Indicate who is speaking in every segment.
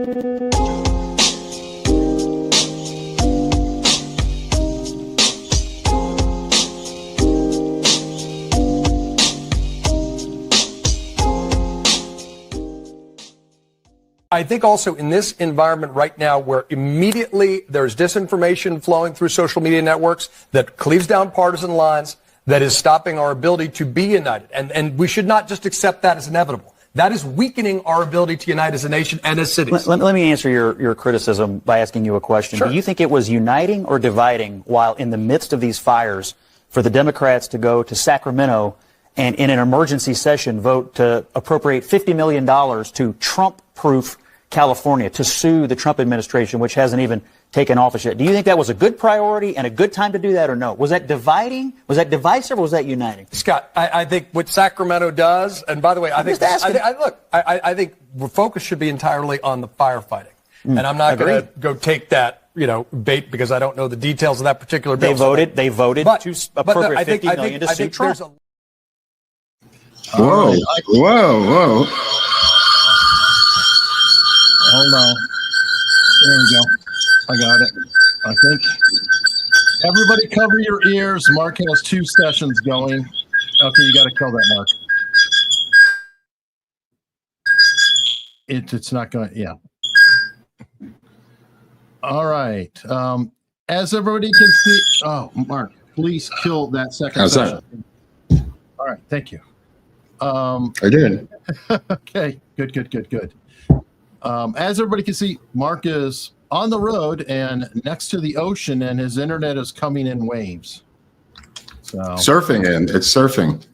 Speaker 1: I think also in this environment right now where immediately there's disinformation flowing through social media networks that cleaves down partisan lines, that is stopping our ability to be united. And we should not just accept that as inevitable. That is weakening our ability to unite as a nation and as cities.
Speaker 2: Let me answer your criticism by asking you a question.
Speaker 1: Sure.
Speaker 2: Do you think it was uniting or dividing while in the midst of these fires for the Democrats to go to Sacramento and in an emergency session vote to appropriate $50 million to Trump-proof California, to sue the Trump administration, which hasn't even taken office yet? Do you think that was a good priority and a good time to do that, or no? Was that dividing? Was that divisive, or was that uniting?
Speaker 1: Scott, I think what Sacramento does, and by the way, I think the focus should be entirely on the firefighting. And I'm not going to go take that, bait, because I don't know the details of that particular bill.
Speaker 2: They voted to appropriate $50 million to sue Trump.
Speaker 3: Whoa. Hold on. There we go. I got it. I think. Everybody cover your ears. Mark has 2 sessions going. Okay, you got to kill that, Mark. It's not going to, yeah. All right. As everybody can see, Mark, please kill that second session. All right, thank you.
Speaker 4: I did.
Speaker 3: Okay, good. As everybody can see, Mark is on the road and next to the ocean, and his internet is coming in waves. So
Speaker 4: It's surfing.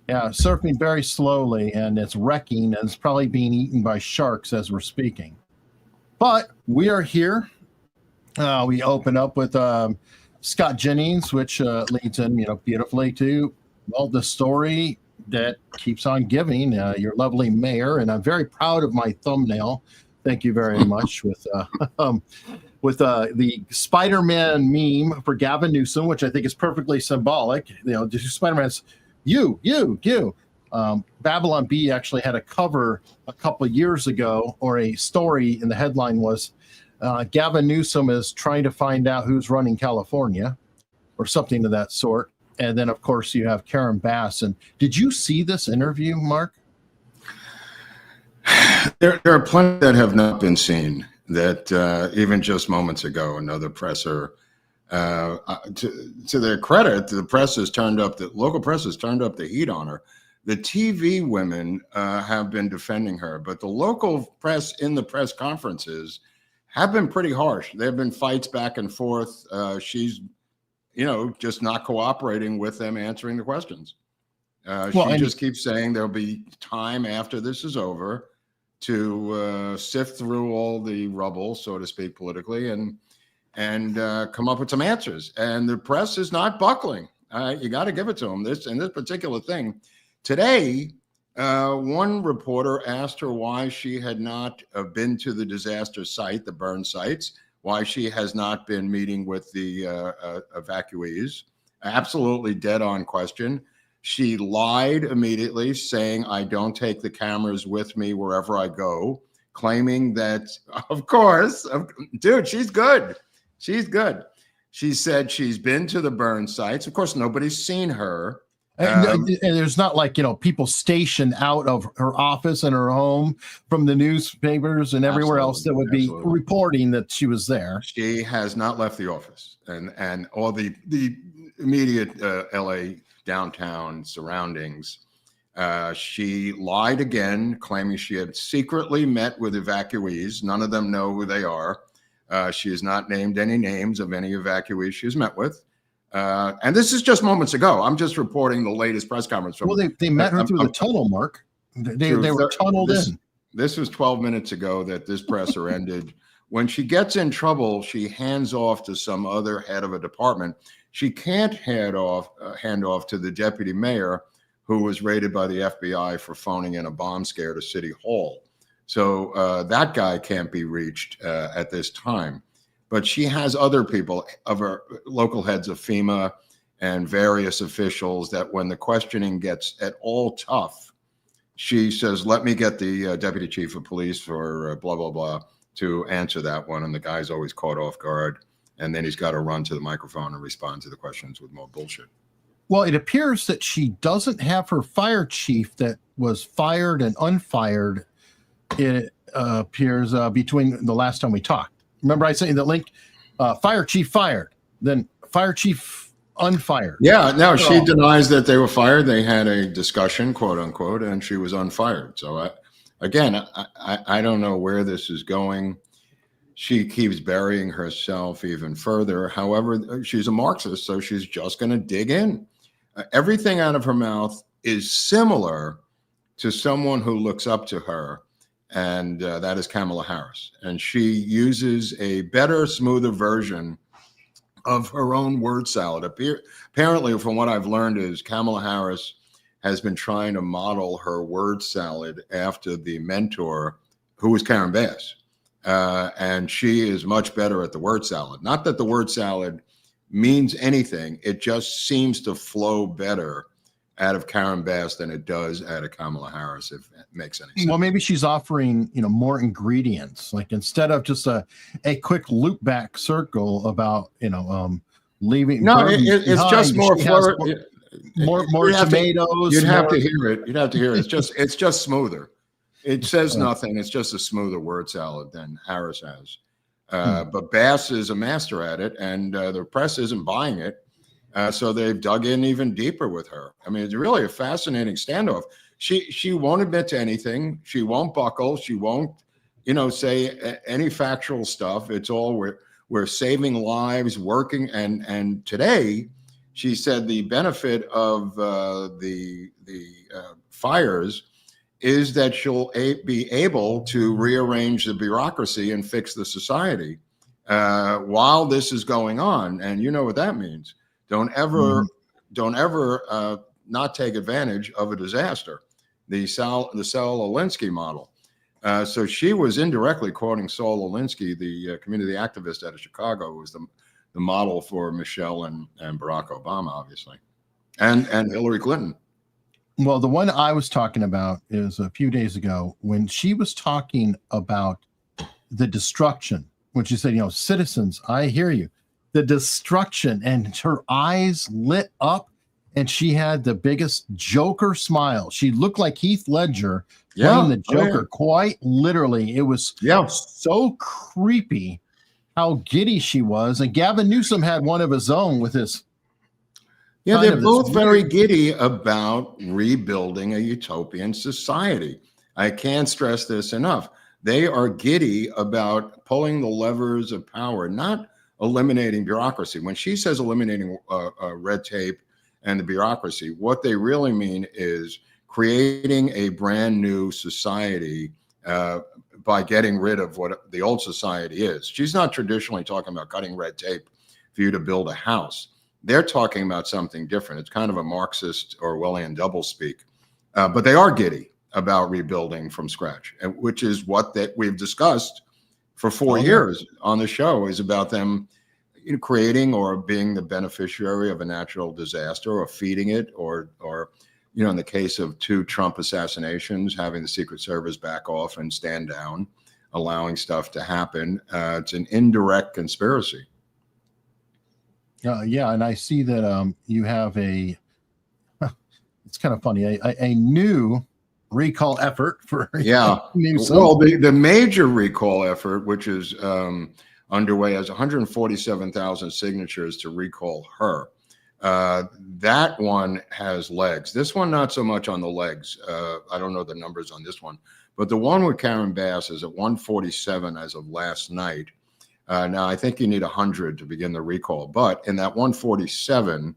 Speaker 3: Yeah, surfing very slowly, and it's wrecking, and it's probably being eaten by sharks as we're speaking. But we are here. We open up with Scott Jennings, which leads in, beautifully to, the story that keeps on giving, your lovely mayor. And I'm very proud of my thumbnail. Thank you very much with the Spider-Man meme for Gavin Newsom, which I think is perfectly symbolic. Spider-Man's you. Babylon Bee actually had a cover a couple of years ago, or a story, and the headline was Gavin Newsom is trying to find out who's running California, or something of that sort. And then, of course, you have Karen Bass. And did you see this interview, Mark?
Speaker 4: There are plenty that have not been seen. That even just moments ago, another presser, to their credit, the press has turned up, the local press has turned up the heat on her. The TV women have been defending her, but the local press in the press conferences have been pretty harsh. There have been fights back and forth. She's just not cooperating with them answering the questions. She just keeps saying there'll be time after this is over to sift through all the rubble, so to speak, politically, and come up with some answers. And the press is not buckling. You got to give it to them. This particular thing. Today, one reporter asked her why she had not been to the disaster site, the burn sites, why she has not been meeting with the evacuees. Absolutely dead-on question. She lied immediately, saying, I don't take the cameras with me wherever I go, claiming that, of course, dude, she's good. She's good. She said she's been to the burn sites. Of course, nobody's seen her.
Speaker 3: And there's not people stationed out of her office and her home from the newspapers and everywhere else that would be reporting that she was there.
Speaker 4: She has not left the office, and all the immediate LA downtown surroundings. She lied again, claiming she had secretly met with evacuees. None of them know who they are. She has not named any names of any evacuees she's met with. And this is just moments ago. I'm just reporting the latest press conference.
Speaker 3: Well, they met her through the tunnel, Mark. They were tunneled in.
Speaker 4: This was 12 minutes ago that this presser ended. When she gets in trouble, she hands off to some other head of a department. She can't hand off to the deputy mayor, who was raided by the FBI for phoning in a bomb scare to City Hall. So that guy can't be reached at this time. But she has other people of her local heads of FEMA and various officials that when the questioning gets at all tough, she says, let me get the deputy chief of police for blah, blah, blah to answer that one. And the guy's always caught off guard. And then he's got to run to the microphone and respond to the questions with more bullshit.
Speaker 3: Well, it appears that she doesn't have her fire chief that was fired and unfired. It appears between the last time we talked. Remember I sent you the link? Fire chief fired, then fire chief unfired.
Speaker 4: Yeah, no, she denies that they were fired. They had a discussion, quote unquote, and she was unfired. So I don't know where this is going. She keeps burying herself even further. However, she's a Marxist, so she's just going to dig in. Everything out of her mouth is similar to someone who looks up to her, and that is Kamala Harris. And she uses a better, smoother version of her own word salad. Apparently, from what I've learned, is Kamala Harris has been trying to model her word salad after the mentor, who was Karen Bass. And she is much better at the word salad. Not that the word salad means anything. It just seems to flow better out of Karen Bass than it does out of Kamala Harris, if it makes any sense.
Speaker 3: Well, maybe she's offering, more ingredients. Like instead of just a quick loop back circle about, leaving.
Speaker 4: No, it's just more
Speaker 3: more tomatoes.
Speaker 4: You'd have to hear it. You'd have to hear it. It's just smoother. It says nothing. It's just a smoother word salad than Harris has. But Bass is a master at it, and the press isn't buying it. So they've dug in even deeper with her. I mean, it's really a fascinating standoff. She won't admit to anything. She won't buckle. She won't, say any factual stuff. It's all we're saving lives, working. And today, she said the benefit of the fires is that she'll be able to rearrange the bureaucracy and fix the society while this is going on. And you know what that means. Don't ever not take advantage of a disaster. The Saul Alinsky model. So she was indirectly quoting Saul Alinsky, the community activist out of Chicago, who was the model for Michelle and Barack Obama, obviously, and Hillary Clinton.
Speaker 3: Well, the one I was talking about is a few days ago when she was talking about the destruction, when she said, citizens, I hear you, the destruction, and her eyes lit up and she had the biggest Joker smile. She looked like Heath Ledger playing the Joker, quite literally. It was so creepy how giddy she was. And Gavin Newsom had one of his own with his.
Speaker 4: Yeah, they're both very giddy about rebuilding a utopian society. I can't stress this enough. They are giddy about pulling the levers of power, not eliminating bureaucracy. When she says eliminating red tape and the bureaucracy, what they really mean is creating a brand new society by getting rid of what the old society is. She's not traditionally talking about cutting red tape for you to build a house. They're talking about something different. It's kind of a Marxist Orwellian doublespeak, but they are giddy about rebuilding from scratch, which is what we've discussed for 4 years on the show, is about them creating or being the beneficiary of a natural disaster, or feeding it, or in the case of 2 Trump assassinations, having the Secret Service back off and stand down, allowing stuff to happen. It's an indirect conspiracy.
Speaker 3: And I see that you have it's kind of funny, a new recall effort for Newsom.
Speaker 4: Well, the major recall effort, which is underway, has 147,000 signatures to recall her. That one has legs. This one, not so much on the legs. I don't know the numbers on this one, but the one with Karen Bass is at 147 as of last night. Now, I think you need 100 to begin the recall, but in that 147,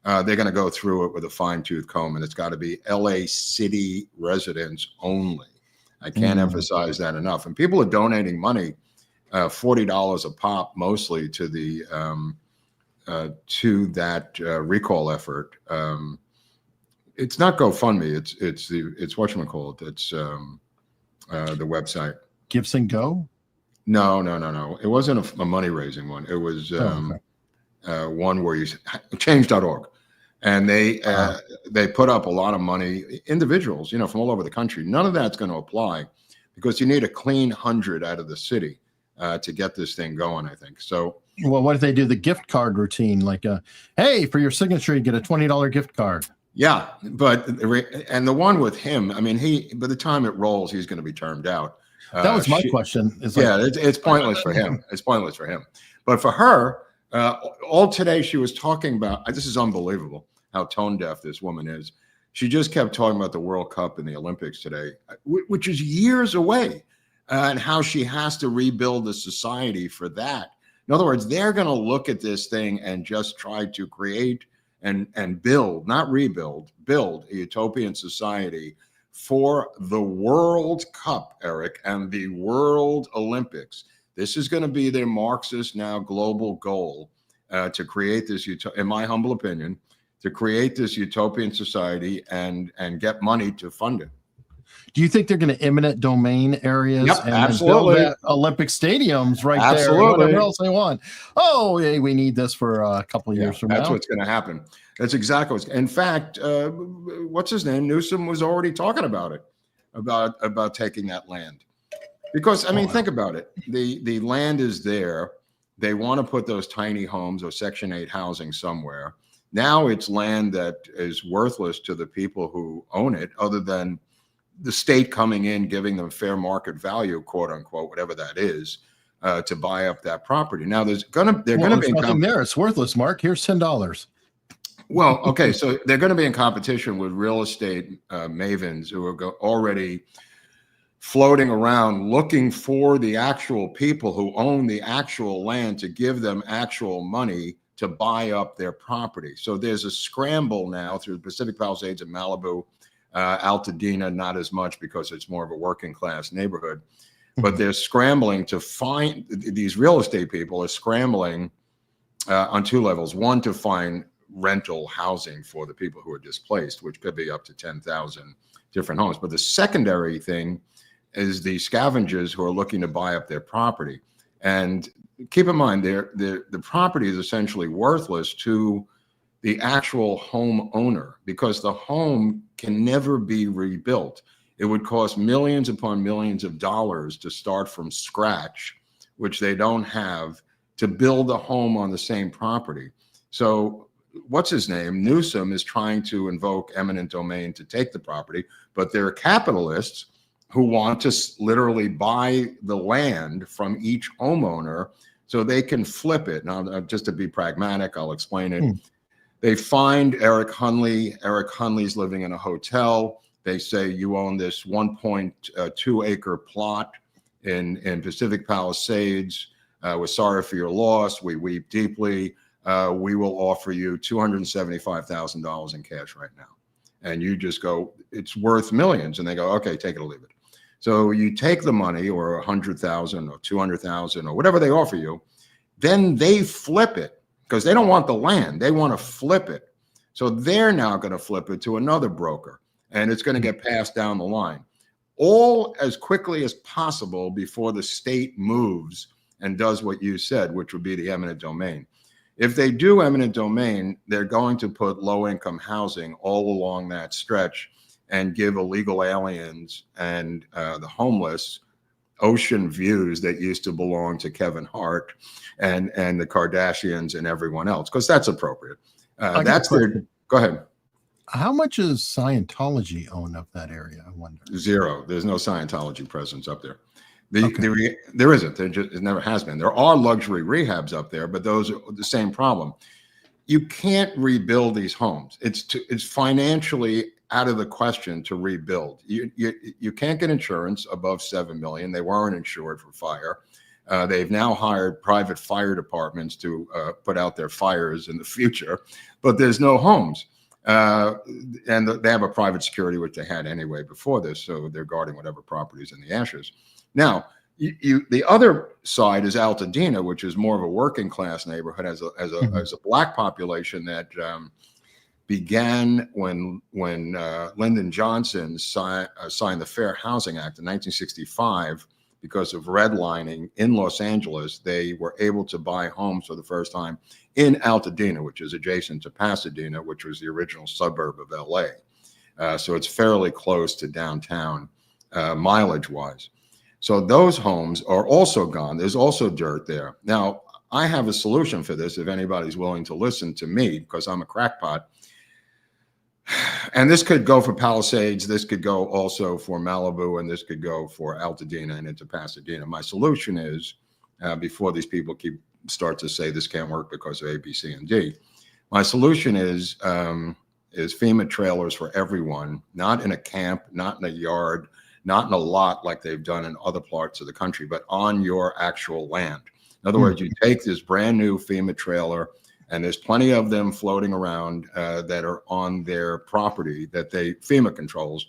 Speaker 4: they're going to go through it with a fine-tooth comb, and it's got to be LA City residents only. I can't emphasize that enough. And people are donating money, $40 a pop, mostly to the to that recall effort. It's not GoFundMe. It's whatchamacallit. It's the website.
Speaker 3: Gibson Go?
Speaker 4: No. It wasn't a money raising one. It was one where you change.org. and they put up a lot of money. Individuals, from all over the country. None of that's going to apply because you need a clean 100 out of the city to get this thing going, I think. So,
Speaker 3: well, what if they do the gift card routine? Like, hey, for your signature, you get a $20 gift card.
Speaker 4: Yeah, and the one with him, I mean, by the time it rolls, he's going to be termed out.
Speaker 3: That was my question.
Speaker 4: It's pointless for him. It's pointless for him. But for her, all today she was talking about, this is unbelievable how tone deaf this woman is. She just kept talking about the World Cup and the Olympics today, which is years away, and how she has to rebuild the society for that. In other words, they're going to look at this thing and just try to create and build, not rebuild, build a utopian society for the World Cup, Eric, and the World Olympics. This is going to be their Marxist now global goal to create this, in my humble opinion, to create this utopian society and get money to fund it.
Speaker 3: Do you think they're going to eminent domain areas and
Speaker 4: absolutely
Speaker 3: build Olympic stadiums right
Speaker 4: absolutely.
Speaker 3: there? Whatever else they want. Oh, hey, we need this for a couple of years from now.
Speaker 4: That's what's going to happen. That's exactly what's. In fact, what's his name? Newsom was already talking about it, about taking that land, because I mean, think about it. The land is there. They want to put those tiny homes or Section 8 housing somewhere. Now it's land that is worthless to the people who own it, other than the state coming in, giving them fair market value, quote unquote, whatever that is, to buy up that property. Now they're going to be
Speaker 3: nothing there. It's worthless, Mark. Here's $10.
Speaker 4: Well, okay, so they're going to be in competition with real estate mavens who are already floating around looking for the actual people who own the actual land to give them actual money to buy up their property. So there's a scramble now through the Pacific Palisades and Malibu. Altadena, not as much because it's more of a working class neighborhood, but they're scrambling to find, these real estate people are scrambling on two levels. One, to find rental housing for the people who are displaced, which could be up to 10,000 different homes. But the secondary thing is the scavengers who are looking to buy up their property. And keep in mind, the property is essentially worthless to the actual homeowner, because the home can never be rebuilt. It would cost millions upon millions of dollars to start from scratch, which they don't have, to build a home on the same property. So what's his name? Newsom is trying to invoke eminent domain to take the property, but there are capitalists who want to literally buy the land from each homeowner so they can flip it. Now, just to be pragmatic, I'll explain it. They find Eric Hunley. Eric Hunley's living in a hotel. They say, you own this 1.2 acre plot in Pacific Palisades. We're sorry for your loss. We weep deeply. We will offer you $275,000 in cash right now. And you just go, it's worth millions. And they go, okay, take it or leave it. So you take the money, or 100,000 or 200,000 or whatever they offer you. Then they flip it, because they don't want the land. They want to flip it. So they're now going to flip it to another broker, and it's going to get passed down the line, all as quickly as possible before the state moves and does what you said, which would be the eminent domain. If they do eminent domain, they're going to put low-income housing all along that stretch and give illegal aliens and the homeless ocean views that used to belong to Kevin Hart and the Kardashians and everyone else, because that's appropriate. That's their. Go ahead.
Speaker 3: How much does Scientology own of that area? I wonder.
Speaker 4: Zero. There's no Scientology presence up there. There isn't. It never has been. There are luxury rehabs up there, but those are the same problem. You can't rebuild these homes. It's financially out of the question to rebuild. You can't get insurance above $7 million. They weren't insured for fire. They've now hired private fire departments to put out their fires in the future, but there's no homes. And they have a private security, which they had anyway before this, so they're guarding whatever properties in the ashes. Now, the other side is Altadena, which is more of a working class neighborhood, as a black population that began when Lyndon Johnson signed the Fair Housing Act in 1965, because of redlining in Los Angeles, they were able to buy homes for the first time in Altadena, which is adjacent to Pasadena, which was the original suburb of LA. So it's fairly close to downtown mileage-wise. So those homes are also gone. There's also dirt there. Now, I have a solution for this if anybody's willing to listen to me, because I'm a crackpot. And this could go for Palisades, this could go also for Malibu, and this could go for Altadena and into Pasadena. My solution is, before these people start to say this can't work because of A, B, C, and D, my solution is FEMA trailers for everyone, not in a camp, not in a yard, not in a lot like they've done in other parts of the country, but on your actual land. In other words, you take this brand new FEMA trailer, and there's plenty of them floating around that are on their property that FEMA controls.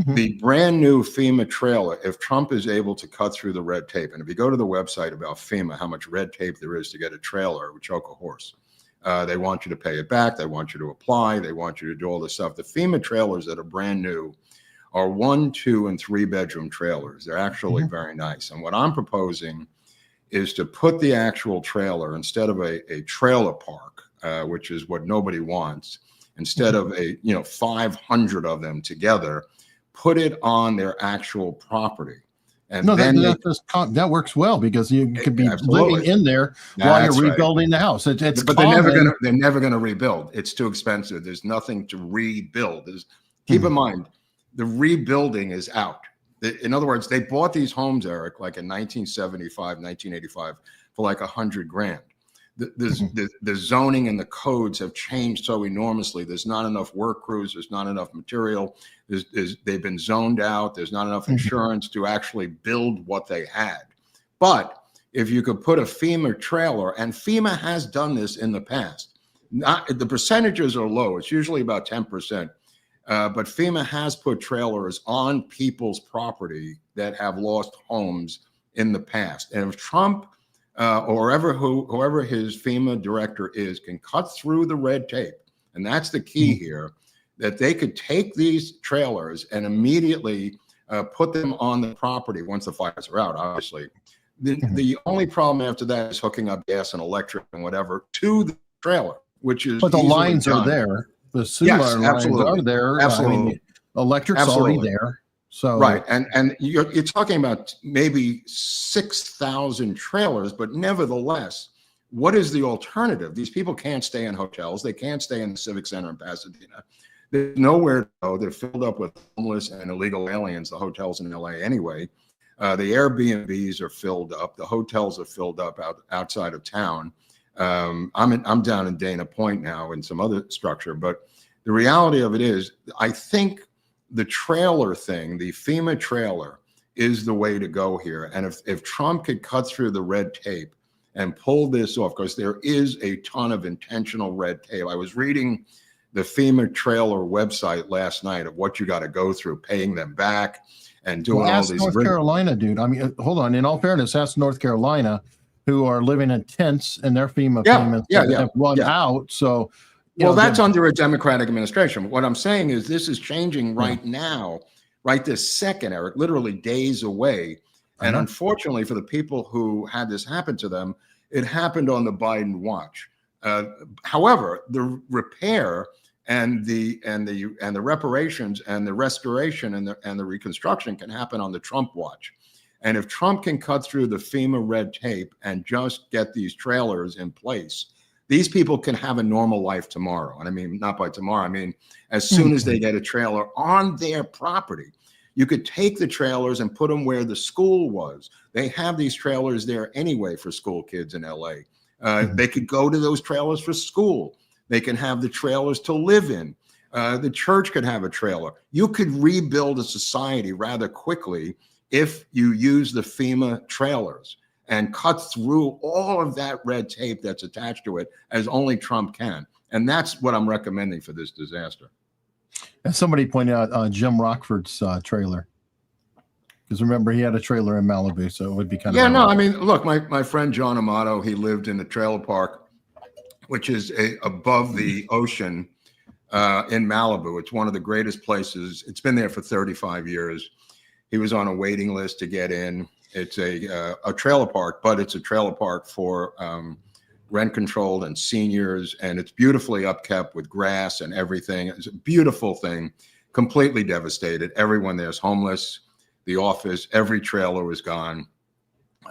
Speaker 4: The brand new FEMA trailer, if Trump is able to cut through the red tape, and if you go to the website about FEMA, how much red tape there is to get a trailer, it would choke a horse. They want you to pay it back. They want you to apply. They want you to do all this stuff. The FEMA trailers that are brand new are 1, 2, and 3 bedroom trailers. They're actually very nice. And what I'm proposing is to put the actual trailer, instead of a trailer park, which is what nobody wants, instead of 500 of them together, put it on their actual property. And then
Speaker 3: that works well, because you could be living in there while you're rebuilding the house. But
Speaker 4: they're never gonna rebuild. It's too expensive. There's nothing to rebuild. Keep in mind, the rebuilding is out. In other words, they bought these homes, Eric, like in 1975, 1985, for like $100,000. The zoning and the codes have changed so enormously. There's not enough work crews. There's not enough material. They've been zoned out. There's not enough insurance to actually build what they had. But if you could put a FEMA trailer, and FEMA has done this in the past, the percentages are low. It's usually about 10%. But FEMA has put trailers on people's property that have lost homes in the past. And if Trump or whoever his FEMA director is can cut through the red tape, and that's the key here, that they could take these trailers and immediately put them on the property once the fires are out, obviously. The only problem after that is hooking up gas and electric and whatever to the trailer, which is—
Speaker 3: But the lines are there. The sewer lines are there.
Speaker 4: Absolutely.
Speaker 3: I mean, electric's already there. So
Speaker 4: right, and you're talking about maybe 6,000 trailers, but nevertheless, what is the alternative? These people can't stay in hotels. They can't stay in the Civic Center in Pasadena. There's nowhere to go. They're filled up with homeless and illegal aliens, the hotels in LA anyway. The Airbnbs are filled up. The hotels are filled up outside of town. I'm down in Dana Point now in some other structure, but the reality of it is, I think the trailer thing, the FEMA trailer, is the way to go here. And if Trump could cut through the red tape and pull this off, because there is a ton of intentional red tape. I was reading the FEMA trailer website last night of what you got to go through, paying them back and doing all these—
Speaker 3: North Carolina, dude. I mean, hold on. In all fairness, ask North Carolina, who are living in tents, and their FEMA payments have run out. So,
Speaker 4: that's under a Democratic administration. What I'm saying is this is changing right now, right this second, Eric, literally days away. And unfortunately for the people who had this happen to them, it happened on the Biden watch. However, the repair and the reparations and the restoration and the reconstruction can happen on the Trump watch. And if Trump can cut through the FEMA red tape and just get these trailers in place, these people can have a normal life tomorrow. And I mean, not by tomorrow. I mean, as soon as they get a trailer on their property, you could take the trailers and put them where the school was. They have these trailers there anyway for school kids in LA. They could go to those trailers for school. They can have the trailers to live in. The church could have a trailer. You could rebuild a society rather quickly if you use the FEMA trailers and cut through all of that red tape that's attached to it, as only Trump can. And that's what I'm recommending for this disaster.
Speaker 3: And somebody pointed out Jim Rockford's trailer. Because remember, he had a trailer in Malibu, so it would be kind of—
Speaker 4: I mean, look, my friend John Amato, he lived in the trailer park, which is above the ocean in Malibu. It's one of the greatest places. It's been there for 35 years. He was on a waiting list to get in. It's a trailer park, but it's a trailer park for rent controlled and seniors, and it's beautifully upkept with grass and everything. It's a beautiful thing, completely devastated. Everyone there's homeless. The office, every trailer was gone.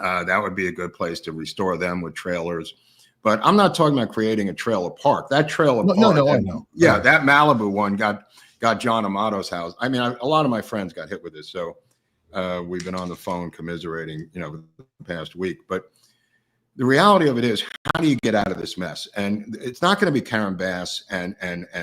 Speaker 4: That would be a good place to restore them with trailers. But I'm not talking about creating a trailer park. That trailer park,
Speaker 3: I know.
Speaker 4: Yeah, that Malibu one got John Amato's house. I mean, a lot of my friends got hit with this, so we've been on the phone commiserating, the past week. But the reality of it is, how do you get out of this mess? And it's not going to be Karen Bass and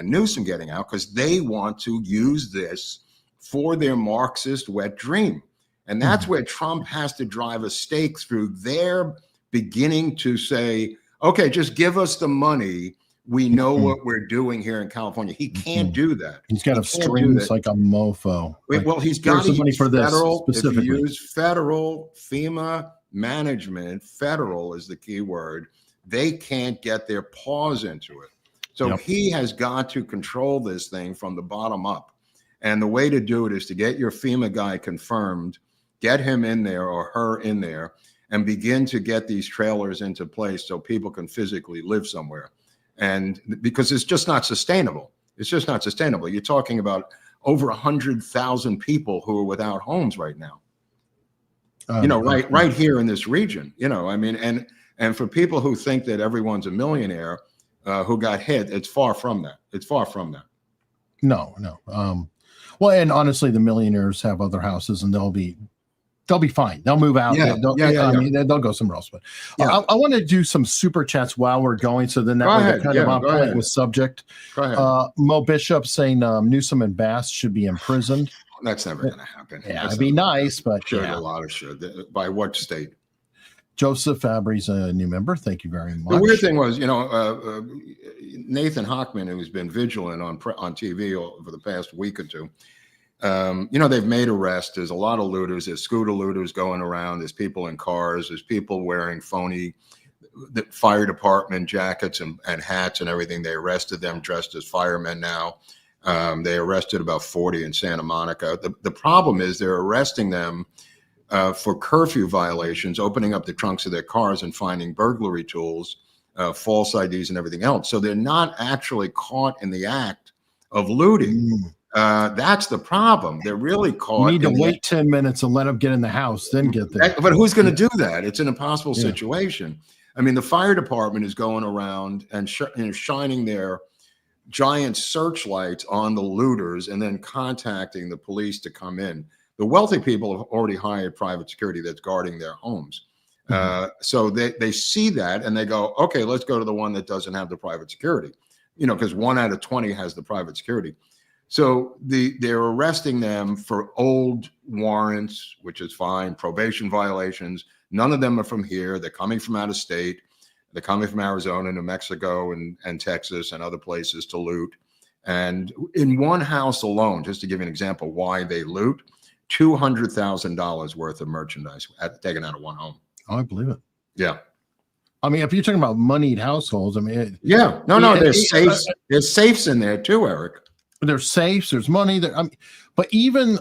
Speaker 4: Newsom getting out, because they want to use this for their Marxist wet dream. And that's where Trump has to drive a stake through their beginning to say, okay, just give us the money. We know what we're doing here in California. He can't do that.
Speaker 3: He's got to strings like a mofo.
Speaker 4: Well, he's got to use
Speaker 3: for this
Speaker 4: federal,
Speaker 3: specifically.
Speaker 4: if you use federal, FEMA management, federal is the key word, they can't get their paws into it. So he has got to control this thing from the bottom up. And the way to do it is to get your FEMA guy confirmed, get him in there or her in there, and begin to get these trailers into place so people can physically live somewhere. And because it's just not sustainable. It's just not sustainable. You're talking about over 100,000 people who are without homes right now. Right here in this region, I mean, and for people who think that everyone's a millionaire who got hit, it's far from that. It's far from that.
Speaker 3: No. Well, and honestly, the millionaires have other houses, and they'll be fine. They'll move out. I mean, they'll go somewhere else. But I want to do some super chats while we're going. So then that way they're kind of on point with subject.
Speaker 4: Go ahead.
Speaker 3: Mo Bishop saying Newsom and Bass should be imprisoned.
Speaker 4: That's never going to happen.
Speaker 3: Yeah, it'd be nice, but
Speaker 4: a lot of should. By what state?
Speaker 3: Joseph Fabry's a new member. Thank you very much.
Speaker 4: The weird thing was, Nathan Hochman, who's been vigilant on TV over the past week or two, they've made arrests. There's a lot of looters. There's scooter looters going around. There's people in cars. There's people wearing phony fire department jackets and hats and everything. They arrested them dressed as firemen now. They arrested about 40 in Santa Monica. The problem is they're arresting them for curfew violations, opening up the trunks of their cars and finding burglary tools, false IDs and everything else. So they're not actually caught in the act of looting. That's the problem. They're really caught.
Speaker 3: You need to wait 10 minutes and let them get in the house, then get there.
Speaker 4: But who's going to do that? It's an impossible situation. I mean, the fire department is going around and shining their giant searchlights on the looters and then contacting the police to come in. The wealthy people have already hired private security that's guarding their homes. So they see that and they go, okay, let's go to the one that doesn't have the private security, because 1 out of 20 has the private security. So they're arresting them for old warrants, which is fine, probation violations. None of them are from here. They're coming from out of state. They're coming from Arizona, New Mexico, and Texas and other places to loot. And in one house alone, just to give you an example why they loot, $200,000 worth of merchandise taken out of one home.
Speaker 3: Oh, I believe it.
Speaker 4: Yeah.
Speaker 3: I mean, if you're talking about moneyed households, I mean,
Speaker 4: there's safes. There's safes in there too, Eric.
Speaker 3: There's safes, there's money there. But even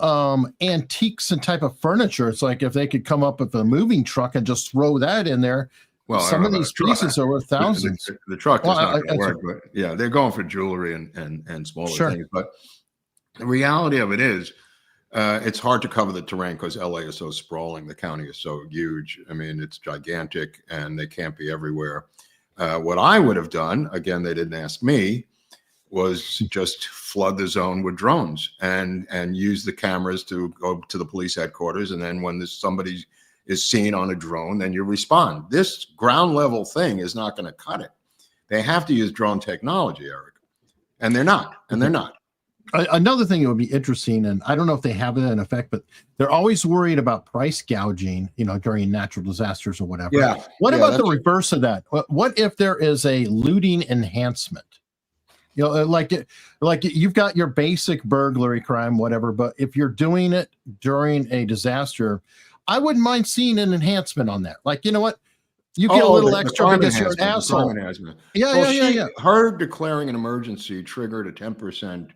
Speaker 3: antiques and type of furniture, it's like if they could come up with a moving truck and just throw that in there. Well, some of these pieces are worth thousands.
Speaker 4: The truck is not going to work, but yeah, they're going for jewelry and smaller things. But the reality of it is, it's hard to cover the terrain because LA is so sprawling. The county is so huge. I mean, it's gigantic and they can't be everywhere. What I would have done, again, they didn't ask me, was just flood the zone with drones and use the cameras to go to the police headquarters. And then when somebody is seen on a drone, then you respond. This ground level thing is not going to cut it. They have to use drone technology, Eric. And they're not.
Speaker 3: Another thing that would be interesting, and I don't know if they have it in effect, but they're always worried about price gouging, during natural disasters or whatever.
Speaker 4: Yeah.
Speaker 3: What about the reverse of that? What if there is a looting enhancement? Like you've got your basic burglary crime, whatever, but if you're doing it during a disaster, I wouldn't mind seeing an enhancement on that. Like, you know what? You get a little extra because you're an asshole.
Speaker 4: Yeah. Her declaring an emergency triggered a 10%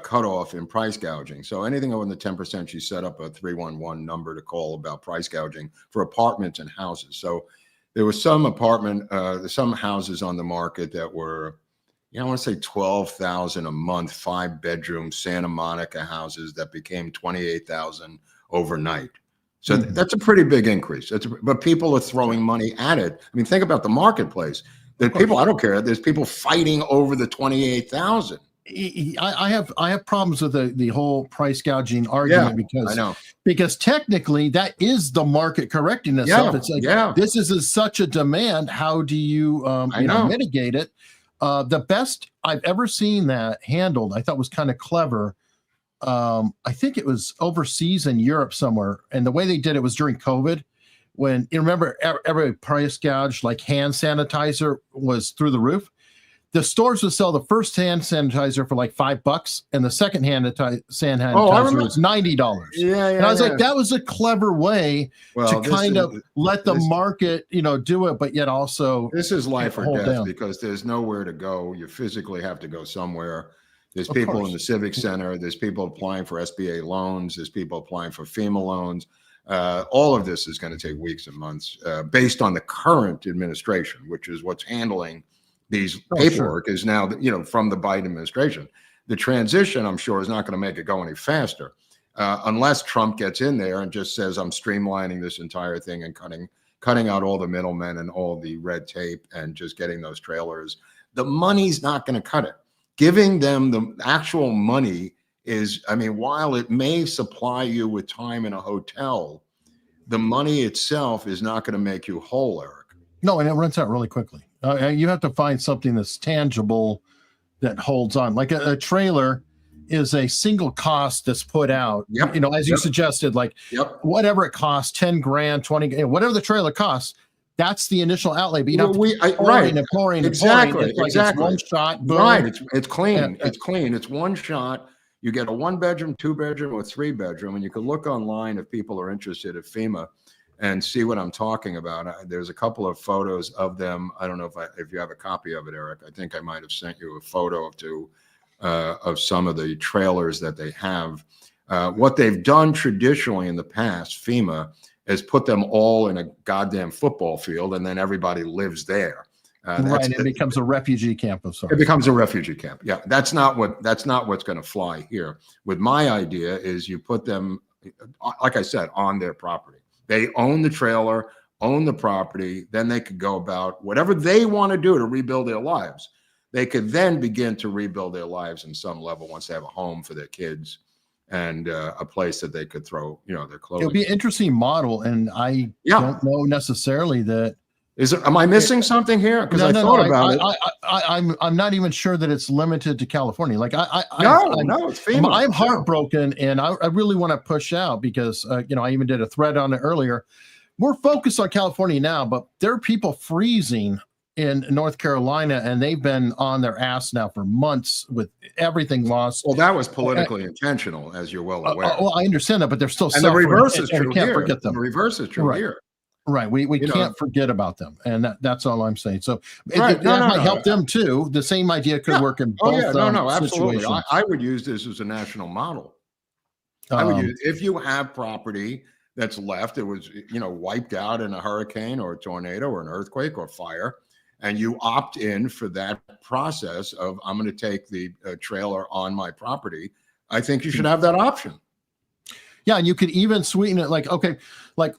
Speaker 4: cutoff in price gouging. So anything over the 10%, she set up a 311 number to call about price gouging for apartments and houses. So there was some some houses on the market that were, I want to say 12,000 a month, 5-bedroom Santa Monica houses that became 28,000 overnight. So that's a pretty big increase. But people are throwing money at it. I mean, think about the marketplace. I don't care. There's people fighting over the 28,000.
Speaker 3: I have problems with the whole price gouging argument because technically that is the market correcting itself. It's like this is such a demand. How do you mitigate it? The best I've ever seen that handled, I thought was kind of clever. I think it was overseas in Europe somewhere, and the way they did it was during COVID, when you remember every price gouge, like hand sanitizer was through the roof. The stores would sell the first hand sanitizer for like $5, and the second hand sanitizer was $90. And I was like, that was a clever way to kind of let the market, do it, but yet also
Speaker 4: this is life or death because there's nowhere to go. You physically have to go somewhere. There's people in the Civic Center. There's people applying for SBA loans. There's people applying for FEMA loans. All of this is going to take weeks and months based on the current administration, which is what's handling these paperwork is now, from the Biden administration. The transition, I'm sure, is not going to make it go any faster unless Trump gets in there and just says, I'm streamlining this entire thing and cutting out all the middlemen and all the red tape and just getting those trailers. The money's not going to cut it. Giving them the actual money is, while it may supply you with time in a hotel, the money itself is not going to make you whole, Eric.
Speaker 3: No, and it runs out really quickly. You have to find something that's tangible that holds on. Like a trailer is a single cost that's put out. As you suggested, whatever it costs, 10 grand, 20, whatever the trailer costs, that's the initial outlay. But you know, pouring.
Speaker 4: Exactly.
Speaker 3: It's one shot. Boom.
Speaker 4: Right. It's clean. It's clean. It's one shot. You get a 1-bedroom, 2-bedroom, or 3-bedroom, and you can look online if people are interested at FEMA and see what I'm talking about. There's a couple of photos of them. I don't know if you have a copy of it, Eric. I think I might have sent you a photo of some of the trailers that they have. What they've done traditionally in the past, FEMA, is put them all in a goddamn football field, and then everybody lives there.
Speaker 3: Right, it becomes a refugee camp of sorts.
Speaker 4: It becomes a refugee camp. Yeah, that's not what's going to fly here. With my idea is you put them, like I said, on their property. They own the trailer, own the property. Then they could go about whatever they want to do to rebuild their lives. They could then begin to rebuild their lives in some level once they have a home for their kids and a place that they could throw, their clothing.
Speaker 3: It'll be an interesting model, and I don't know necessarily that.
Speaker 4: Am I missing something here? Because I thought about it.
Speaker 3: I'm not even sure that it's limited to California. Like
Speaker 4: it's FEMA.
Speaker 3: I'm heartbroken, and I really want to push out because I even did a thread on it earlier. We're focused on California now, but there are people freezing in North Carolina, and they've been on their ass now for months with everything lost.
Speaker 4: Well, that was politically intentional, as you're well aware.
Speaker 3: Well, I understand that, but they're still
Speaker 4: and the reverse is true
Speaker 3: we can't
Speaker 4: here.
Speaker 3: Forget them.
Speaker 4: The reverse is true here.
Speaker 3: Right. We can't forget about them. And that's all I'm saying. So that might help them too. The same idea could work in both
Speaker 4: absolutely.
Speaker 3: situations.
Speaker 4: I would use this as a national model. I would use, if you have property that's left, it was, wiped out in a hurricane or a tornado or an earthquake or fire, and you opt in for that process of, I'm going to take the trailer on my property, I think you should have that option.
Speaker 3: Yeah, and you could even sweeten it like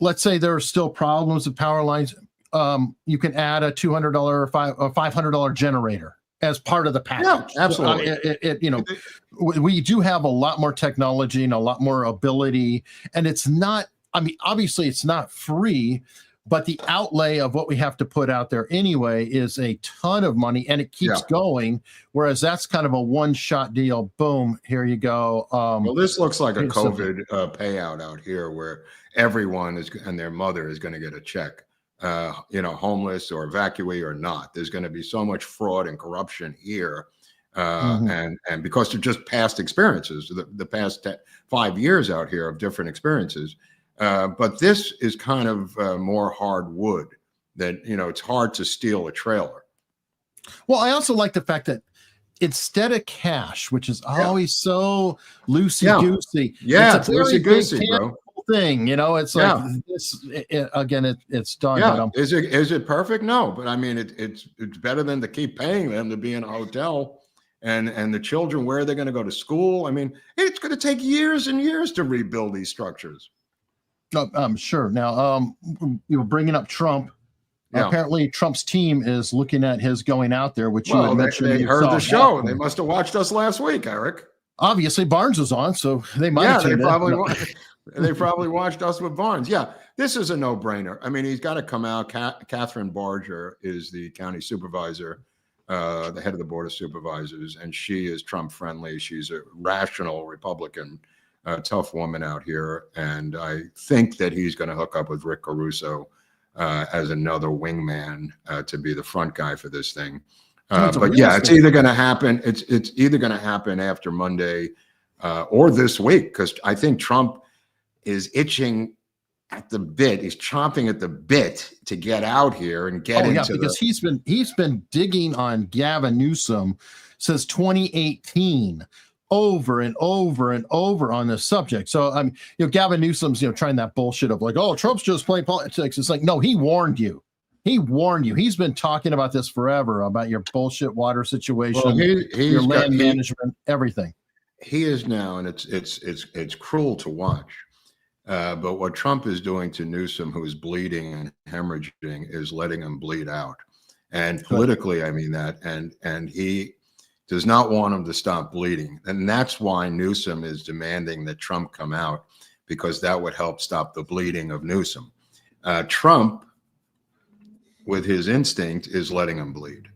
Speaker 3: let's say there are still problems with power lines. You can add a $200 or $500 generator as part of the package.
Speaker 4: Yeah, absolutely.
Speaker 3: We do have a lot more technology and a lot more ability, and it's not. Obviously, it's not free, but the outlay of what we have to put out there anyway is a ton of money, and it keeps going. Whereas that's kind of a one-shot deal. Boom, here you go.
Speaker 4: Well, this looks like a COVID payout out here, where everyone and their mother is going to get a check. Homeless or evacuee or not. There's going to be so much fraud and corruption here, and because of just past experiences, the past 5 years out here of different experiences. But this is kind of more hardwood that, it's hard to steal a trailer.
Speaker 3: Well, I also like the fact that instead of cash, which is always so loosey goosey.
Speaker 4: Yeah,
Speaker 3: it's a very
Speaker 4: loosey goosey, bro.
Speaker 3: Thing, it's like this again. It's done.
Speaker 4: Yeah,
Speaker 3: but,
Speaker 4: is it perfect? No, but I mean, it's better than to keep paying them to be in a hotel, and the children, where are they going to go to school? I mean, it's going to take years and years to rebuild these structures.
Speaker 3: Sure. Now, bringing up Trump.
Speaker 4: Yeah.
Speaker 3: Apparently, Trump's team is looking at his going out there, which you had mentioned.
Speaker 4: They heard the show. They must have watched us last week, Eric.
Speaker 3: Obviously, Barnes was on, so they might have tuned in.
Speaker 4: They probably watched us with Barnes. Yeah, this is a no-brainer. I mean, he's got to come out. Catherine Barger is the county supervisor, the head of the board of supervisors, and she is Trump-friendly. She's a rational Republican, tough woman out here, and I think that he's going to hook up with Rick Caruso as another wingman to be the front guy for this thing. But yeah, it's either going to happen. It's either going to happen after Monday or this week, because I think Trump is itching at the bit. He's chomping at the bit to get out here and get into
Speaker 3: because he's been digging on Gavin Newsom since 2018 over and over and over on this subject. So Gavin Newsom's trying that bullshit of like, oh, Trump's just playing politics. It's like, no, he warned you. He's been talking about this forever, about your bullshit water situation, your land management, everything.
Speaker 4: He is now, and it's cruel to watch. But what Trump is doing to Newsom, who is bleeding and hemorrhaging, is letting him bleed out. And politically, I mean that. And he does not want him to stop bleeding. And that's why Newsom is demanding that Trump come out, because that would help stop the bleeding of Newsom. Trump, with his instinct, is letting him bleed.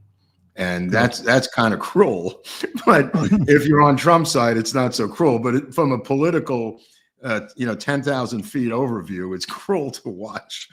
Speaker 4: And that's kind of cruel. But if you're on Trump's side, it's not so cruel. But from a political 10,000 feet overview, it's cruel to watch,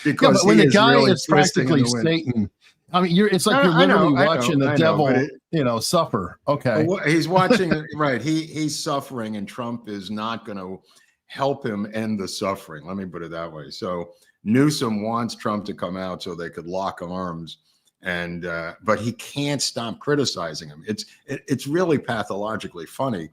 Speaker 4: because
Speaker 3: when the guy is practically Satan. I mean, it's like you're literally watching the devil, suffer. Okay,
Speaker 4: well, he's watching right. He's suffering, and Trump is not going to help him end the suffering. Let me put it that way. So Newsom wants Trump to come out so they could lock arms, and but he can't stop criticizing him. It's really pathologically funny,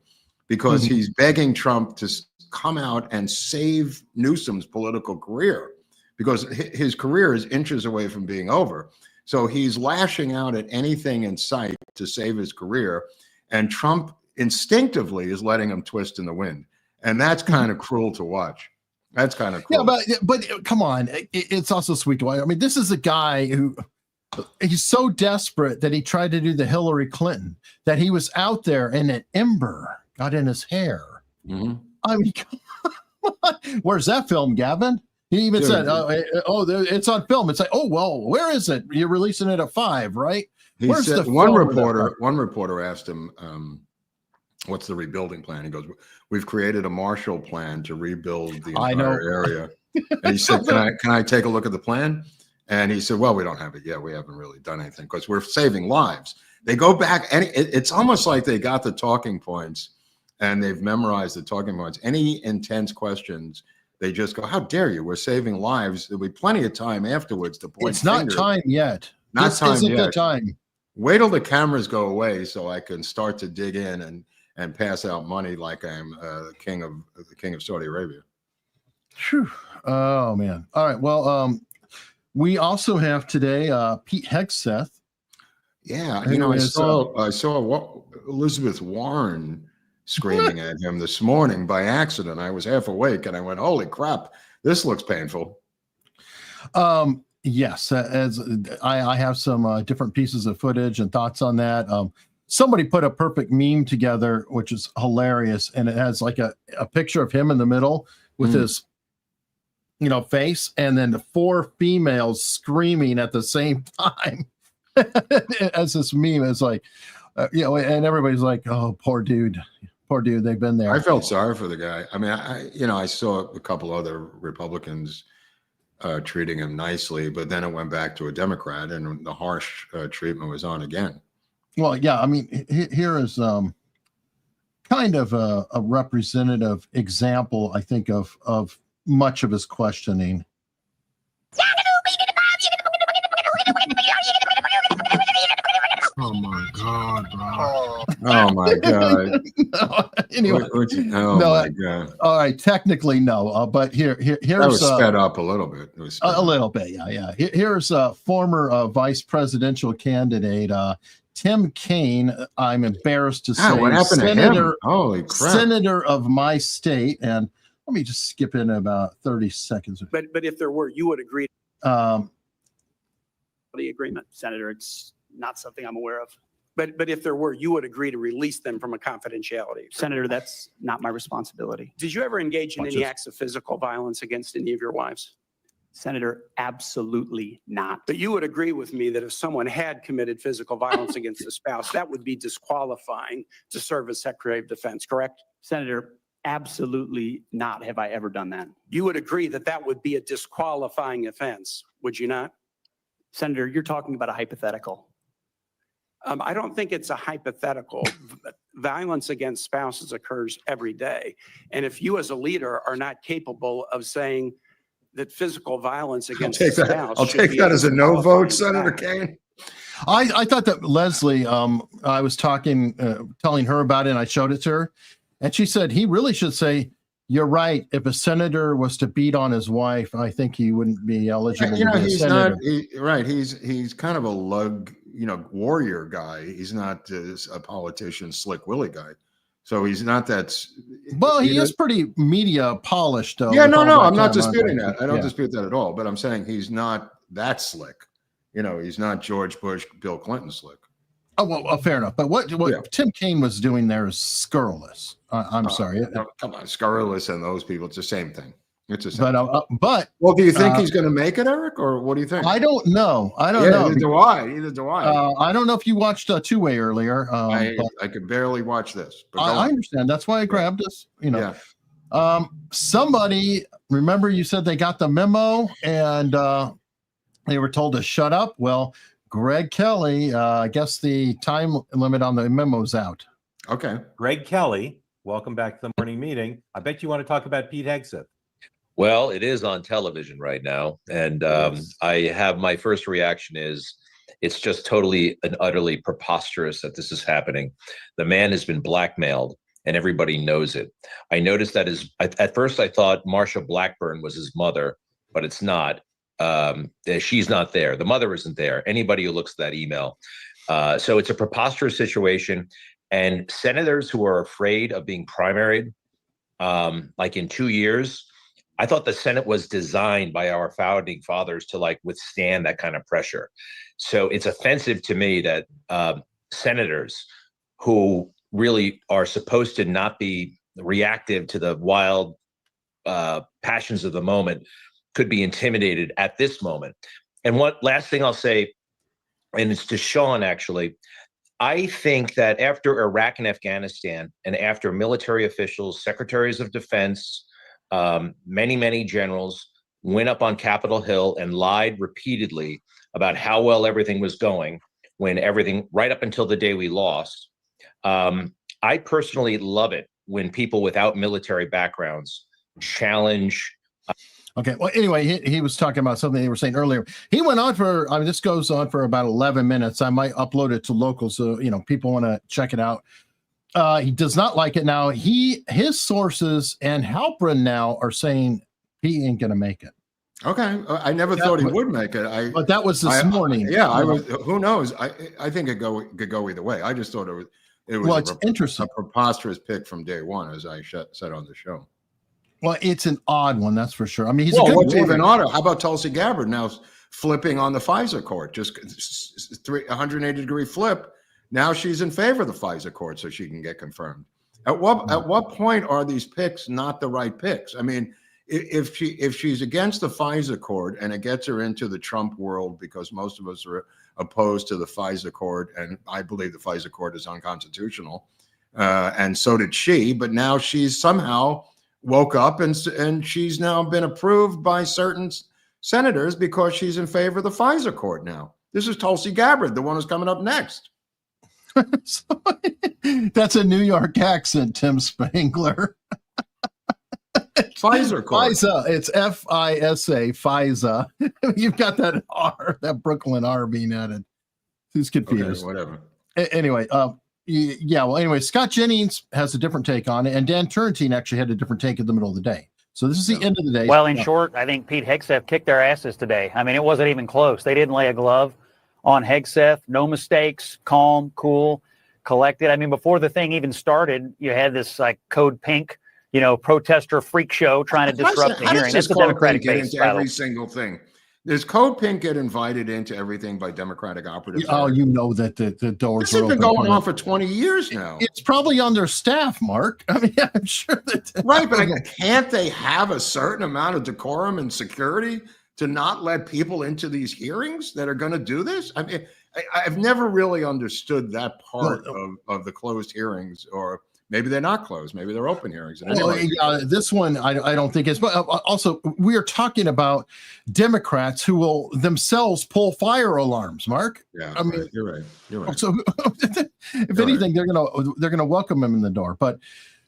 Speaker 4: because he's begging Trump to come out and save Newsom's political career, because his career is inches away from being over. So he's lashing out at anything in sight to save his career, and Trump instinctively is letting him twist in the wind. And that's kind of cruel to watch. That's kind of cruel.
Speaker 3: Yeah, but come on, it's also sweet to watch. I mean, this is a guy who he's so desperate that he tried to do the Hillary Clinton, that he was out there and an ember got in his hair.
Speaker 4: Mm-hmm.
Speaker 3: I mean, come on. Where's that film, Gavin? He even said, it's on film. It's like, oh, well, where is it? You're releasing it at 5, right?
Speaker 4: Where's the one reporter asked him, what's the rebuilding plan? He goes, we've created a Marshall Plan to rebuild the entire area. And he said, can I take a look at the plan? And he said, well, we don't have it yet. We haven't really done anything, because we're saving lives. They go back, and it's almost like they got the talking points and they've memorized the talking points. Any intense questions, they just go, how dare you? We're saving lives. There'll be plenty of time afterwards to point.
Speaker 3: It's not time yet.
Speaker 4: Not time
Speaker 3: yet.
Speaker 4: The time. Wait till the cameras go away so I can start to dig in and pass out money like I'm the king of Saudi Arabia.
Speaker 3: Whew. Oh man. All right. Well, we also have today Pete Hegseth.
Speaker 4: Yeah, I saw Elizabeth Warren screaming at him this morning by accident. I was half awake and I went, holy crap, this looks painful.
Speaker 3: Yes, as I have some different pieces of footage and thoughts on that. Somebody put a perfect meme together, which is hilarious, and it has like a picture of him in the middle with his face, and then the 4 females screaming at the same time. As this meme is like, and everybody's like, oh, poor dude, they've been there.
Speaker 4: I felt sorry for the guy. I mean, I saw a couple other Republicans treating him nicely, but then it went back to a Democrat, and the harsh treatment was on again.
Speaker 3: Well, yeah, I mean, here is kind of a representative example, I think, of much of his questioning.
Speaker 5: Oh my God, bro.
Speaker 4: Oh my God.
Speaker 3: No, anyway,
Speaker 4: Oh
Speaker 3: no,
Speaker 4: my God.
Speaker 3: all right, technically no, but here's
Speaker 4: That was sped up a little bit. It was sped
Speaker 3: a
Speaker 4: up.
Speaker 3: little bit, yeah. Here's former vice presidential candidate Tim Kaine. I'm embarrassed to say,
Speaker 4: What happened to him? Holy crap!
Speaker 3: Senator of my state, and let me just skip in about 30 seconds.
Speaker 5: But if there were, you would agree
Speaker 3: Um,
Speaker 5: the agreement, Senator. It's not something I'm aware of. But if there were, you would agree to release them from a confidentiality. Senator, that's not my responsibility. Did you ever engage in any acts of physical violence against any of your wives? Senator, absolutely not. But you would agree with me that if someone had committed physical violence against a spouse, that would be disqualifying to serve as Secretary of Defense, correct? Senator, absolutely not have I ever done that. You would agree that that would be a disqualifying offense, would you not? Senator, you're talking about a hypothetical. I don't think it's a hypothetical. Violence against spouses occurs every day. And if you as a leader are not capable of saying that physical violence against a spouse,
Speaker 4: I'll take that as a no vote, Senator Kaine.
Speaker 3: I thought that Leslie, I was telling her about it, and I showed it to her, and she said he really should say, "You're right. If a senator was to beat on his wife, I think he wouldn't be eligible to be a senator."
Speaker 4: Right. He's kind of a lug, warrior guy. He's not a politician, slick Willie guy. So he's not that.
Speaker 3: Well, he is pretty media polished, though.
Speaker 4: Yeah, no, I'm not disputing that. I don't dispute that at all. But I'm saying he's not that slick. He's not George Bush, Bill Clinton slick.
Speaker 3: Oh, well, fair enough. But what Tim Kaine was doing there is scurrilous. I'm sorry.
Speaker 4: No, come on, scurrilous and those people, it's the same thing. It's the same thing.
Speaker 3: But
Speaker 4: well, do you think he's going to make it, Eric, or what do you think?
Speaker 3: I don't know.
Speaker 4: Neither do I.
Speaker 3: I don't know if you watched Two-Way earlier.
Speaker 4: I could barely watch this. But
Speaker 3: I understand. That's why I grabbed this.
Speaker 4: Yeah.
Speaker 3: Somebody, remember you said they got the memo and they were told to shut up? Well, Greg Kelly, I guess the time limit on the memo's out.
Speaker 4: Okay.
Speaker 6: Greg Kelly, welcome back to the morning meeting. I bet you want to talk about Pete Hegseth.
Speaker 7: Well, it is on television right now. And I have my first reaction is it's just totally and utterly preposterous that this is happening. The man has been blackmailed and everybody knows it. I noticed that at first I thought Marsha Blackburn was his mother, but it's not. She's not there. The mother isn't there. Anybody who looks at that email. So it's a preposterous situation. And senators who are afraid of being primaried, like in 2 years, I thought the Senate was designed by our founding fathers to withstand that kind of pressure. So it's offensive to me that senators who really are supposed to not be reactive to the wild passions of the moment could be intimidated at this moment. And one last thing I'll say, and it's to Sean actually, I think that after Iraq and Afghanistan, and after military officials, secretaries of defense, many generals went up on Capitol Hill and lied repeatedly about how well everything was going when everything, right up until the day we lost. I personally love it when people without military backgrounds challenge.
Speaker 3: Okay. Well, anyway, he was talking about something they were saying earlier. He went on for, this goes on for about 11 minutes. I might upload it to local so, people want to check it out. He does not like it now. His sources and Halperin now are saying he ain't going to make it.
Speaker 4: Okay. I never thought he would make it.
Speaker 3: But that was this morning.
Speaker 4: Who knows? I think it could go either way. I just thought it was
Speaker 3: interesting.
Speaker 4: A preposterous pick from day one, as I said on the show.
Speaker 3: Well, it's an odd one, that's for sure. I mean,
Speaker 4: what's even odder? How about Tulsi Gabbard now flipping on the FISA court? Just 180-degree flip. Now she's in favor of the FISA court, so she can get confirmed. At what point are these picks not the right picks? I mean, if she's against the FISA court and it gets her into the Trump world, because most of us are opposed to the FISA court, and I believe the FISA court is unconstitutional, and so did she. But now she's somehow woke up and she's now been approved by certain senators because she's in favor of the FISA court now. This is Tulsi Gabbard, the one who's coming up next.
Speaker 3: That's a New York accent, Tim Spangler.
Speaker 4: FISA court.
Speaker 3: FISA. It's FISA, FISA. You've got that R, that Brooklyn R being added. Who's confused?
Speaker 4: Okay, whatever.
Speaker 3: Anyway, Yeah. Well, anyway, Scott Jennings has a different take on it, and Dan Turrentine actually had a different take in the middle of the day. So this is the end of the day.
Speaker 2: Well, in short, I think Pete Hegseth kicked their asses today. I mean, it wasn't even close. They didn't lay a glove on Hegseth. No mistakes, calm, cool, collected. I mean, before the thing even started, you had this like Code Pink, protester freak show trying to disrupt the hearing. That's the Democratic base.
Speaker 4: Into every single thing. Does Code Pink get invited into everything by Democratic operatives?
Speaker 3: Oh, you know that the doors
Speaker 4: this
Speaker 3: are
Speaker 4: has been
Speaker 3: open
Speaker 4: going on for 20 years now.
Speaker 3: It's probably on their staff, Mark. I mean, I'm sure that.
Speaker 4: Right, but can't they have a certain amount of decorum and security to not let people into these hearings that are going to do this? I mean, I've never really understood that part of the closed hearings, or maybe they're not closed. Maybe they're open hearings.
Speaker 3: This one, I don't think is. But also, we are talking about Democrats who will themselves pull fire alarms. Mark,
Speaker 4: yeah,
Speaker 3: I mean,
Speaker 4: you're right. You're right.
Speaker 3: So, if anything, they're gonna welcome him in the door. But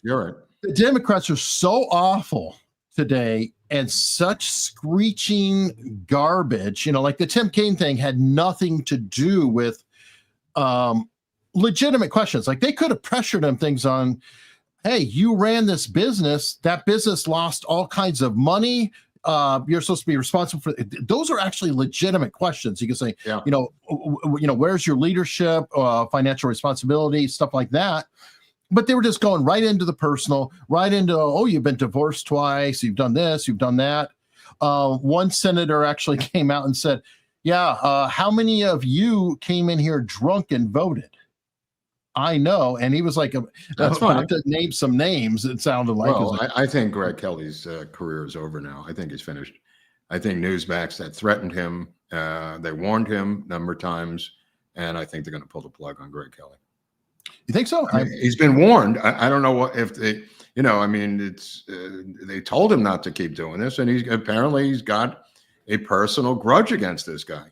Speaker 4: you're right.
Speaker 3: The Democrats are so awful today and such screeching garbage. Like the Tim Kaine thing had nothing to do with legitimate questions. Like they could have pressured him things on, hey, you ran this business. That business lost all kinds of money. You're supposed to be responsible for it. Those are actually legitimate questions. You can say, where's your leadership, financial responsibility, stuff like that. But they were just going right into the personal, right into, you've been divorced twice, you've done this, you've done that. One senator actually came out and said, how many of you came in here drunk and voted? I know. And he was like,
Speaker 4: that's funny.
Speaker 3: To name some names, it sounded like.
Speaker 4: Well, I think Greg Kelly's career is over now. I think he's finished. I think Newsmax that threatened him, they warned him a number of times, and I think they're going to pull the plug on Greg Kelly.
Speaker 3: You think so?
Speaker 4: He's been warned. I don't know what if they, it's they told him not to keep doing this, and he's got a personal grudge against this guy.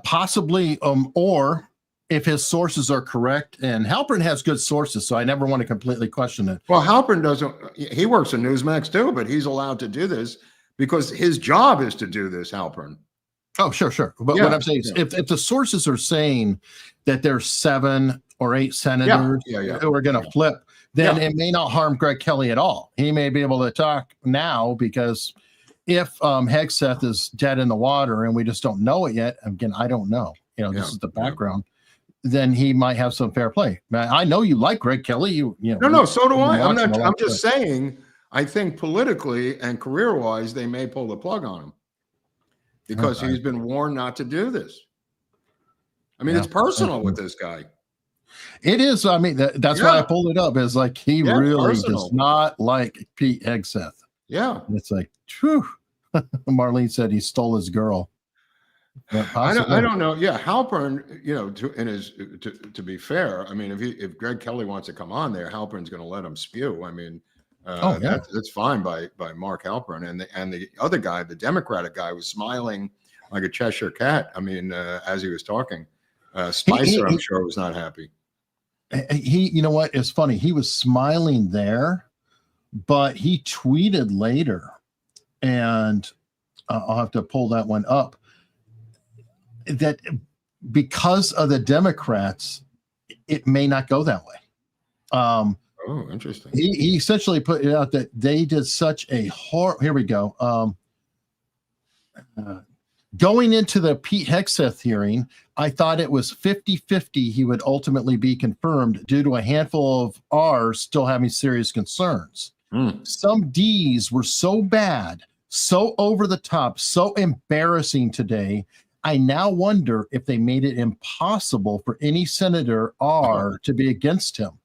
Speaker 3: Possibly, or if his sources are correct, and Halpern has good sources, so I never want to completely question it.
Speaker 4: Well, Halpern doesn't. He works at Newsmax too, but he's allowed to do this because his job is to do this. Halpern.
Speaker 3: Oh, sure. But what I'm saying is, if the sources are saying that there's 7 or 8 senators who are going to flip, then it may not harm Greg Kelly at all. He may be able to talk now because if Hegseth is dead in the water and we just don't know it yet, again, I don't know. This is the background. Then he might have some fair play. I know you like Greg Kelly.
Speaker 4: No, so do I. I'm just saying. I think politically and career-wise, they may pull the plug on him because he's been warned not to do this. I mean, it's personal with this guy.
Speaker 3: It is. I mean, that's why I pulled it up. Is like he really does not like Pete Hegseth.
Speaker 4: Yeah,
Speaker 3: it's like, whew. Marlene said he stole his girl.
Speaker 4: I don't know. Yeah, Halpern. To be fair, I mean, if Greg Kelly wants to come on there, Halpern's going to let him spew. I mean, that's fine by Mark Halpern, and the other guy, the Democratic guy, was smiling like a Cheshire cat. I mean, as he was talking, Spicer, I'm sure, was not happy.
Speaker 3: You know what? It's funny. He was smiling there, but he tweeted later, and I'll have to pull that one up, that because of the Democrats, it may not go that way.
Speaker 4: Interesting.
Speaker 3: He essentially put it out that they did such a here we go. Going into the Pete Hegseth hearing, I thought it was 50-50 he would ultimately be confirmed due to a handful of R's still having serious concerns. Some D's were so bad, so over the top, so embarrassing today. I now wonder if they made it impossible for any Senator R to be against him.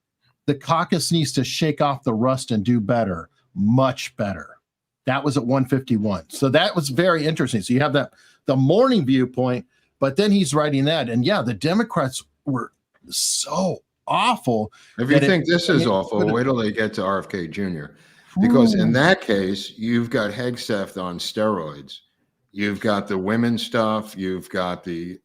Speaker 3: The caucus needs to shake off the rust and do better, much better. That was at 151. So that was very interesting. So you have the morning viewpoint, but then he's writing that. And the Democrats were so awful.
Speaker 4: If you think this is awful, wait till they get to RFK Jr. Because in that case, you've got Hegseth on steroids. You've got the women's stuff. You've got the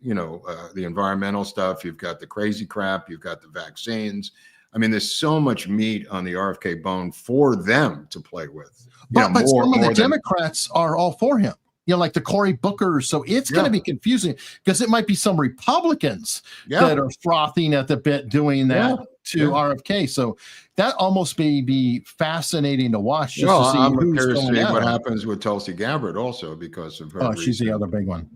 Speaker 4: environmental stuff. You've got the crazy crap. You've got the vaccines. I mean, there's so much meat on the RFK bone for them to play with.
Speaker 3: But some of the Democrats are all for him. like the Cory Bookers. So it's going to be confusing because it might be some Republicans that are frothing at the bit doing that to RFK. So that almost may be fascinating to watch just to see
Speaker 4: I'm
Speaker 3: who's
Speaker 4: curious to
Speaker 3: going
Speaker 4: see
Speaker 3: out.
Speaker 4: what happens with Tulsi Gabbard also because of her.
Speaker 3: She's the other big one.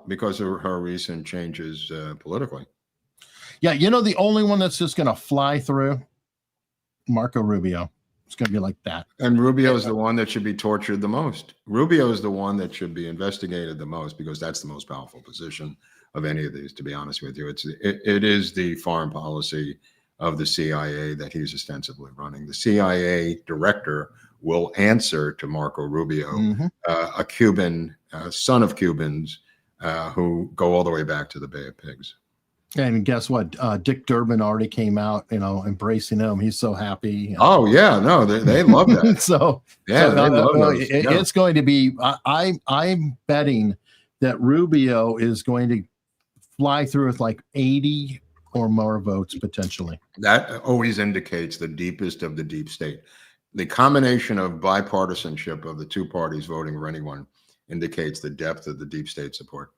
Speaker 4: Because of her recent changes politically.
Speaker 3: Yeah, the only one that's just going to fly through, Marco Rubio. It's going to be like that.
Speaker 4: And Rubio is the one that should be tortured the most. Rubio is the one that should be investigated the most because that's the most powerful position of any of these, to be honest with you. It is the foreign policy of the CIA that he's ostensibly running. The CIA director will answer to Marco Rubio, a Cuban, son of Cubans, who go all the way back to the Bay of Pigs.
Speaker 3: And guess what? Dick Durbin already came out, embracing him. He's so happy.
Speaker 4: Oh yeah, no, they love that.
Speaker 3: They love those. It's going to be. I'm betting that Rubio is going to fly through with like 80 or more votes potentially.
Speaker 4: That always indicates the deepest of the deep state. The combination of bipartisanship of the two parties voting for anyone indicates the depth of the deep state support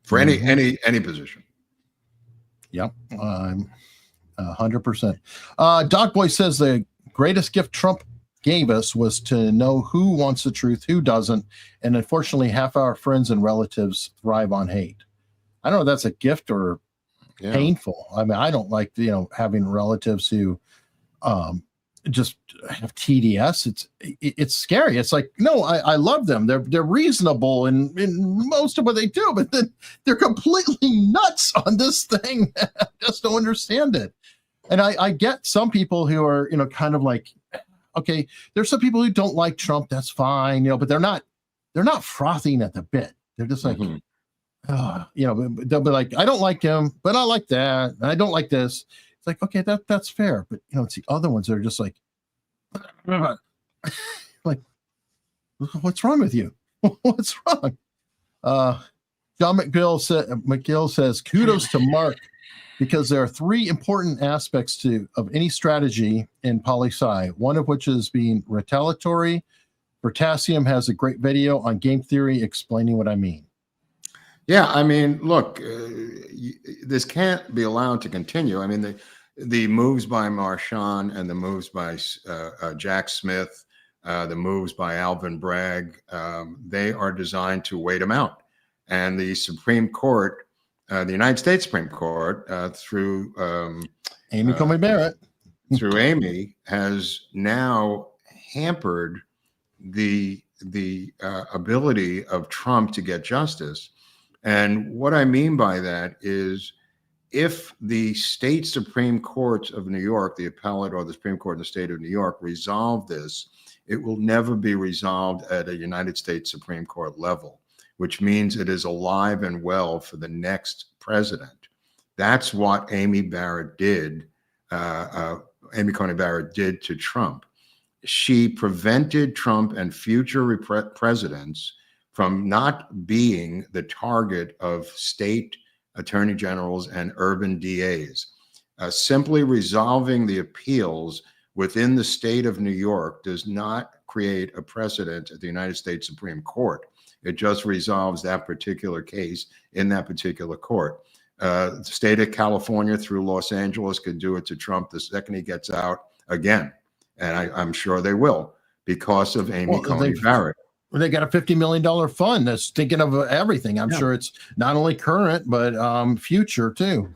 Speaker 4: for any position.
Speaker 3: Yep, 100%. Doc Boy says the greatest gift Trump gave us was to know who wants the truth, who doesn't, and unfortunately, half our friends and relatives thrive on hate. I don't know if that's a gift or painful. I mean, I don't like having relatives who just have TDS. It's scary. It's like, no, I love them. They're reasonable in most of what they do, but then they're completely nuts on this thing. I just don't understand it. And I get some people who are, kind of like, okay, there's some people who don't like Trump. That's fine, but they're not frothing at the bit. They're just like, they'll be like, I don't like him, but I like that. And I don't like this. It's like, okay, that's fair. But it's the other ones that are just like what's wrong with you? What's wrong? John McGill says, kudos to Mark, because there are three important aspects of any strategy in poli-sci, one of which is being retaliatory. Potassium has a great video on game theory explaining what I mean.
Speaker 4: Yeah, I mean, look, this can't be allowed to continue. I mean, the moves by Marchand and the moves by Jack Smith, the moves by Alvin Bragg, they are designed to wait him out. And the Supreme Court, the United States Supreme Court, through
Speaker 3: Amy Coney Barrett,
Speaker 4: through Amy, has now hampered the ability of Trump to get justice. And what I mean by that is, if the state Supreme Courts of New York, the appellate or the Supreme Court in the state of New York, resolve this, it will never be resolved at a United States Supreme Court level, which means it is alive and well for the next president. That's what Amy Barrett did, Amy Coney Barrett did to Trump. She prevented Trump and future presidents from not being the target of state attorney generals and urban DAs. Simply resolving the appeals within the state of New York does not create a precedent at the United States Supreme Court. It just resolves that particular case in that particular court. The state of California through Los Angeles could do it to Trump the second he gets out again. And I'm sure they will, because of Amy Coney Barrett.
Speaker 3: They got a $50 million fund that's thinking of everything. I'm sure it's not only current, but future too.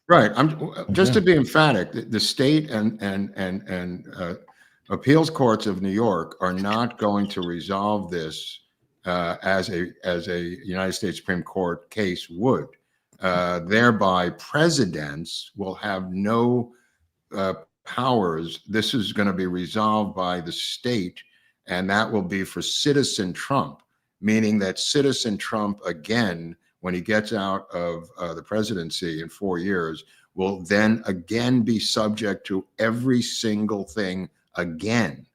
Speaker 4: Right. I'm just to be emphatic, the state and appeals courts of New York are not going to resolve this as a United States Supreme Court case would. Thereby, presidents will have no powers. This is going to be resolved by the state. And that will be for citizen Trump, meaning that citizen Trump, again, when he gets out of the presidency in 4 years, will then again be subject to every single thing again.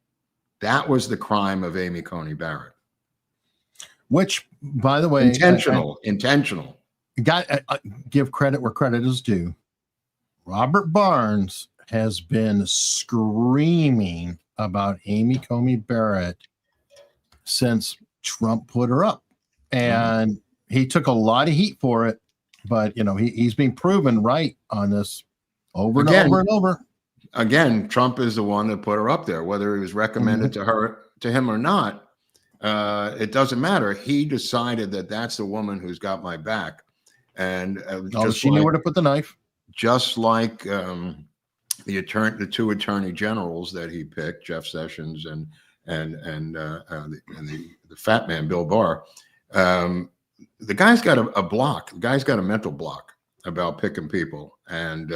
Speaker 4: That was the crime of Amy Coney Barrett.
Speaker 3: Which, by the way,
Speaker 4: intentional.
Speaker 3: Give credit where credit is due. Robert Barnes has been screaming about Amy Coney Barrett since Trump put her up, and he took a lot of heat for it. But he's been proven right on this over and over and over.
Speaker 4: Again, Trump is the one that put her up there, whether it was recommended to him or not. It doesn't matter. He decided that that's the woman who's got my back, and
Speaker 3: she knew where to put the knife. Just
Speaker 4: like the two attorney generals that he picked, Jeff Sessions and the fat man Bill Barr. The guy's got a block. The guy's got a mental block about picking people, and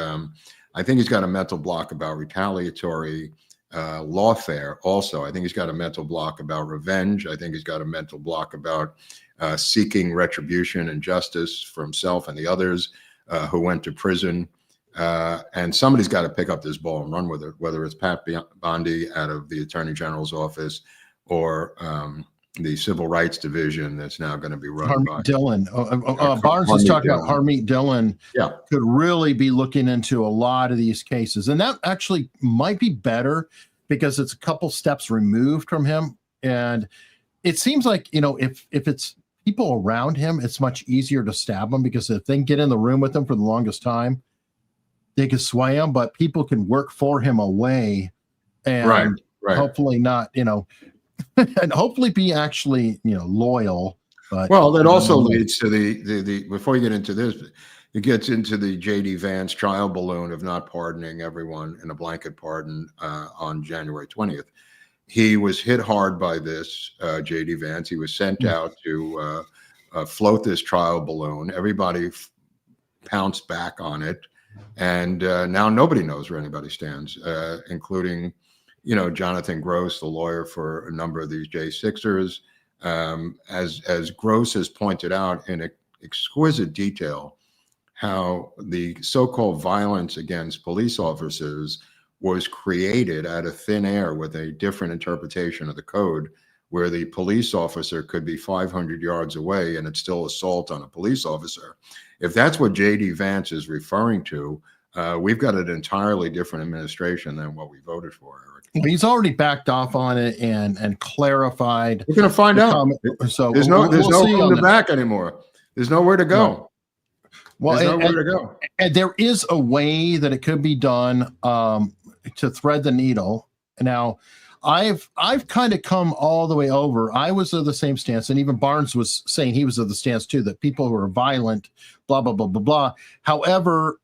Speaker 4: I think he's got a mental block about retaliatory lawfare. Also, I think he's got a mental block about revenge. I think he's got a mental block about seeking retribution and justice for himself and the others who went to prison. And somebody's got to pick up this ball and run with it, whether it's Pat Bondi out of the Attorney General's office or the Civil Rights Division that's now going to be run by
Speaker 3: Dillon. Barnes is talking about Harmeet Dillon.
Speaker 4: Yeah,
Speaker 3: could really be looking into a lot of these cases, and that actually might be better because it's a couple steps removed from him. And it seems like if it's people around him, it's much easier to stab him because if they can get in the room with him for the longest time, they can sway him. But people can work for him away, and
Speaker 4: right.
Speaker 3: hopefully not, and hopefully be actually, loyal. But
Speaker 4: well, that also leads to the before you get into this, it gets into the J.D. Vance trial balloon of not pardoning everyone in a blanket pardon on January 20th. He was hit hard by this, J.D. Vance. He was sent out to float this trial balloon. Everybody pounced back on it. And now nobody knows where anybody stands, including Jonathan Gross, the lawyer for a number of these J6ers. As Gross has pointed out in exquisite detail, how the so-called violence against police officers was created out of thin air with a different interpretation of the code, where the police officer could be 500 yards away and it's still assault on a police officer. If that's what J.D. Vance is referring to, we've got an entirely different administration than what we voted for, Eric.
Speaker 3: He's already backed off on it and clarified.
Speaker 4: We're going to find out.
Speaker 3: So
Speaker 4: there's no room to back anymore. There's nowhere to go.
Speaker 3: No. Well,
Speaker 4: there's nowhere to go.
Speaker 3: And there is a way that it could be done to thread the needle. Now, I've kind of come all the way over. I was of the same stance, and even Barnes was saying he was of the stance too, that people who are violent, blah, blah, blah, blah, blah. However,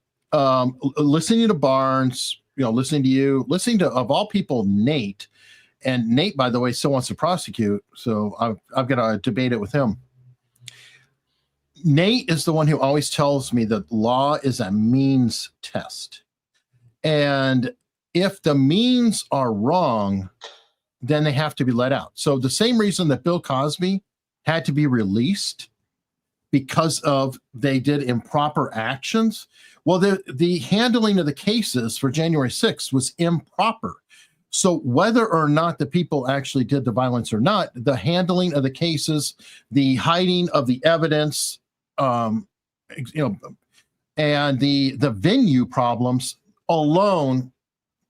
Speaker 3: listening to Barnes, listening to you, listening to, of all people, Nate, and Nate, by the way, still wants to prosecute. So I've got to debate it with him. Nate is the one who always tells me that law is a means test. And if the means are wrong, then they have to be let out. So the same reason that Bill Cosby had to be released because of they did improper actions. Well, the handling of the cases for January 6th was improper. So whether or not the people actually did the violence or not, the handling of the cases, the hiding of the evidence, and the venue problems alone,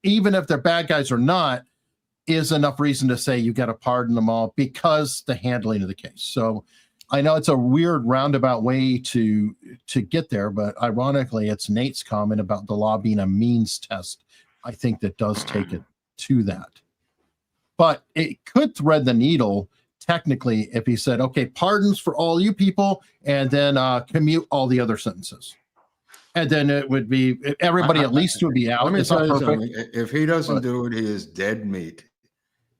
Speaker 3: even if they're bad guys or not, is enough reason to say you got to pardon them all because the handling of the case. So I know it's a weird roundabout way to get there, but ironically, it's Nate's comment about the law being a means test. I think that does take it to that. But it could thread the needle technically if he said, okay, pardons for all you people, and then commute all the other sentences. And then it would be everybody at least would be out.
Speaker 4: Let me tell you something. If he doesn't do it, he is dead meat.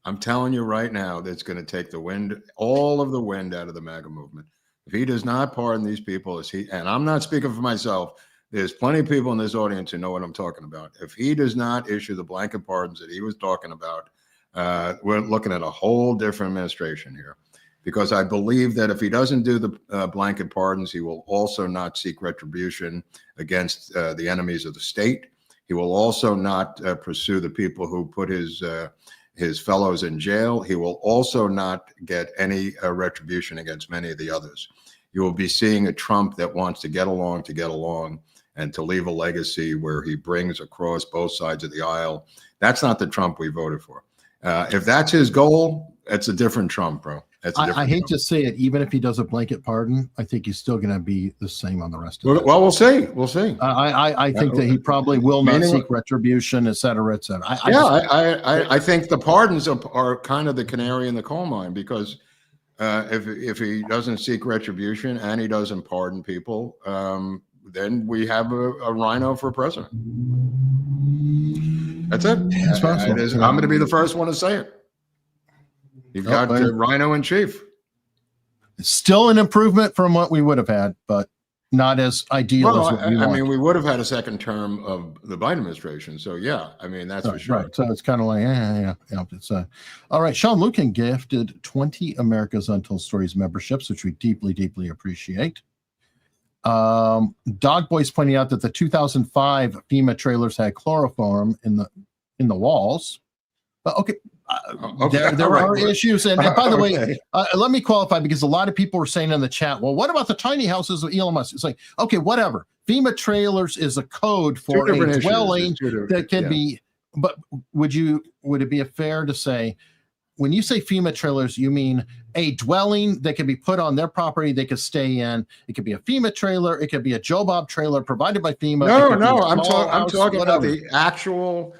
Speaker 4: I'm telling you right now, that's going to take the wind, all of the wind out of the MAGA movement. If he does not pardon these people, and I'm not speaking for myself, there's plenty of people in this audience who know what I'm talking about. If he does not issue the blanket pardons that he was talking about, we're looking at a whole different administration here. Because I believe that if he doesn't do the blanket pardons, he will also not seek retribution against the enemies of the state. He will also not pursue the people who put his fellows in jail. He will also not get any retribution against many of the others. You will be seeing a Trump that wants to get along, and to leave a legacy where he brings across both sides of the aisle. That's not the Trump we voted for. If that's his goal, it's a different Trump, bro. That's a
Speaker 3: I
Speaker 4: different
Speaker 3: hate
Speaker 4: job.
Speaker 3: to say it, even if he does a blanket pardon, I think he's still going to be the same on the rest of it.
Speaker 4: Well, we'll see. We'll see.
Speaker 3: I think that he probably will not
Speaker 4: Meaning-
Speaker 3: seek retribution, et cetera, et cetera.
Speaker 4: I think the pardons are kind of the canary in the coal mine, because if he doesn't seek retribution and he doesn't pardon people, then we have a rhino for president. That's it.
Speaker 3: It's possible.
Speaker 4: I'm going to be the first one to say it. You've got rhino in chief.
Speaker 3: It's still an improvement from what we would have had, but not as ideal as what we want.
Speaker 4: I mean, we would have had a second term of the Biden administration. So, yeah, I mean, that's for sure.
Speaker 3: Right. So it's kind of like, yeah. It's, all right. Sean Lucan gifted 20 America's Untold Stories memberships, which we deeply, deeply appreciate. Dog Boy's pointing out that the 2005 FEMA trailers had chloroform in the walls. But okay. There are issues. And by the way, let me qualify, because a lot of people were saying in the chat, well, what about the tiny houses of Elon Musk? It's like, okay, whatever. FEMA trailers is a code for a dwelling that can be, but would it be fair to say, when you say FEMA trailers, you mean a dwelling that can be put on their property they could stay in? It could be a FEMA trailer. It could be a Joe Bob trailer provided by FEMA.
Speaker 4: No, I'm talking about the actual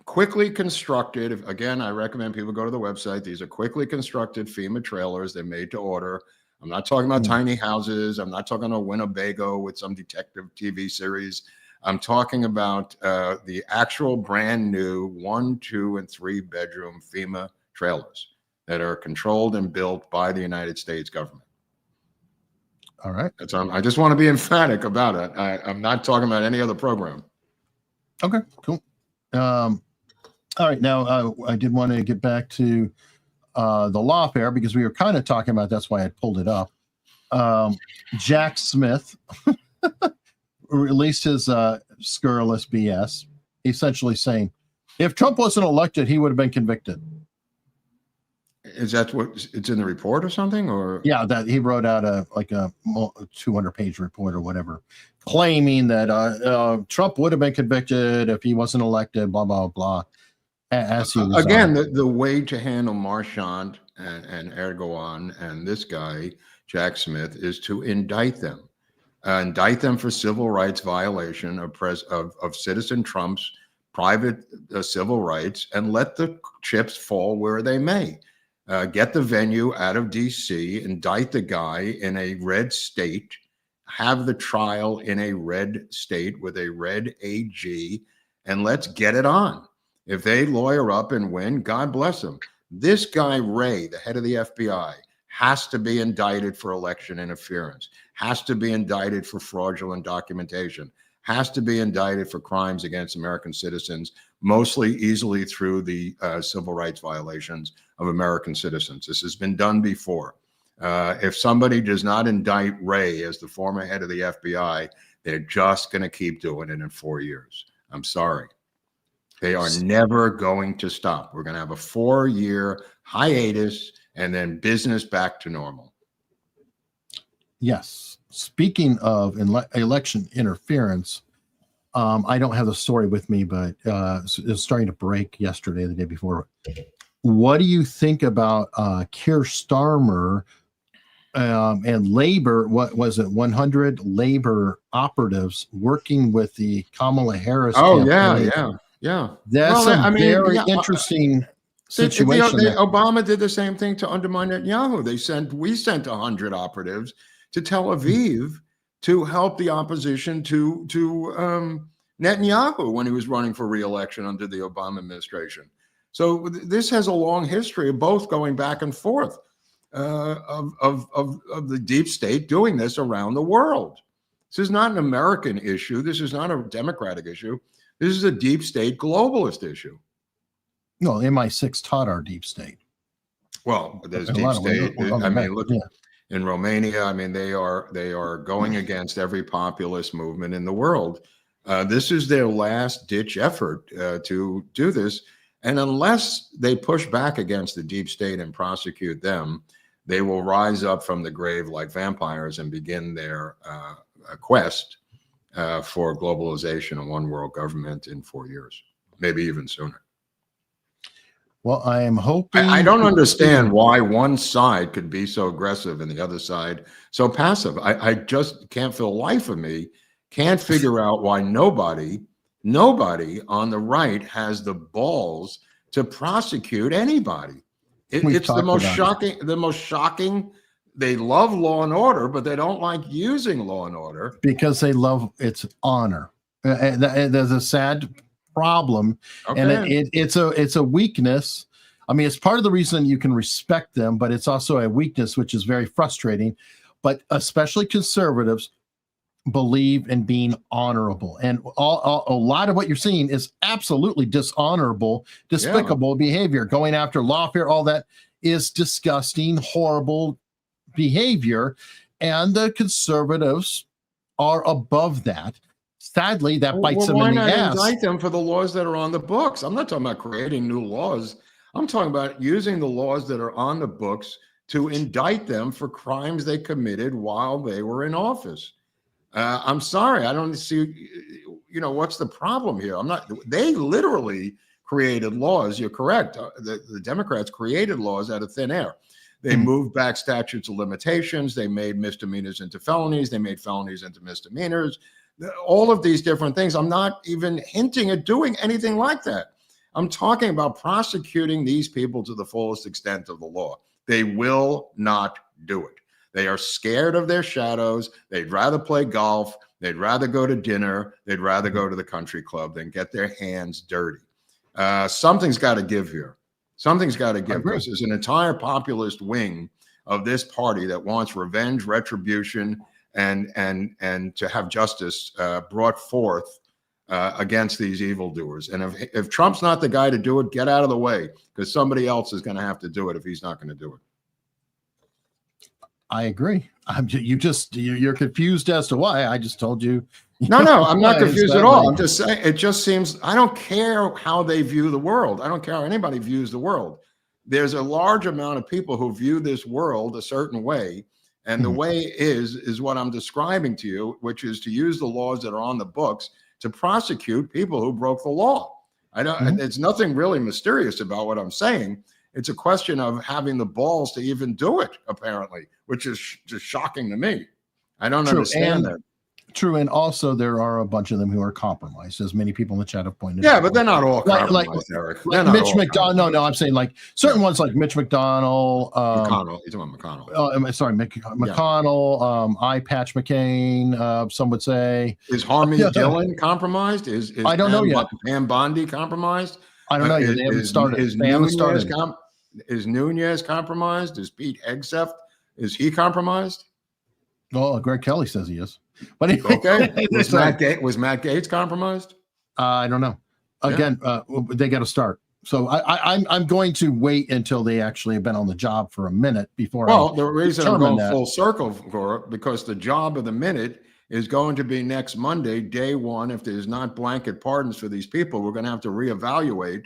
Speaker 4: quickly constructed. Again, I recommend people go to the website. These are quickly constructed FEMA trailers. They're made to order. I'm not talking about tiny houses. I'm not talking about Winnebago with some detective TV series. I'm talking about the actual brand new 1, 2, and 3 bedroom FEMA trailers that are controlled and built by the United States government.
Speaker 3: All right.
Speaker 4: I just want to be emphatic about it. I'm not talking about any other program.
Speaker 3: Okay, cool. All right. Now, I did want to get back to the lawfare, because we were kind of talking about, that's why I pulled it up. Jack Smith released his scurrilous BS, essentially saying, if Trump wasn't elected, he would have been convicted.
Speaker 4: Is that what it's in the report or something? Or
Speaker 3: yeah, that he wrote out a 200-page report or whatever, claiming that Trump would have been convicted if he wasn't elected, blah blah blah. As he was
Speaker 4: again, the way to handle Marchand and Erdogan and this guy Jack Smith is to indict them for civil rights violation of Citizen Trump's private civil rights, and let the chips fall where they may. Get the venue out of D.C., indict the guy in a red state, have the trial in a red state with a red AG, and let's get it on. If they lawyer up and win, God bless them. This guy, Wray, the head of the FBI, has to be indicted for election interference, has to be indicted for fraudulent documentation, has to be indicted for crimes against American citizens, mostly easily through the civil rights violations of American citizens. This has been done before. If somebody does not indict Wray as the former head of the FBI, they're just going to keep doing it in 4 years. I'm sorry. They are never going to stop. We're going to have a 4-year hiatus and then business back to normal.
Speaker 3: Yes. Speaking of election interference, I don't have the story with me, but it was starting to break yesterday, the day before. What do you think about Keir Starmer and labor? What was it? 100 labor operatives working with the Kamala Harris.
Speaker 4: Oh,
Speaker 3: campaign.
Speaker 4: yeah.
Speaker 3: That's very interesting situation.
Speaker 4: Obama did the same thing to undermine Netanyahu. We sent 100 operatives to Tel Aviv to help the opposition to Netanyahu when he was running for re-election under the Obama administration. So this has a long history of both going back and forth of the deep state doing this around the world. This is not an American issue. This is not a Democratic issue. This is a deep state globalist issue.
Speaker 3: No, MI6 taught our deep state.
Speaker 4: Well, there's deep state. I mean, look.
Speaker 3: Yeah.
Speaker 4: In Romania, I mean, they are going against every populist movement in the world. This is their last ditch effort to do this. And unless they push back against the deep state and prosecute them, they will rise up from the grave like vampires and begin their quest for globalization and one world government in 4 years, maybe even sooner.
Speaker 3: Well, I am hoping.
Speaker 4: I don't understand why one side could be so aggressive and the other side so passive. I just can't, for the life of me, can't figure out why nobody on the right has the balls to prosecute anybody. It's the most shocking. The most shocking. They love law and order, but they don't like using law and order
Speaker 3: because they love its honor. There's a sad problem, and it's a weakness. I mean, it's part of the reason you can respect them, but it's also a weakness, which is very frustrating. But especially conservatives believe in being honorable, and a lot of what you're seeing is absolutely dishonorable, despicable behavior. Going after lawfare, all that is disgusting, horrible behavior, and the conservatives are above that. Sadly, that bites them in the ass. Why not
Speaker 4: indict them for the laws that are on the books? I'm not talking about creating new laws. I'm talking about using the laws that are on the books to indict them for crimes they committed while they were in office. I'm sorry, I don't see, what's the problem here? They literally created laws. You're correct. The Democrats created laws out of thin air. They moved back statutes of limitations. They made misdemeanors into felonies. They made felonies into misdemeanors. All of these different things. I'm not even hinting at doing anything like that. I'm talking about prosecuting these people to the fullest extent of the law. They will not do it. They are scared of their shadows. They'd rather play golf. They'd rather go to dinner. They'd rather go to the country club than get their hands dirty. Something's got to give here. Something's got to give. There's an entire populist wing of this party that wants revenge, retribution, and to have justice brought forth against these evildoers. And if Trump's not the guy to do it, get out of the way, because somebody else is going to have to do it if he's not going to do it.
Speaker 3: I agree. You're confused as to why. I just told you.
Speaker 4: No, I'm not confused at all. I'm just saying, it just seems, I don't care how they view the world. I don't care how anybody views the world. There's a large amount of people who view this world a certain way. And the way is what I'm describing to you, which is to use the laws that are on the books to prosecute people who broke the law. It's nothing really mysterious about what I'm saying. It's a question of having the balls to even do it, apparently, which is just shocking to me. I don't understand that.
Speaker 3: True, and also there are a bunch of them who are compromised, as many people in the chat have pointed
Speaker 4: out.
Speaker 3: Yeah,
Speaker 4: but they're not all compromised, Eric.
Speaker 3: Like Mitch McDonald. No, I'm saying like certain ones like Mitch McDonald.
Speaker 4: McConnell. You're talking about McConnell.
Speaker 3: Sorry, McConnell, Eye Patch McCain, some would say.
Speaker 4: Is Harmony Dillon compromised? Is
Speaker 3: I don't know yet.
Speaker 4: Pam Bondi compromised?
Speaker 3: I don't know yet. They haven't started.
Speaker 4: Is Nunez compromised? Is Pete Hegseth, is he compromised?
Speaker 3: Well, Greg Kelly says he is. But anyway,
Speaker 4: okay. Was Matt Gaetz compromised?
Speaker 3: I don't know. Again, they got to start. So I'm going to wait until they actually have been on the job for a minute before.
Speaker 4: Well, the reason I'm going full circle for it, because the job of the minute is going to be next Monday, day one. If there's not blanket pardons for these people, we're going to have to reevaluate.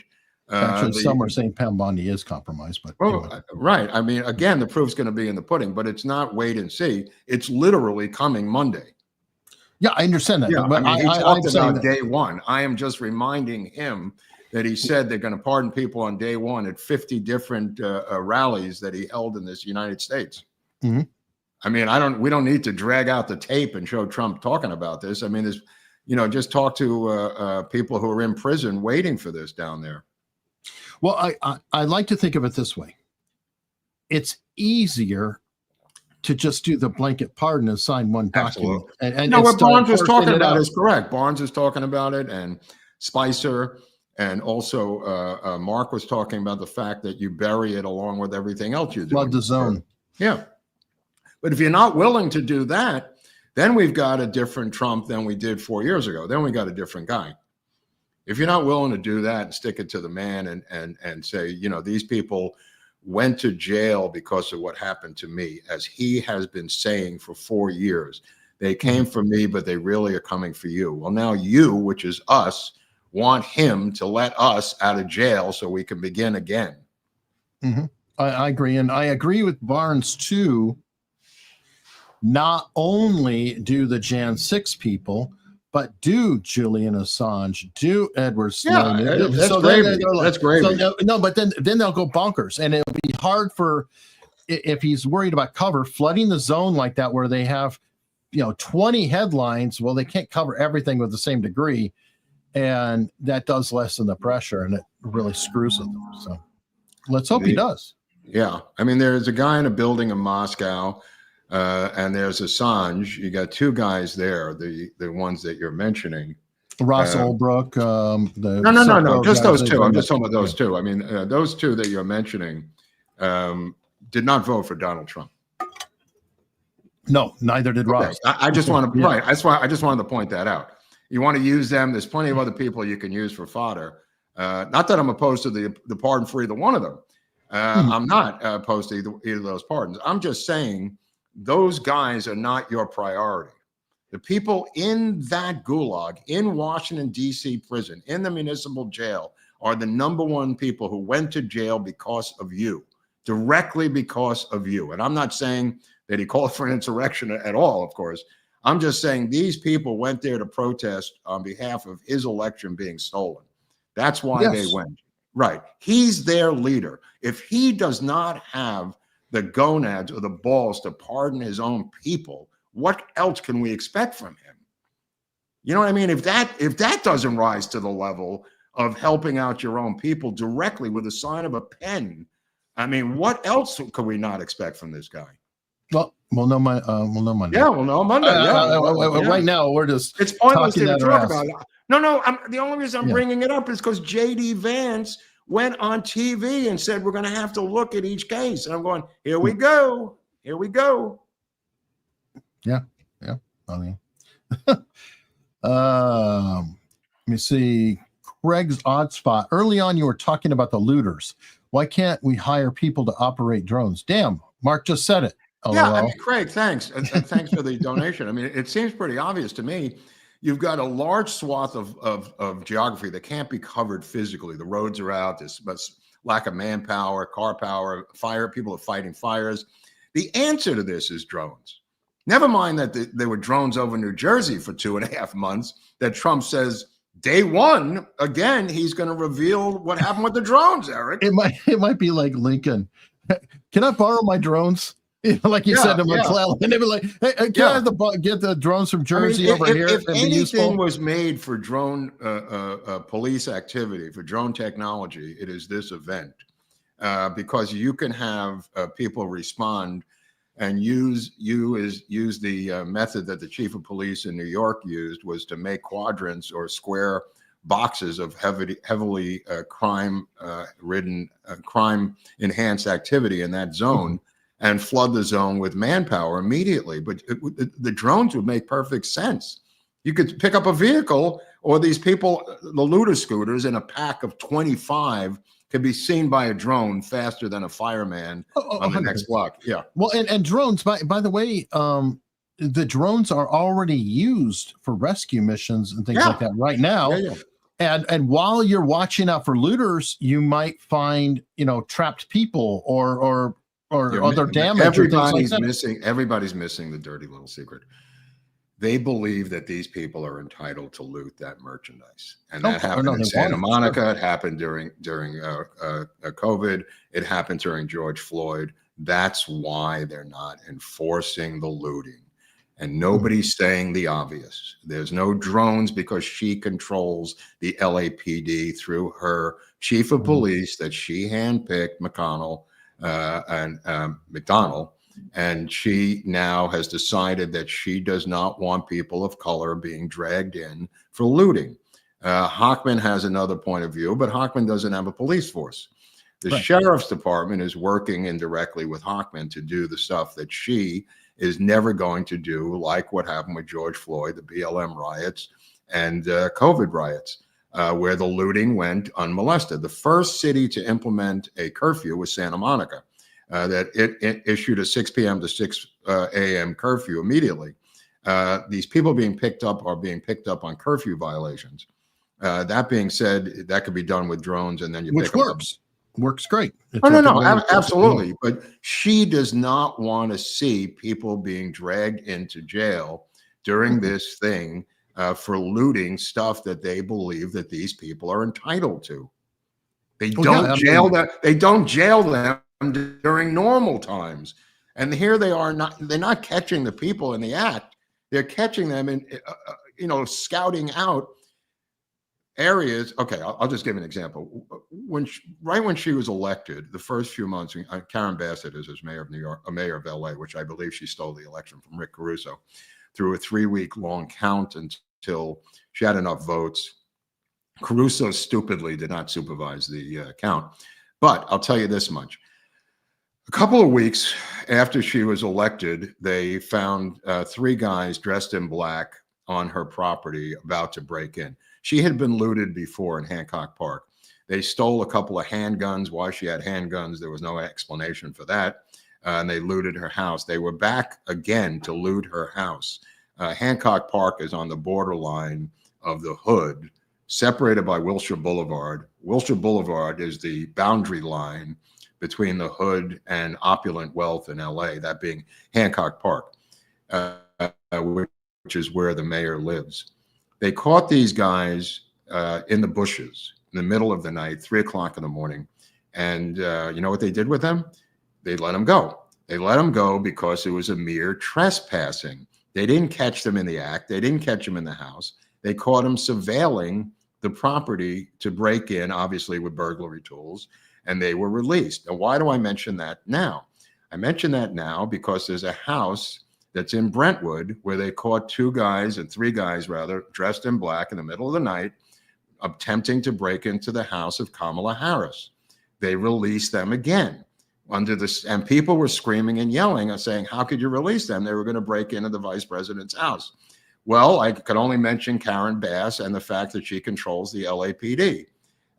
Speaker 3: Actually, some are saying Pam Bondi is compromised, but
Speaker 4: anyway. Right. I mean, again, the proof's going to be in the pudding, but it's not wait and see. It's literally coming Monday.
Speaker 3: Yeah, I understand that.
Speaker 4: Yeah, but he talked about day one. I am just reminding him that he said they're going to pardon people on day one at 50 different rallies that he held in this United States.
Speaker 3: Mm-hmm.
Speaker 4: I mean, we don't need to drag out the tape and show Trump talking about this. I mean, just talk to people who are in prison waiting for this down there.
Speaker 3: Well, I like to think of it this way. It's easier to just do the blanket pardon and sign one document. And
Speaker 4: what Barnes was talking about is correct. Barnes is talking about it, and Spicer, and also Mark was talking about the fact that you bury it along with everything else you do.
Speaker 3: Flood the zone.
Speaker 4: Yeah. But if you're not willing to do that, then we've got a different Trump than we did 4 years ago. Then we got a different guy. If you're not willing to do that and stick it to the man and say, these people went to jail because of what happened to me, as he has been saying for 4 years, they came for me, but they really are coming for you. Well, now you, which is us, want him to let us out of jail so we can begin again.
Speaker 3: Mm-hmm. I agree. And I agree with Barnes too. Not only do the Jan 6 people, but do Julian Assange, do Edward Snowden.
Speaker 4: Yeah, that's gravy. That's gravy.
Speaker 3: So, no, but then they'll go bonkers, and it'll be hard for, if he's worried about cover, flooding the zone like that, where they have, 20 headlines. Well, they can't cover everything with the same degree, and that does lessen the pressure, and it really screws with them. So let's hope he does.
Speaker 4: Yeah, I mean, there's a guy in a building in Moscow, and there's Assange. You got two guys there, the ones that you're mentioning.
Speaker 3: Ross Ulbrook.
Speaker 4: No, just those two. I'm just talking about those two. I mean, those two that you're mentioning did not vote for Donald Trump.
Speaker 3: No, neither did Ross.
Speaker 4: I just want to right. That's why I just wanted to point that out. You want to use them. There's plenty of other people you can use for fodder. Not that I'm opposed to the pardon for either one of them. I'm not opposed to either of those pardons. I'm just saying those guys are not your priority. The people in that gulag, in Washington, D.C. prison, in the municipal jail, are the number one people who went to jail because of you, directly because of you. And I'm not saying that he called for an insurrection at all, of course. I'm just saying these people went there to protest on behalf of his election being stolen. That's why they went. Right. He's their leader. If he does not have the gonads or the balls to pardon his own people, what else can we expect from him? You know what I mean? If that doesn't rise to the level of helping out your own people directly with a sign of a pen, I mean, what else could we not expect from this guy?
Speaker 3: We'll know Monday.
Speaker 4: Yeah, we'll know Monday.
Speaker 3: Right now, we're just
Speaker 4: it's pointless to talk about it. No. The only reason I'm bringing it up is because J.D. Vance went on TV and said we're going to have to look at each case, and I'm going, here we go.
Speaker 3: Yeah. I mean, let me see. Craig's odd spot. Early on, you were talking about the looters. Why can't we hire people to operate drones? Damn, Mark just said it.
Speaker 4: Yeah, I mean, Craig, thanks. And thanks for the donation. I mean, it seems pretty obvious to me. You've got a large swath of geography that can't be covered physically. The roads are out. There's lack of manpower, car power, fire. People are fighting fires. The answer to this is drones. Never mind that there were drones over New Jersey for 2.5 months that Trump says day one, again, he's going to reveal what happened with the drones, Eric.
Speaker 3: It might be like Lincoln. Can I borrow my drones? Like you said to McClellan, and they'd be like, "Hey, can I get the drones from Jersey over here?"
Speaker 4: If anything was made for drone police activity, for drone technology, it is this event, because you can have people respond and use the method that the chief of police in New York used, was to make quadrants or square boxes of heavily crime-ridden, crime-enhanced activity in that zone. And flood the zone with manpower immediately. But the drones would make perfect sense. You could pick up a vehicle, or these people, the looter scooters, in a pack of 25 could be seen by a drone faster than a fireman on the next block. Yeah.
Speaker 3: Well, and drones, by the way, the drones are already used for rescue missions and things like that right now. Yeah. And while you're watching out for looters, you might find, trapped people or other damage.
Speaker 4: Everybody's missing the dirty little secret. They believe that these people are entitled to loot that merchandise, and that happened in Santa Monica. It happened during COVID. It happened during George Floyd. That's why they're not enforcing the looting, and nobody's saying the obvious. There's no drones because she controls the LAPD through her chief of police that she handpicked, McConnell. And McDonald, and she now has decided that she does not want people of color being dragged in for looting. Hochman has another point of view, but Hochman doesn't have a police force. The sheriff's department is working indirectly with Hochman to do the stuff that she is never going to do, like what happened with George Floyd, the BLM riots, and COVID riots. Where the looting went unmolested. The first city to implement a curfew was Santa Monica, that it issued a 6 p.m. to 6 a.m. curfew immediately. These people being picked up are being picked up on curfew violations. That being said, that could be done with drones, and then you pick them up.
Speaker 3: Works great.
Speaker 4: No, absolutely. But she does not want to see people being dragged into jail during this thing. for looting stuff that they believe that these people are entitled to. They They don't jail them during normal times. And here they are they're not catching the people in the act. They're catching them in, scouting out areas. Okay, I'll just give an example. Right when she was elected, the first few months, Karen Bassett is as mayor of New York, a mayor of LA, which I believe she stole the election from Rick Caruso, through a 3-week-long count until she had enough votes. Caruso stupidly did not supervise the count. But I'll tell you this much. A couple of weeks after she was elected, they found 3 guys dressed in black on her property about to break in. She had been looted before in Hancock Park. They stole a couple of handguns. Why she had handguns, there was no explanation for that. And they looted her house. They were back again to loot her house. Hancock Park is on the borderline of the hood, separated by Wilshire Boulevard. Wilshire Boulevard is the boundary line between the hood and opulent wealth in LA, that being Hancock Park, which is where the mayor lives. They caught these guys in the bushes in the middle of the night, 3 o'clock in the morning. And you know what they did with them? They let them go. They let them go because it was a mere trespassing. They didn't catch them in the act. They didn't catch them in the house. They caught them surveilling the property to break in, obviously with burglary tools, and they were released. Now, why do I mention that now? I mention that now because there's a house that's in Brentwood where they caught 3 guys rather, dressed in black in the middle of the night, attempting to break into the house of Kamala Harris. They released them again under this, and people were screaming and yelling and saying, how could you release them? They were going to break into the vice president's house. Well, I could only mention Karen Bass and the fact that she controls the LAPD.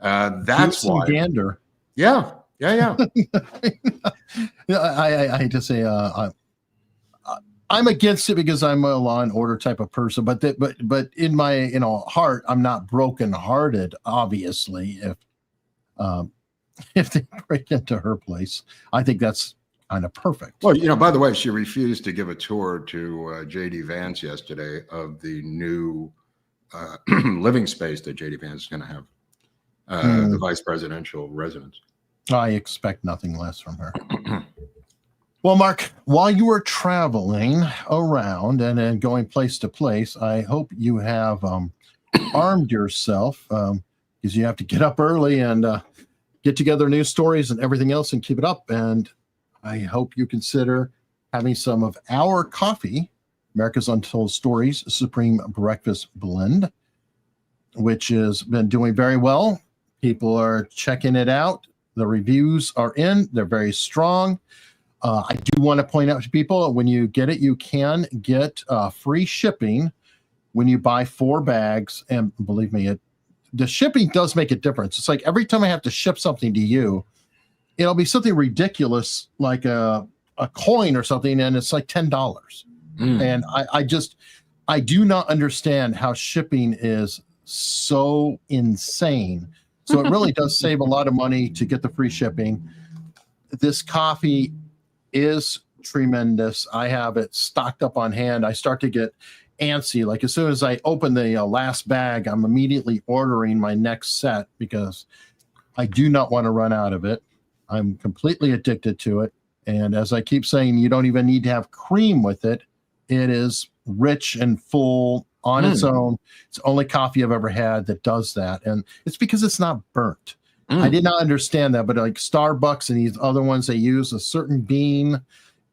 Speaker 4: That's why.
Speaker 3: Gander.
Speaker 4: Yeah.
Speaker 3: I hate to say, I'm against it because I'm a law and order type of person, but in my heart, I'm not brokenhearted. Obviously, if they break into her place, I think that's kind of perfect.
Speaker 4: Well, by the way, she refused to give a tour to J.D. Vance yesterday of the new living space that J.D. Vance is going to have, the vice presidential residence.
Speaker 3: I expect nothing less from her. Well, Mark, while you were traveling around and then going place to place, I hope you have armed yourself because you have to get up early and get together news stories and everything else and keep it up. And I hope you consider having some of our coffee, America's Untold Stories Supreme Breakfast Blend, which has been doing very well. People are checking it out. The reviews are in. They're very strong. I do want to point out to people, when you get it, you can get free shipping when you buy 4 bags. And believe me, the shipping does make a difference. It's like every time I have to ship something to you, it'll be something ridiculous like a coin or something, and it's like $10. And I do not understand how shipping is so insane. So it really does save a lot of money to get the free shipping. This coffee is tremendous. I have it stocked up on hand. I start to get antsy. Like as soon as I open the last bag, I'm immediately ordering my next set because I do not want to run out of it. I'm completely addicted to it. And as I keep saying, you don't even need to have cream with it. It is rich and full on its own. It's the only coffee I've ever had that does that. And it's because it's not burnt. I did not understand that, but like Starbucks and these other ones, they use a certain bean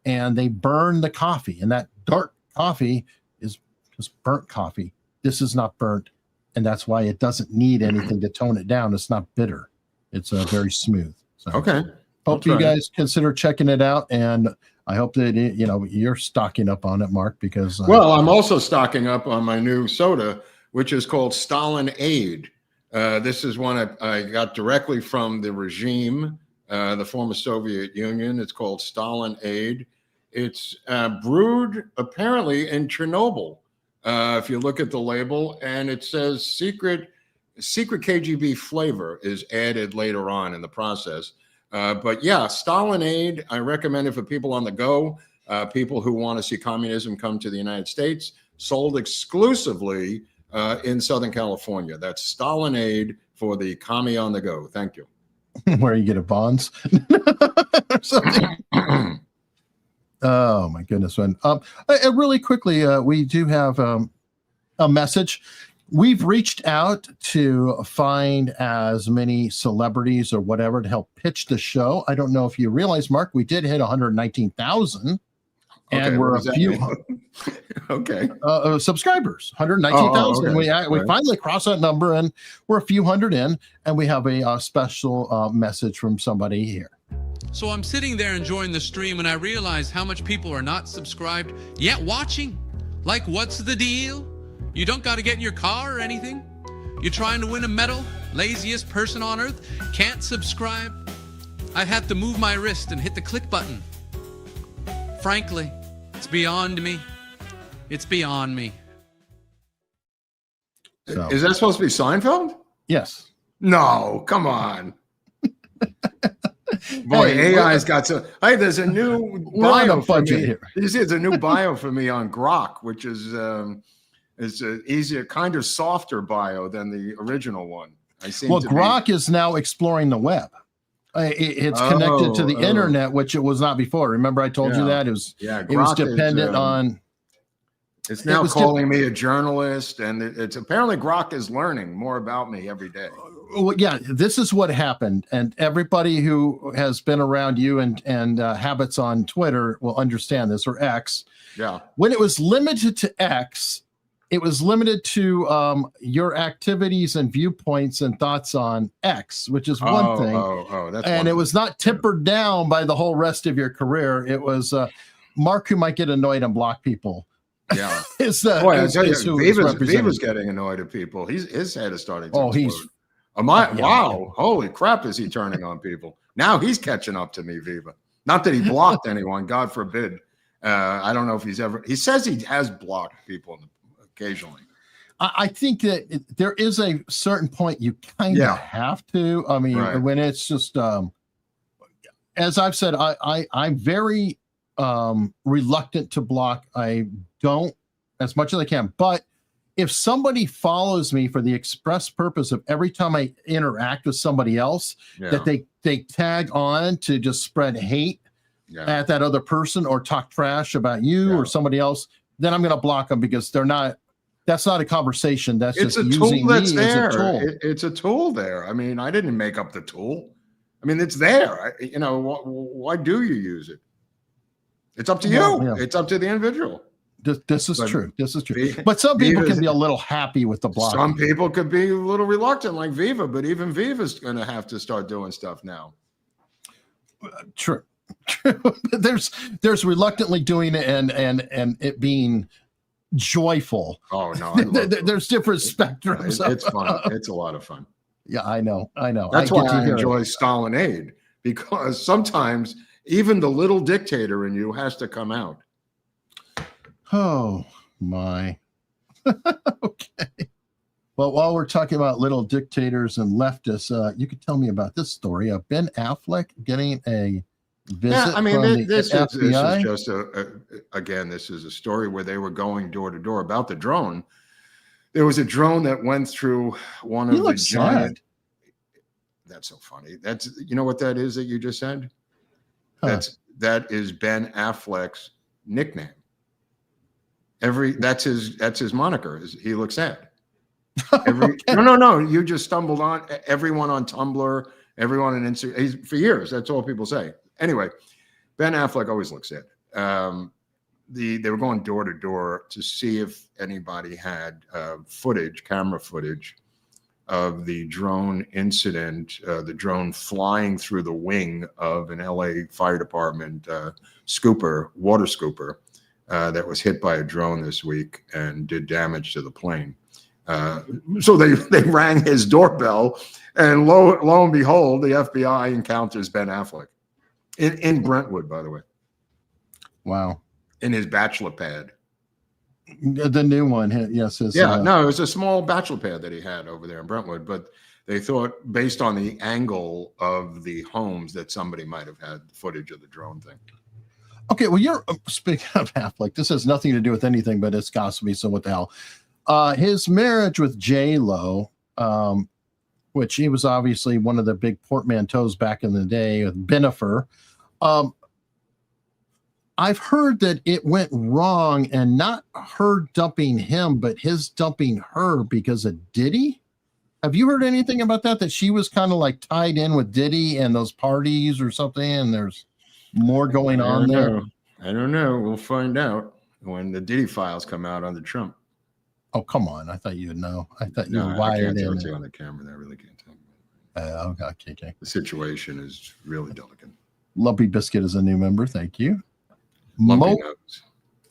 Speaker 3: and they burn the coffee. And that dark coffee is just burnt coffee. This is not burnt. And that's why it doesn't need anything to tone it down. It's not bitter. It's very smooth. So,
Speaker 4: okay.
Speaker 3: Hope you guys consider checking it out. And I hope that, you're stocking up on it, Mark, because.
Speaker 4: Well, I'm also stocking up on my new soda, which is called Stalin Aid. This is one I got directly from the regime, the former Soviet Union. It's called Stalin Aid. It's brewed apparently in Chernobyl. If you look at the label, and it says secret KGB flavor is added later on in the process. But yeah, Stalin Aid, I recommend it for people on the go, people who want to see communism come to the United States, sold exclusively in Southern California. That's Stalin aid for the commie on the go. Thank you.
Speaker 3: Where you get a bonds or something. Oh my goodness, man. Really quickly, we do have a message. We've reached out to find as many celebrities or whatever to help pitch the show. I don't know if you realize, Mark, we did hit 119,000. And we're a few subscribers, 119,000.
Speaker 4: Okay.
Speaker 3: We finally crossed that number, and we're a few hundred in, and we have a special message from somebody here.
Speaker 8: So I'm sitting there enjoying the stream, and I realize how much people are not subscribed yet watching. Like, what's the deal? You don't got to get in your car or anything. You're trying to win a medal? Laziest person on earth? Can't subscribe? I'd have to move my wrist and hit the click button. Frankly, it's beyond me. It's beyond me.
Speaker 3: So.
Speaker 4: Is that supposed to be Seinfeld?
Speaker 3: Yes.
Speaker 4: No, come on. Boy, AI's got some. Hey, there's a new bio for me. Here. You see, it's a new bio for me on Grok, which is an easier, kind of softer bio than the original one.
Speaker 3: Grok is now exploring the web. It's connected to the internet, which it was not before. Remember, I told you that it was dependent on.
Speaker 4: It's now calling me a journalist, and it's apparently Grok is learning more about me every day.
Speaker 3: Well, yeah, this is what happened, and everybody who has been around you and habits on Twitter will understand this, or X.
Speaker 4: Yeah.
Speaker 3: When it was limited to X, it was limited to your activities and viewpoints and thoughts on X, which is one thing.
Speaker 4: That's
Speaker 3: and it was not tempered down by the whole rest of your career. It was Mark who might get annoyed and block people.
Speaker 4: Yeah.
Speaker 3: I
Speaker 4: tell you, Viva's getting annoyed at people. His head is starting to explode. Wow. Holy crap, is he turning on people? Now he's catching up to me, Viva. Not that he blocked anyone, God forbid. I don't know if he says he has blocked people occasionally.
Speaker 3: I think that there is a certain point you kind of have to. I mean, when it's just, as I've said, I'm very reluctant to block. I don't as much as I can. But if somebody follows me for the express purpose of every time I interact with somebody else, that they tag on to just spread hate at that other person or talk trash about you or somebody else, then I'm going to block them because that's not a conversation. That's
Speaker 4: it's
Speaker 3: just
Speaker 4: a tool
Speaker 3: using
Speaker 4: that's
Speaker 3: me
Speaker 4: there.
Speaker 3: as a tool.
Speaker 4: It's a tool there. I mean, I didn't make up the tool. I mean, it's there. Why do you use it? It's up to you. It's up to the individual.
Speaker 3: This is true. This is true. But some people can be a little happy with the block.
Speaker 4: Some people could be a little reluctant, like Viva. But even Viva's going to have to start doing stuff now.
Speaker 3: True. There's reluctantly doing it and it being joyful.
Speaker 4: Oh no,
Speaker 3: there's different spectrums.
Speaker 4: It's fun. It's a lot of fun.
Speaker 3: Yeah, I know.
Speaker 4: That's why I enjoy Stalin aid, because sometimes even the little dictator in you has to come out.
Speaker 3: Oh my. Okay. Well, while we're talking about little dictators and leftists, you could tell me about this story of Ben Affleck getting a visit from the FBI.
Speaker 4: This is just this is a story where they were going door to door about the drone. There was a drone that went through one of the giant. That's so funny. You know what that is that you just said? That is Ben Affleck's nickname. That's his moniker. He looks sad. No. You just stumbled on everyone on Tumblr, everyone on Instagram. For years, that's all people say. Anyway, Ben Affleck always looks sad. They were going door to door to see if anybody had camera footage of the drone incident, the drone flying through the wing of an LA Fire Department water scooper that was hit by a drone this week and did damage to the plane. So they rang his doorbell, and lo and behold, the FBI encounters Ben Affleck in Brentwood, by the way.
Speaker 3: Wow.
Speaker 4: In his bachelor pad.
Speaker 3: The new one, yes.
Speaker 4: It was a small bachelor pad that he had over there in Brentwood, but they thought, based on the angle of the homes, that somebody might have had footage of the drone thing.
Speaker 3: Okay, well, you're speaking of Affleck. This has nothing to do with anything, but it's gossipy, so what the hell? His marriage with J-Lo, which he was obviously one of the big portmanteaus back in the day with Benifer. I've heard that it went wrong, and not her dumping him, but his dumping her because of Diddy. Have you heard anything about that? That she was kind of like tied in with Diddy and those parties or something, and there's more going on there?
Speaker 4: I don't know. We'll find out when the Diddy files come out under Trump.
Speaker 3: Oh, come on. I thought you'd know. I thought you were
Speaker 4: I
Speaker 3: wired
Speaker 4: can't
Speaker 3: in.
Speaker 4: talk to you on the camera. I really can't talk.
Speaker 3: Okay.
Speaker 4: The situation is really delicate.
Speaker 3: Lumpy Biscuit is a new member. Thank you.
Speaker 4: Lumpy knows.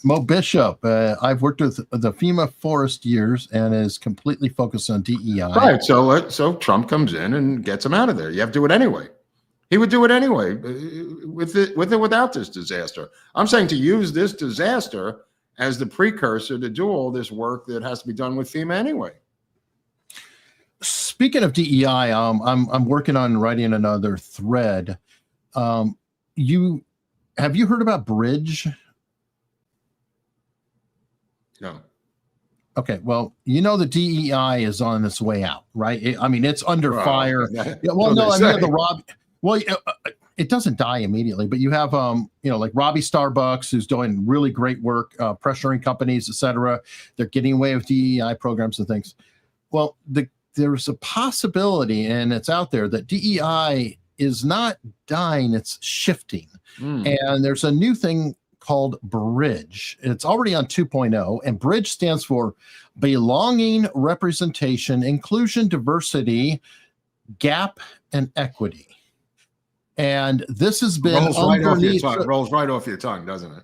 Speaker 3: Mo Bishop. I've worked with the FEMA Forest years and is completely focused on DEI.
Speaker 4: Right. So Trump comes in and gets him out of there. You have to do it anyway. He would do it anyway with it without this disaster. I'm saying to use this disaster as the precursor to do all this work that has to be done with FEMA anyway.
Speaker 3: Speaking of DEI, I'm working on writing another thread. Have you heard about Bridge?
Speaker 4: No.
Speaker 3: Okay, well, the DEI is on its way out, right? It's under fire. It doesn't die immediately, but you have like Robbie Starbucks, who's doing really great work, pressuring companies, etc. They're getting away with DEI programs and things. Well, there's a possibility, and it's out there, that DEI is not dying, it's shifting. And there's a new thing called Bridge. It's already on 2.0, and Bridge stands for Belonging, Representation, Inclusion, Diversity, Gap, and Equity. And this has been
Speaker 4: rolls right off your tongue, doesn't it?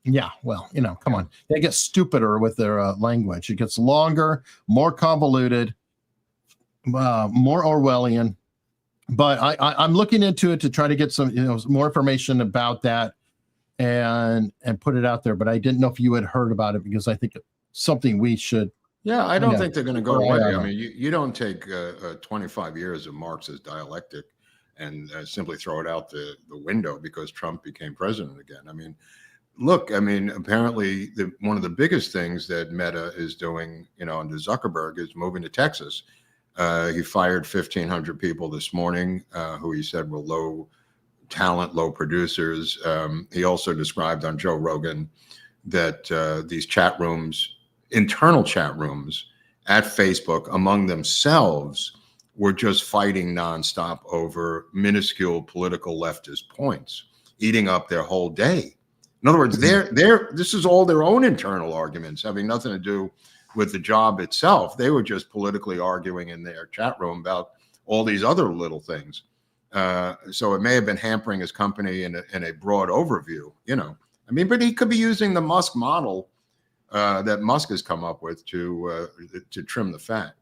Speaker 3: Yeah, well, come on. They get stupider with their language. It gets longer, more convoluted, more Orwellian. But I'm looking into it to try to get some, more information about that and put it out there. But I didn't know if you had heard about it, because I think it's something we should.
Speaker 4: Yeah, I don't think they're going to go away. I mean, you don't take 25 years of Marxist dialectic and simply throw it out the window because Trump became president again. I mean, look, apparently one of the biggest things that Meta is doing, under Zuckerberg, is moving to Texas. He fired 1,500 people this morning who he said were low talent, low producers. He also described on Joe Rogan that these chat rooms, internal chat rooms at Facebook among themselves, were just fighting nonstop over minuscule political leftist points, eating up their whole day. In other words, this is all their own internal arguments, having nothing to do with the job itself. They were just politically arguing in their chat room about all these other little things. So it may have been hampering his company in a broad overview, but he could be using the Musk model that Musk has come up with to trim the fat.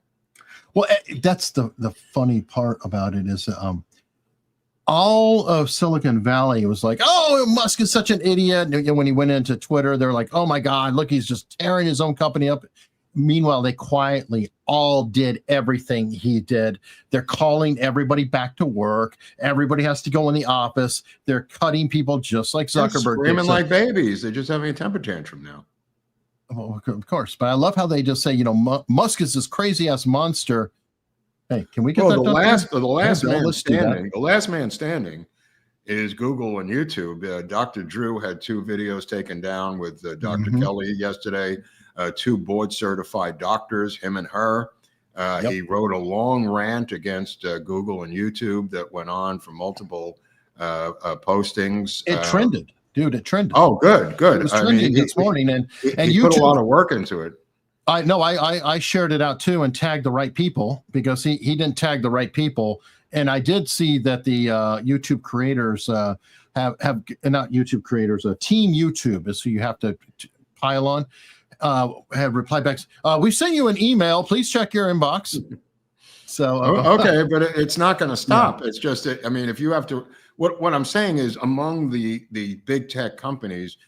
Speaker 3: Well, that's the funny part about it is all of Silicon Valley was like, oh, Musk is such an idiot. And when he went into Twitter, they're like, oh my God, look, he's just tearing his own company up. Meanwhile, they quietly all did everything he did. They're calling everybody back to work. Everybody has to go in the office. They're cutting people just like Zuckerberg.
Speaker 4: Screaming like babies. They're just having a temper tantrum now.
Speaker 3: Well, of course, but I love how they just say, Musk is this crazy ass monster. Hey, can we get that done?
Speaker 4: The last man standing is Google and YouTube. Dr. Drew had 2 videos taken down with Dr. Kelly yesterday. 2 board certified doctors, him and her. He wrote a long rant against Google and YouTube that went on for multiple postings.
Speaker 3: It trended. Dude, it trended.
Speaker 4: Oh, good.
Speaker 3: It was trending this morning, and
Speaker 4: he put a lot of work into it.
Speaker 3: I know. I shared it out too and tagged the right people, because he didn't tag the right people. And I did see that the YouTube creators have not YouTube creators. Team YouTube is who you have to pile on. Have replied back. We sent you an email. Please check your inbox. So
Speaker 4: okay, but it's not going to stop. Yeah. It's just that, if you have to. What I'm saying is, among the big tech companies,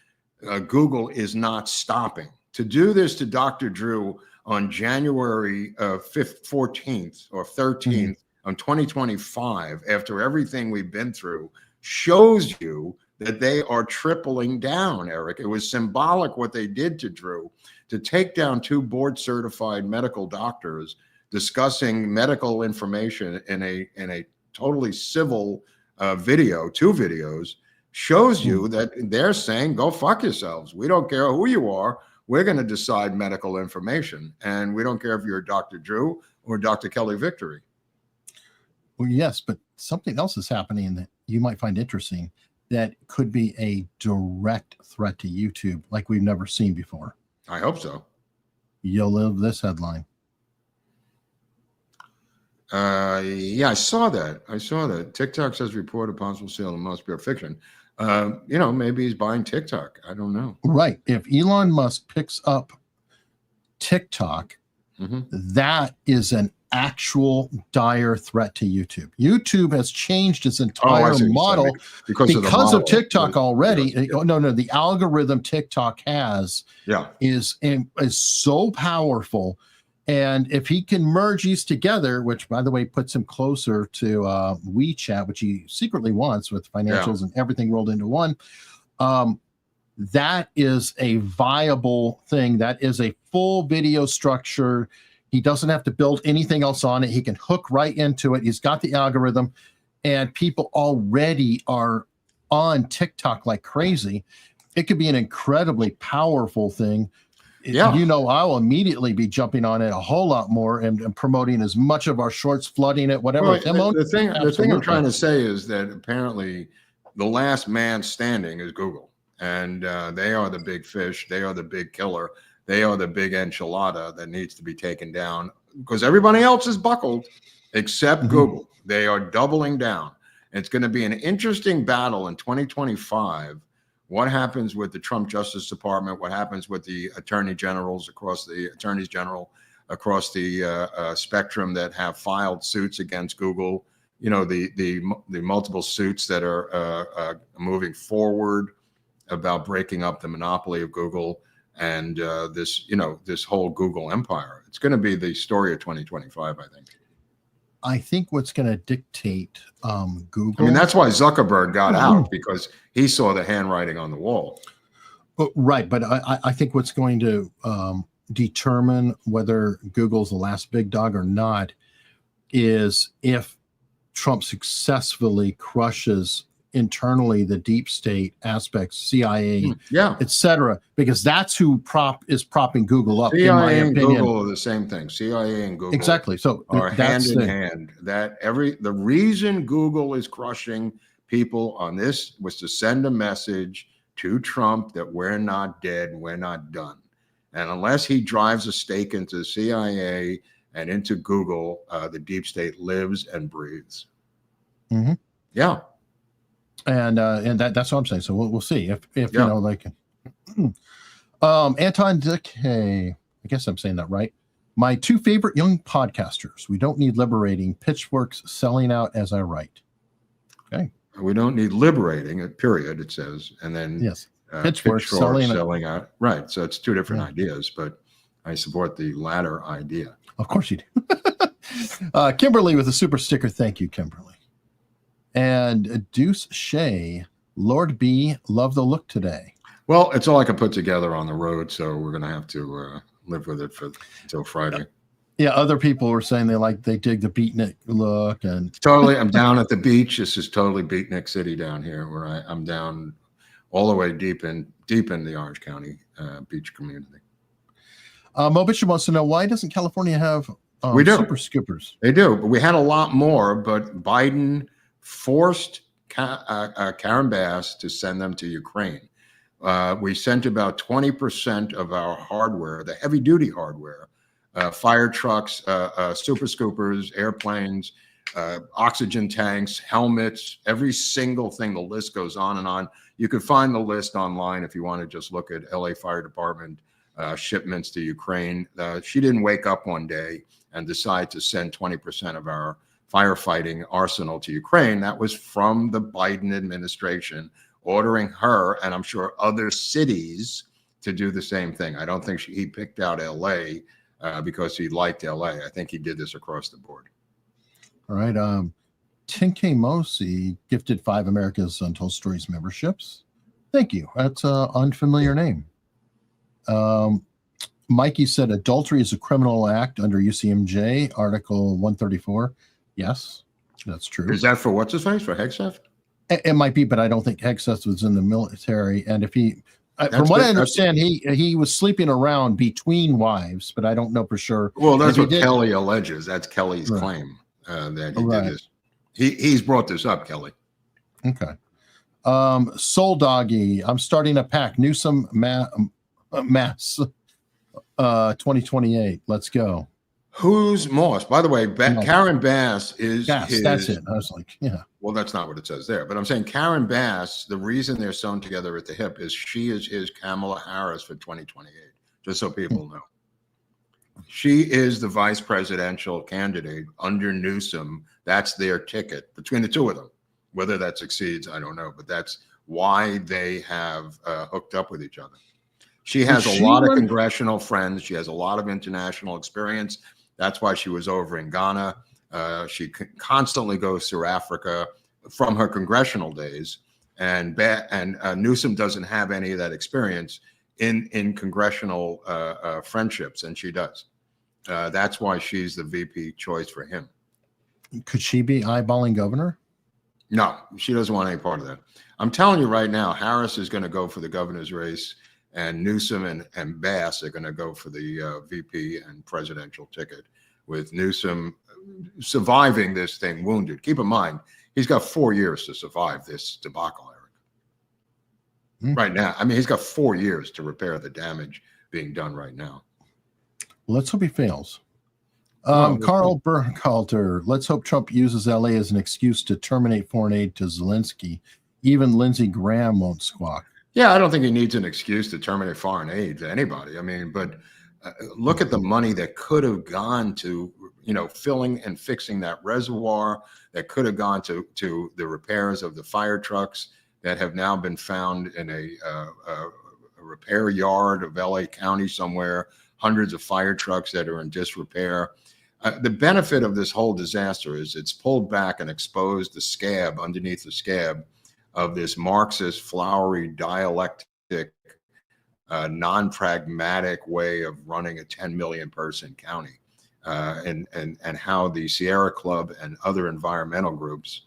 Speaker 4: Google is not stopping. To do this to Dr. Drew on January 5th, 14th or 13th on 2025, after everything we've been through, shows you that they are tripling down, Eric. It was symbolic what they did to Drew, to take down 2 board-certified medical doctors discussing medical information in a totally civil video, 2 videos, shows you that they're saying, go fuck yourselves. We don't care who you are. We're going to decide medical information. And we don't care if you're Dr. Drew or Dr. Kelly Victory.
Speaker 3: Well, yes, but something else is happening that you might find interesting that could be a direct threat to YouTube like we've never seen before.
Speaker 4: I hope so.
Speaker 3: You'll love this headline.
Speaker 4: Yeah, I saw that. TikTok says report a possible sale of most pure fiction. Maybe he's buying TikTok. I don't know.
Speaker 3: Right. If Elon Musk picks up TikTok, that is an actual dire threat to YouTube. YouTube has changed its entire model because of TikTok already. No, the algorithm TikTok has is so powerful. And if he can merge these together, which, by the way, puts him closer to WeChat, which he secretly wants with financials and everything rolled into one, that is a viable thing. That is a full video structure. He doesn't have to build anything else on it. He can hook right into it. He's got the algorithm, and people already are on TikTok like crazy. It could be an incredibly powerful thing.
Speaker 4: Yeah.
Speaker 3: I'll immediately be jumping on it a whole lot more and promoting as much of our shorts, flooding it, whatever.
Speaker 4: Right. The thing I'm trying to say is that apparently the last man standing is Google, and they are the big fish. They are the big killer. They are the big enchilada that needs to be taken down because everybody else is buckled except Google. They are doubling down. It's going to be an interesting battle in 2025. What happens with the Trump Justice Department? What happens with the attorneys general across the spectrum that have filed suits against Google? The multiple suits that are moving forward about breaking up the monopoly of Google and this whole Google empire. It's going to be the story of 2025, I think.
Speaker 3: I think what's going to dictate Google.
Speaker 4: I mean, that's why Zuckerberg got out, because he saw the handwriting on the wall.
Speaker 3: Right. But I think what's going to determine whether Google's the last big dog or not is if Trump successfully crushes internally the deep state aspects, CIA, et cetera, because that's who is propping Google up.
Speaker 4: CIA and Google are the same thing. CIA and Google
Speaker 3: exactly. So
Speaker 4: are hand in hand. The reason Google is crushing people on this was to send a message to Trump that we're not dead, we're not done. And unless he drives a stake into the CIA and into Google, the deep state lives and breathes. Yeah.
Speaker 3: And that's what I'm saying. So we'll see if Anton Decay, I guess I'm saying that right. My 2 favorite young podcasters. We don't need liberating. Pitchfork's selling out as I write. Okay.
Speaker 4: We don't need liberating, period, it says. And then
Speaker 3: Pitchfork's
Speaker 4: selling out. Right. So it's 2 different ideas, but I support the latter idea.
Speaker 3: Of course you do. Kimberly with a super sticker. Thank you, Kimberly. And Deuce Shea, Lord B, love the look today.
Speaker 4: Well, it's all I can put together on the road, so we're going to have to live with it until Friday.
Speaker 3: Yeah, other people were saying they dig the beatnik look, and
Speaker 4: totally. I'm down at the beach. This is totally beatnik city down here, where I'm down all the way deep in the Orange County beach community.
Speaker 3: Mo Bishop wants to know, why doesn't California have
Speaker 4: we do.
Speaker 3: super scoopers?
Speaker 4: They do, but we had a lot more, but Biden forced Karen Bass to send them to Ukraine. We sent about 20% of our hardware, the heavy duty hardware, fire trucks, super scoopers, airplanes, oxygen tanks, helmets, every single thing. The list goes on and on. You can find the list online if you want to just look at LA Fire Department shipments to Ukraine. She didn't wake up one day and decide to send 20% of our firefighting arsenal to Ukraine. That was from the Biden administration ordering her, and I'm sure other cities, to do the same thing. I don't think he picked out LA because he liked LA. I think he did this across the board.
Speaker 3: All right. 10K Mosi gifted 5 America's Untold Stories memberships. Thank you. That's an unfamiliar name. Mikey said adultery is a criminal act under UCMJ, Article 134. Yes, that's true.
Speaker 4: Is that for what's his face? For Hegseth?
Speaker 3: It might be, but I don't think Hegseth was in the military. And if he, from what I understand, he was sleeping around between wives, but I don't know for sure.
Speaker 4: Well, that's what Kelly alleges. That's Kelly's claim that he did this. He's brought this up, Kelly.
Speaker 3: Okay. Soul Doggy, I'm starting a pack. Newsom Mass 2028. Let's go.
Speaker 4: Who's Moss? By the way, Karen Bass is his,
Speaker 3: that's it. I was like, yeah.
Speaker 4: Well, that's not what it says there. But I'm saying Karen Bass, the reason they're sewn together at the hip is she is his Kamala Harris for 2028, just so people know. She is the vice presidential candidate under Newsom. That's their ticket between the two of them. Whether that succeeds, I don't know. But that's why they have hooked up with each other. She has a lot of congressional friends. She has a lot of international experience. That's why she was over in Ghana. She constantly goes through Africa from her congressional days. And Newsom doesn't have any of that experience in congressional friendships, and she does. That's why she's the VP choice for him.
Speaker 3: Could she be eyeballing governor?
Speaker 4: No, she doesn't want any part of that. I'm telling you right now, Harris is going to go for the governor's race, and Newsom and Bass are going to go for the VP and presidential ticket, with Newsom surviving this thing wounded. Keep in mind, he's got 4 years to survive this debacle, Eric. Right now. I mean, he's got 4 years to repair the damage being done right now.
Speaker 3: Let's hope he fails. Carl Burkhalter, let's hope Trump uses LA as an excuse to terminate foreign aid to Zelensky. Even Lindsey Graham won't squawk.
Speaker 4: Yeah, I don't think he needs an excuse to terminate foreign aid to anybody. I mean, but look at the money that could have gone to, filling and fixing that reservoir, that could have gone to the repairs of the fire trucks that have now been found in a repair yard of LA County somewhere, hundreds of fire trucks that are in disrepair. The benefit of this whole disaster is it's pulled back and exposed the scab underneath the scab of this Marxist, flowery, dialectic, non-pragmatic way of running a 10 million person county, and how the Sierra Club and other environmental groups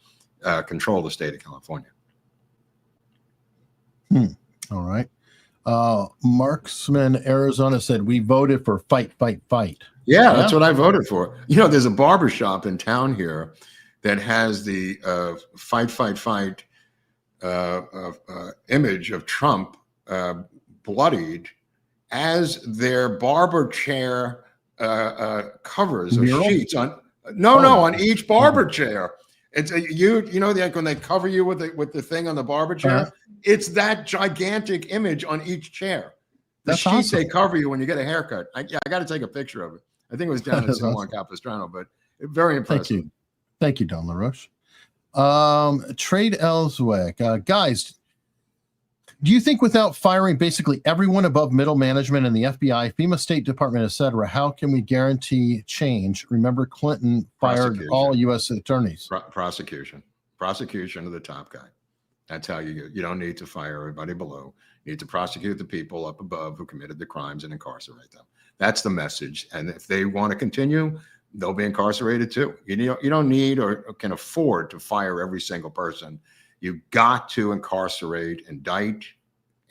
Speaker 4: control the state of California.
Speaker 3: All right. Marksman Arizona said, we voted for fight, fight, fight.
Speaker 4: Yeah, that's what I voted for. There's a barbershop in town here that has the fight, fight, fight image of Trump bloodied as their barber chair covers or sheets on. On each barber chair. It's when they cover you with the thing on the barber chair, it's that gigantic image on each chair. The sheet awesome. They cover you when you get a haircut. I got to take a picture of it. I think it was down in San Juan Capistrano, but very impressive.
Speaker 3: Thank you, Don LaRoche. Trade Ellswick. Guys, do you think without firing basically everyone above middle management in the FBI, FEMA, State Department, etc., how can we guarantee change? Remember, Clinton fired all U.S. attorneys.
Speaker 4: Prosecution of the top guy. That's how you don't need to fire everybody below. You need to prosecute the people up above who committed the crimes and incarcerate them. That's the message. And if they want to continue, they'll be incarcerated too. You don't need or can afford to fire every single person. You've got to incarcerate, indict,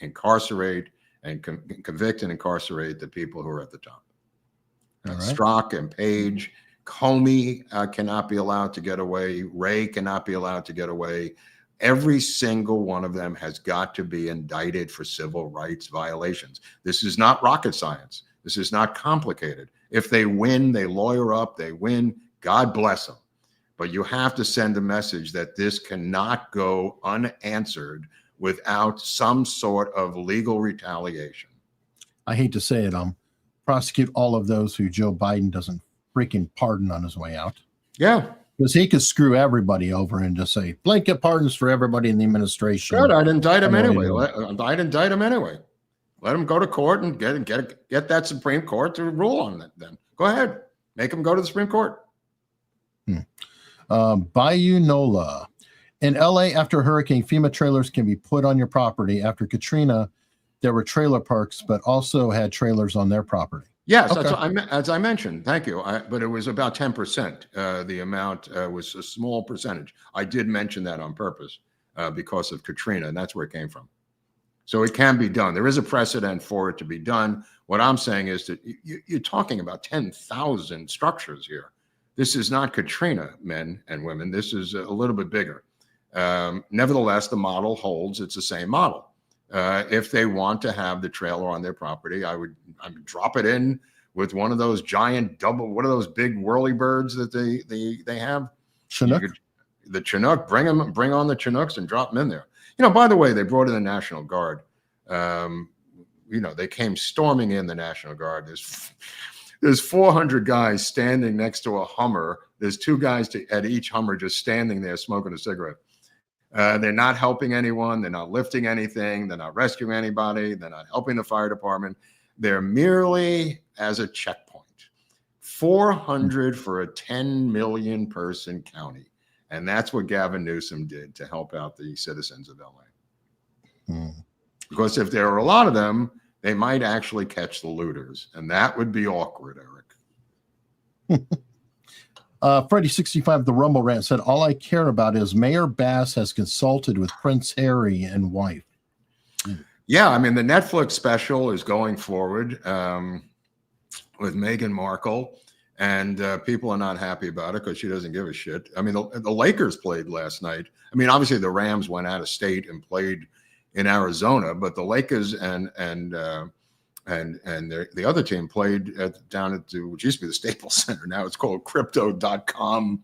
Speaker 4: incarcerate, and convict and incarcerate the people who are at the top. Right. Strzok and Page, Comey cannot be allowed to get away. Wray cannot be allowed to get away. Every single one of them has got to be indicted for civil rights violations. This is not rocket science. This is not complicated. If they win, they lawyer up, they win, God bless them. But you have to send a message that this cannot go unanswered without some sort of legal retaliation.
Speaker 3: I hate to say it, prosecute all of those who Joe Biden doesn't freaking pardon on his way out.
Speaker 4: Yeah.
Speaker 3: Because he could screw everybody over and just say blanket pardons for everybody in the administration.
Speaker 4: Good, I'd indict him anyway. I'd indict him anyway. Let him go to court and get that Supreme Court to rule on it then. Go ahead. Make him go to the Supreme Court.
Speaker 3: Bayou Nola. In LA, after a hurricane, FEMA trailers can be put on your property. After Katrina, there were trailer parks, but also had trailers on their property.
Speaker 4: Yes,
Speaker 3: Okay.
Speaker 4: that's what as I mentioned. Thank you. But it was about 10%. The amount was a small percentage. I did mention that on purpose because of Katrina, and that's where it came from. So it can be done. There is a precedent for it to be done. What I'm saying is that you're talking about 10,000 structures here. This is not Katrina, men and women. This is a little bit bigger. Nevertheless, the model holds. It's the same model. If they want to have the trailer on their property, I would drop it in with one of those giant what are those big whirly birds that they have?
Speaker 3: Chinook?
Speaker 4: The Chinook, bring on the Chinooks and drop them in there. You know, by the way, they brought in the National Guard. You know, they came storming in the National Guard. There's 400 guys standing next to a Hummer. There's 2 guys at each Hummer just standing there smoking a cigarette. They're not helping anyone. They're not lifting anything. They're not rescuing anybody. They're not helping the fire department. They're merely as a checkpoint. 400 for a 10 million person county. And that's what Gavin Newsom did to help out the citizens of LA. Because if there were a lot of them, they might actually catch the looters. And that would be awkward, Eric.
Speaker 3: Freddie65, the Rumble Rant, said, all I care about is Mayor Bass has consulted with Prince Harry and wife.
Speaker 4: Yeah, I mean, the Netflix special is going forward with Meghan Markle, and people are not happy about it because she doesn't give a shit. I mean, the Lakers played last night. I mean, obviously the Rams went out of state and played in Arizona, but the Lakers and the other team played down at which used to be the Staples Center. Now it's called Crypto.com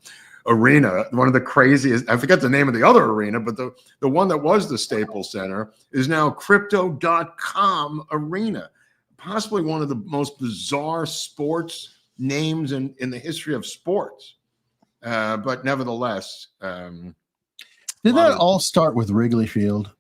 Speaker 4: Arena. One of the craziest, I forget the name of the other arena, but the one that was the Staples Center is now Crypto.com Arena. Possibly one of the most bizarre sports names in the history of sports. But nevertheless.
Speaker 3: Did that all start with Wrigley Field?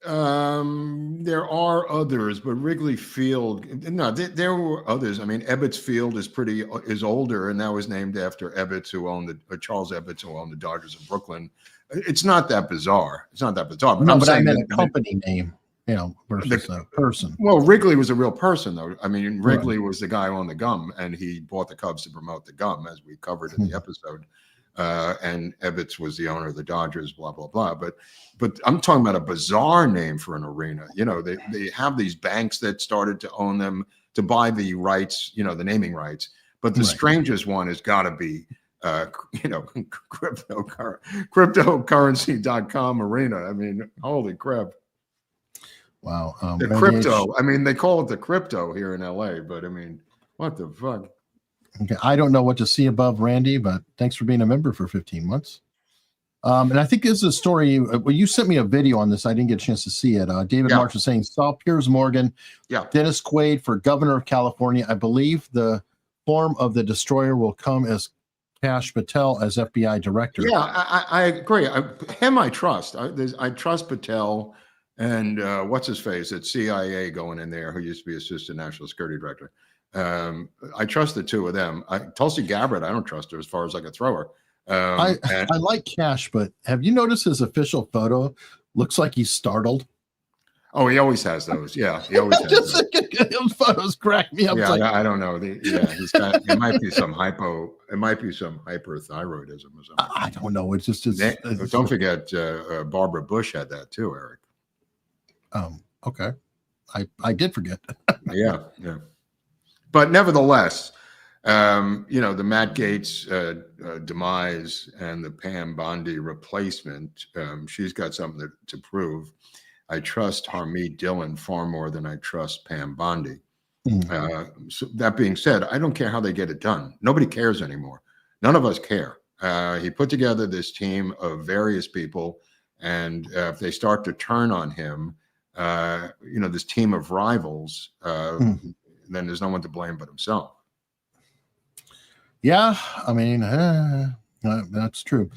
Speaker 4: There are others, but Wrigley Field, no, there were others. I mean, Ebbets Field is older, and that was named after Ebbets, who owned Charles Ebbets, who owned the Dodgers of Brooklyn. It's not that bizarre. It's not that bizarre. But
Speaker 3: no,
Speaker 4: I'm
Speaker 3: but
Speaker 4: saying
Speaker 3: I meant a company name, you know, versus a person.
Speaker 4: Well, Wrigley was a real person, though. I mean, Wrigley was the guy who owned the gum, and he bought the Cubs to promote the gum, as we covered in the episode. And Ebbets was the owner of the Dodgers, blah, blah, blah. But I'm talking about a bizarre name for an arena. You know, they have these banks that started to own them to buy the rights, you know, the naming rights. But the strangest one has got to be, you know, cryptocurrency.com arena. I mean, holy crap.
Speaker 3: Wow.
Speaker 4: The crypto. I mean, they call it the crypto here in LA, but I mean, what the fuck?
Speaker 3: Okay, I don't know what to see above Randy, but thanks for being a member for 15 months. And I think this is a story. Well, you sent me a video on this. I didn't get a chance to see it. David March was saying, saw Piers Morgan, Dennis Quaid for governor of California. I believe the form of the destroyer will come as Kash Patel as FBI director.
Speaker 4: Yeah, I agree. I trust. I trust Patel and what's his face at CIA going in there, who used to be assistant national security director. I trust the two of them. Tulsi Gabbard, I don't trust her as far as I can throw her.
Speaker 3: I like Cash, but have you noticed his official photo? Looks like he's startled.
Speaker 4: Oh, he always has those. Yeah, he always has those.
Speaker 3: Those photos crack me up.
Speaker 4: Yeah, like, I don't know. He's got. It might be some hyperthyroidism or something.
Speaker 3: I don't know. It's just.
Speaker 4: Don't forget, Barbara Bush had that too, Eric.
Speaker 3: Okay, I did forget.
Speaker 4: Yeah. But nevertheless, you know, the Matt Gaetz demise and the Pam Bondi replacement, she's got something to prove. I trust Harmeet Dillon far more than I trust Pam Bondi. So that being said, I don't care how they get it done. Nobody cares anymore. None of us care. He put together this team of various people, and if they start to turn on him, you know, this team of rivals, then there's no one to blame but himself.
Speaker 3: Yeah, I mean, that's true.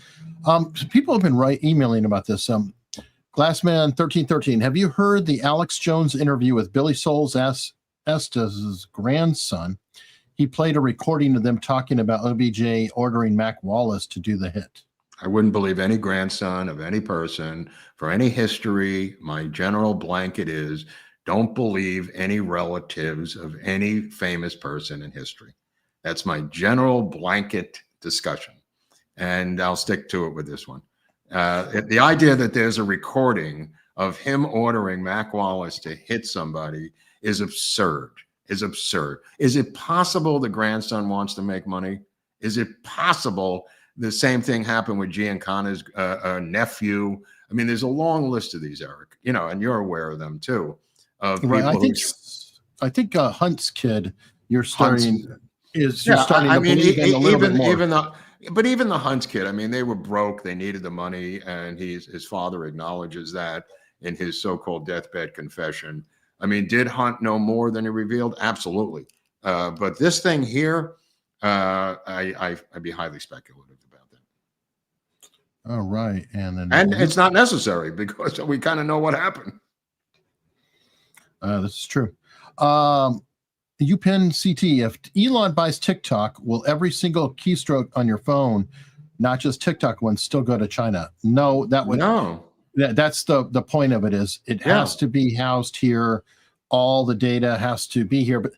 Speaker 3: People have been emailing about this. Glassman1313, have you heard the Alex Jones interview with Billy Souls Estes' grandson? he played a recording of them talking about OBJ ordering Mac Wallace to do the hit.
Speaker 4: I wouldn't believe any grandson of any person for any history. My general blanket is don't believe any relatives of any famous person in history. That's my general blanket discussion. And I'll stick to it with this one. The idea that there's a recording of him ordering Mac Wallace to hit somebody is absurd. Is it possible the grandson wants to make money? Is it possible the same thing happened with Giancana's nephew? I mean, there's a long list of these, Eric, and you're aware of them too.
Speaker 3: Right. I think Hunt's kid, you're starting to believe in a little bit more.
Speaker 4: But even the Hunt's kid, I mean, they were broke. They needed the money. And his father acknowledges that in his so-called deathbed confession. I mean, did Hunt know more than he revealed? Absolutely. But this thing here, I'd be highly speculative about that.
Speaker 3: All right. And
Speaker 4: it's not necessary because we kind of know what happened.
Speaker 3: This is true. UPenn CT, if Elon buys TikTok, will every single keystroke on your phone, not just TikTok ones, still go to China? No, that would
Speaker 4: no.
Speaker 3: That's the point of it is it has to be housed here. All the data has to be here, but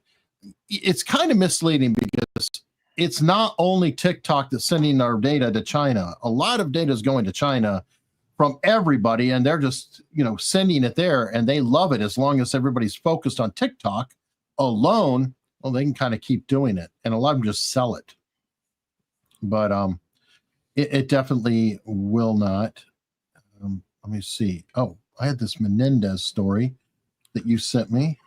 Speaker 3: it's kind of misleading because it's not only TikTok that's sending our data to China. A lot of data is going to China from everybody, and they're just, sending it there, and they love it as long as everybody's focused on TikTok alone. Well, they can kind of keep doing it, and a lot of them just sell it. But it definitely will not. Let me see. Oh, I had this Menendez story that you sent me.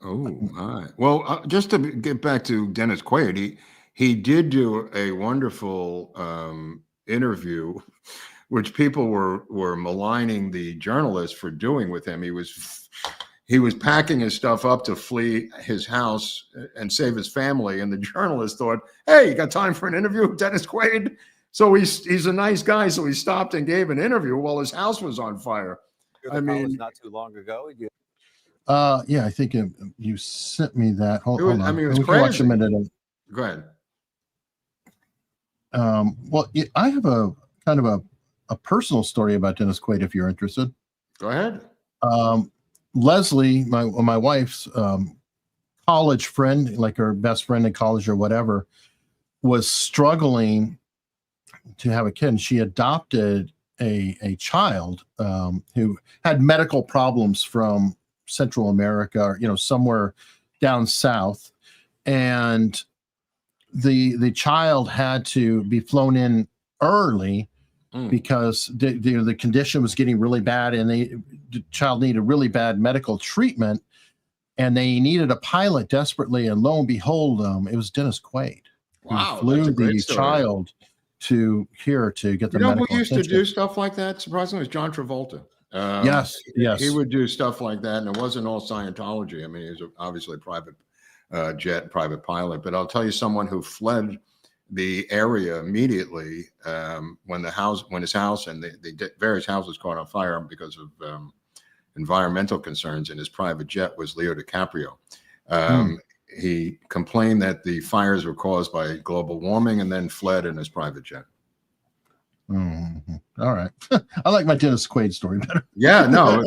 Speaker 4: Oh, my. Well, just to get back to Dennis Quaid, he did do a wonderful interview, which people were maligning the journalist for doing with him. He was packing his stuff up to flee his house and save his family, and the journalist thought, "Hey, you got time for an interview with Dennis Quaid?" So he's a nice guy, so he stopped and gave an interview while his house was on fire.
Speaker 9: I mean, not too long ago.
Speaker 3: Yeah, I think you sent me that. Hold on.
Speaker 4: I mean, it was
Speaker 3: crazy. Watch a minute.
Speaker 4: Go ahead.
Speaker 3: Well, I have a kind of a personal story about Dennis Quaid, if you're interested.
Speaker 4: Go ahead.
Speaker 3: Leslie, my wife's college friend, like her best friend in college or whatever, was struggling to have a kid, and she adopted a child who had medical problems from Central America, or somewhere down south, and the child had to be flown in early because the condition was getting really bad, and the child needed really bad medical treatment, and they needed a pilot desperately, and lo and behold, it was Dennis Quaid.
Speaker 4: Wow,
Speaker 3: who flew the
Speaker 4: story.
Speaker 3: Child to here to get the medical
Speaker 4: who used
Speaker 3: attention.
Speaker 4: to do stuff like that, surprisingly, was John Travolta.
Speaker 3: Yes.
Speaker 4: He would do stuff like that, and it wasn't all Scientology. I mean, he was obviously a private jet, private pilot. But I'll tell you, someone who fled the area immediately when his house and the various houses caught on fire because of environmental concerns, and his private jet was Leo DiCaprio. He complained that the fires were caused by global warming, and then fled in his private jet.
Speaker 3: Mm-hmm. All right. I like my Dennis Quaid story better.
Speaker 4: Yeah, no.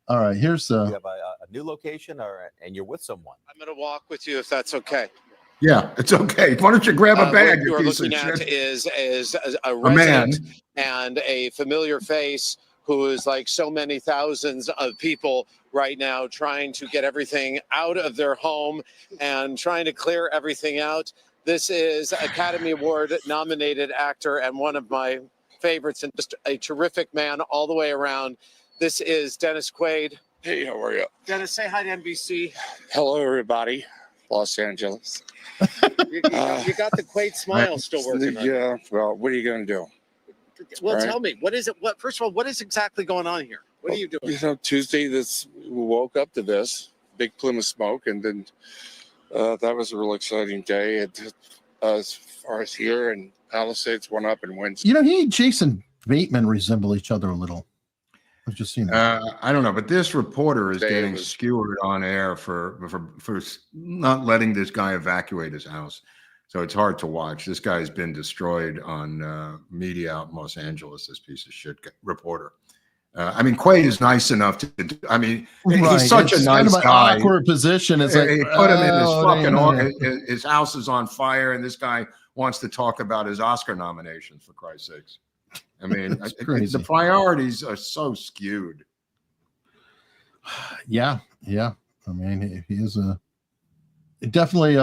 Speaker 3: All right. Here's
Speaker 9: you have a new location, and you're with someone.
Speaker 10: I'm going to walk with you if that's okay.
Speaker 4: Yeah, it's okay. Why don't you grab a bag?
Speaker 10: What you're looking at is a resident and a familiar face who is like so many thousands of people right now trying to get everything out of their home and trying to clear everything out. This is Academy Award nominated actor and one of my favorites, and just a terrific man all the way around. This is Dennis Quaid.
Speaker 11: Hey, how are you?
Speaker 10: Dennis, say hi to NBC.
Speaker 11: Hello, everybody. Los Angeles.
Speaker 10: You got the Quaid smile still working on.
Speaker 11: Yeah, well, what are you going to do?
Speaker 10: Well, tell me, what is it? First of all, what is exactly going on here? What are you doing?
Speaker 11: Tuesday, we woke up to this big plume of smoke, and then that was a real exciting day. As far as here, and Palisades went up and went.
Speaker 3: He and Jason Bateman resemble each other a little. I've just seen it.
Speaker 4: I don't know, but this reporter is getting skewered on air for not letting this guy evacuate his house. So it's hard to watch. This guy's been destroyed on media out in Los Angeles, this piece of shit reporter. I mean, Quaid is nice enough to. I mean, he's such a nice guy.
Speaker 3: Awkward position. It's like
Speaker 4: he put him in his fucking. His house is on fire, and this guy wants to talk about his Oscar nominations. For Christ's sakes, I mean, the priorities are so skewed.
Speaker 3: Yeah. I mean, he is definitely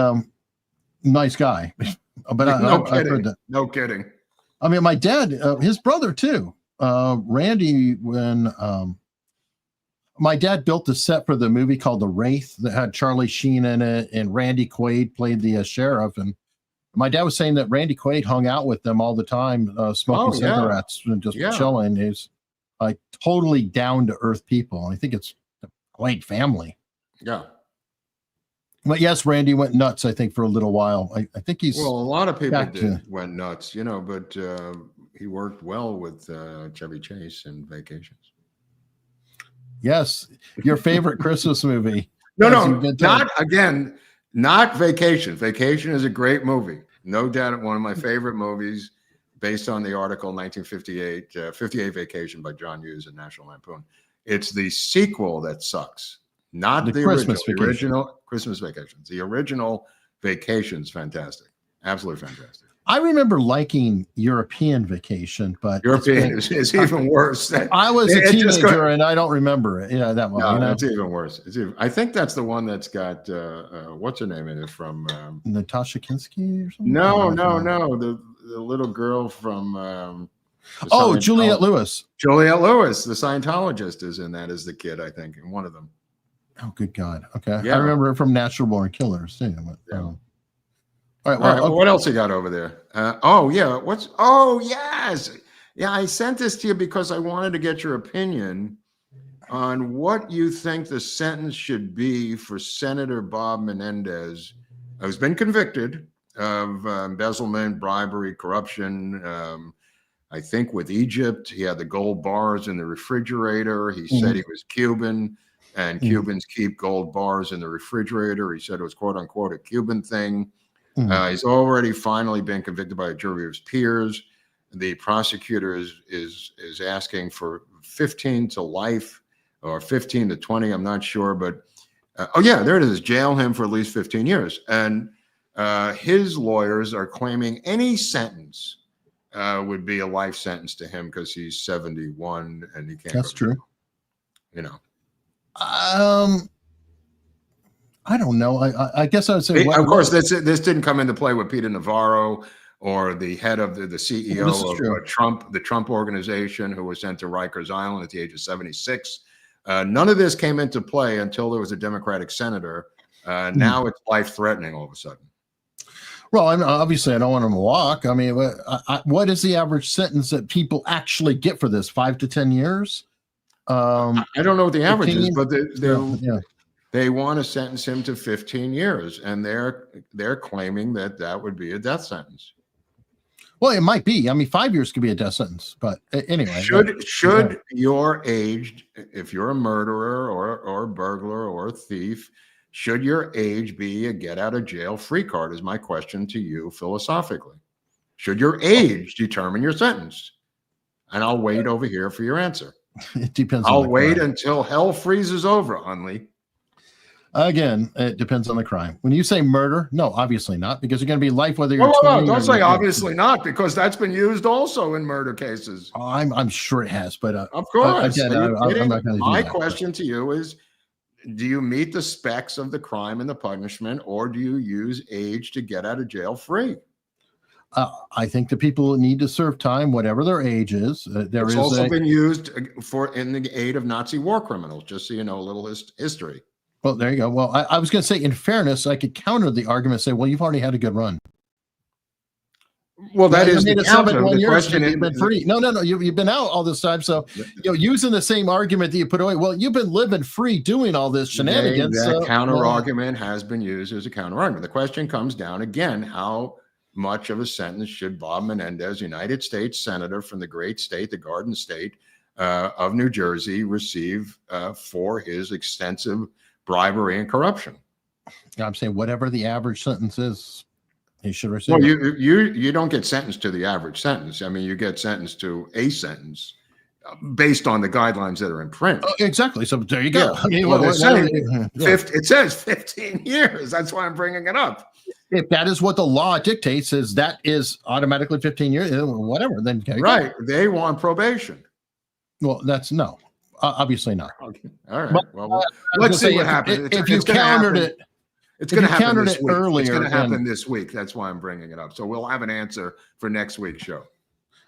Speaker 3: nice guy. But I've heard that.
Speaker 4: No kidding.
Speaker 3: I mean, my dad, his brother too. Randy, when my dad built the set for the movie called The Wraith that had Charlie Sheen in it, and Randy Quaid played the sheriff. And my dad was saying that Randy Quaid hung out with them all the time, smoking cigarettes and just chilling. He's like totally down to earth people. I think it's a Quaid family.
Speaker 4: Yeah.
Speaker 3: But yes, Randy went nuts, I think, for a little while. I think he's.
Speaker 4: Well, a lot of people went nuts, but he worked well with Chevy Chase in Vacations.
Speaker 3: Yes. Your favorite Christmas movie.
Speaker 4: No, not Vacation. Vacation is a great movie. No doubt one of my favorite movies based on the article 1958, 58 Vacation by John Hughes in National Lampoon. It's the sequel that sucks. Not the original Christmas Vacation. The original Vacation's fantastic. Absolutely fantastic.
Speaker 3: I remember liking European Vacation, but
Speaker 4: European is even worse.
Speaker 3: I was a teenager and I don't remember it. Yeah, that one.
Speaker 4: No, it's even worse. I think that's the one that's got what's her name in it from
Speaker 3: Natasha Kinski or something.
Speaker 4: No. The little girl from
Speaker 3: Juliette Lewis.
Speaker 4: Juliette Lewis, the Scientologist, is in that as the kid, I think, in one of them.
Speaker 3: Oh, good God. Okay. Yeah. I remember it from Natural Born Killers too.
Speaker 4: Yeah.
Speaker 3: All right.
Speaker 4: What else you got over there? Yes. Yeah, I sent this to you because I wanted to get your opinion on what you think the sentence should be for Senator Bob Menendez, who's been convicted of embezzlement, bribery, corruption. I think with Egypt, he had the gold bars in the refrigerator. He said he was Cuban, and Cubans keep gold bars in the refrigerator. He said it was, quote unquote, a Cuban thing. He's already finally been convicted by a jury of his peers. The prosecutor is asking for 15 to life or 15 to 20. I'm not sure, but there it is. Jail him for at least 15 years. And his lawyers are claiming any sentence would be a life sentence to him because he's 71 and he can't.
Speaker 3: That's true. I don't know. I guess I would say.
Speaker 4: Of course, this didn't come into play with Peter Navarro or the head of the CEO of the Trump organization, who was sent to Rikers Island at the age of 76. None of this came into play until there was a Democratic senator. Now it's life-threatening all of a sudden.
Speaker 3: Well, obviously, I don't want him to walk. I mean, what is the average sentence that people actually get for this? 5 to 10 years?
Speaker 4: I don't know what the average is, but they want to sentence him to 15 years, and they're claiming that would be a death sentence.
Speaker 3: Well, it might be. I mean, 5 years could be a death sentence, but anyway.
Speaker 4: Should your age, if you're a murderer or a burglar or a thief, should your age be a get out of jail free card? Is my question to you philosophically. Should your age determine your sentence? And I'll wait over here for your answer.
Speaker 3: It depends.
Speaker 4: I'll wait until hell freezes over, Hunley.
Speaker 3: Again, it depends on the crime. When you say murder, no, obviously not, because you're going to be life whether you're.
Speaker 4: No, don't say obviously not, because that's been used also in murder cases.
Speaker 3: I'm sure it has, but
Speaker 4: of course.
Speaker 3: Again, I'm not going to do
Speaker 4: My
Speaker 3: that,
Speaker 4: question to you is: do you meet the specs of the crime and the punishment, or do you use age to get out of jail free?
Speaker 3: I think the people need to serve time, whatever their age is.
Speaker 4: It's also been used in the aid of Nazi war criminals. Just so you know, a little history.
Speaker 3: Well, there you go. Well, I was going to say, in fairness, I could counter the argument and say, well, you've already had a good run.
Speaker 4: Well, that is the counter. The question is,
Speaker 3: you've been free. No. You've been out all this time. So, using the same argument that you put away, well, you've been living free doing all this shenanigans.
Speaker 4: That counter argument has been used as a counter argument. The question comes down again, how much of a sentence should Bob Menendez, United States Senator from the great state, the Garden State, of New Jersey receive for his extensive bribery and corruption.
Speaker 3: I'm saying whatever the average sentence is, he should receive.
Speaker 4: Well, you don't get sentenced to the average sentence. I mean, you get sentenced to a sentence based on the guidelines that are in print.
Speaker 3: Oh, exactly. So there you go.
Speaker 4: Yeah.
Speaker 3: I mean,
Speaker 4: Well,
Speaker 3: it
Speaker 4: it says 15 years. That's why I'm bringing it up.
Speaker 3: If that is what the law dictates, is that is automatically 15 years, whatever. Then
Speaker 4: right, they want probation.
Speaker 3: Well, that's no, obviously not.
Speaker 4: Okay. All right.
Speaker 3: But,
Speaker 4: well, let's see what happens.
Speaker 3: If you countered it,
Speaker 4: it's going to happen this week.
Speaker 3: earlier.
Speaker 4: It's going to happen this week. That's why I'm bringing it up. So we'll have an answer for next week's show.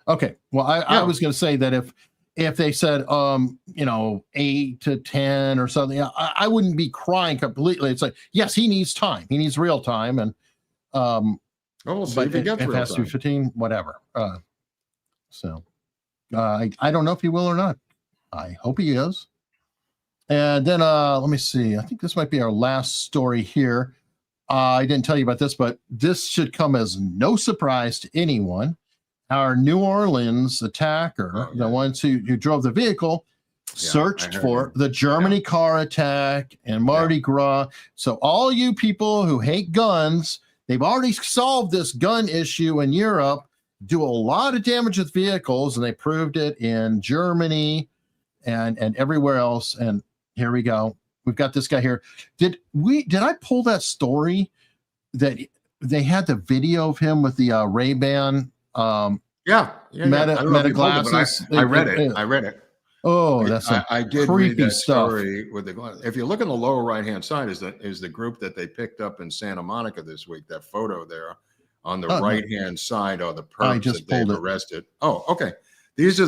Speaker 3: Okay. Well, I was going to say that if they said 8 to 10 or something, I wouldn't be crying completely. It's like, yes, he needs time. He needs real time, and
Speaker 4: we'll see if he gets real
Speaker 3: has to
Speaker 4: time.
Speaker 3: be 15, whatever. I don't know if he will or not. I hope he is. And then let me see. I think this might be our last story here. I didn't tell you about this, but this should come as no surprise to anyone. Our New Orleans attacker, the ones who drove the vehicle, searched for the Germany car attack and Mardi Gras. So all you people who hate guns, they've already solved this gun issue in Europe, do a lot of damage with vehicles, and they proved it in Germany and everywhere else. And here we go. We've got this guy here. Did I pull that story that they had the video of him with the Ray-Ban meta glasses?
Speaker 4: I read it.
Speaker 3: Oh, that's
Speaker 4: I did
Speaker 3: creepy
Speaker 4: read that
Speaker 3: stuff.
Speaker 4: story with the glass. If you look in the lower right-hand side is the group that they picked up in Santa Monica this week. That photo there on the right-hand side are the perps that they've arrested. Oh, okay. These are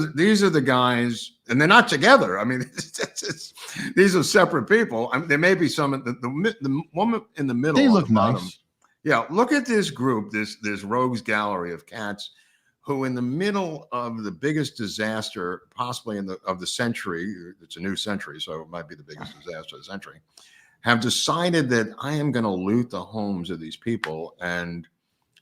Speaker 4: the guys, and they're not together. I mean, these are separate people. I mean, there may be some the woman in the middle.
Speaker 3: They look
Speaker 4: bottom.
Speaker 3: nice.
Speaker 4: Yeah, look at this group, this rogues gallery of cats, who in the middle of the biggest disaster possibly of the century, it's a new century, so it might be the biggest disaster of the century, have decided that I am going to loot the homes of these people. And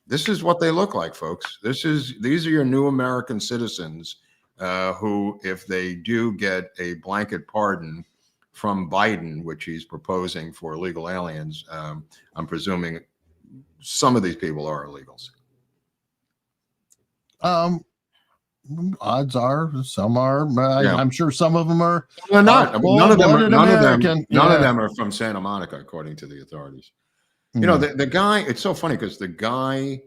Speaker 4: this is what they look like, folks. These are your new American citizens who, if they do get a blanket pardon from Biden, which he's proposing for illegal aliens, I'm presuming some of these people are illegals.
Speaker 3: Odds are some are. I'm sure some of them are.
Speaker 4: They're not. None of them
Speaker 3: are
Speaker 4: from Santa Monica, according to the authorities. You know, the guy, it's so funny because the guy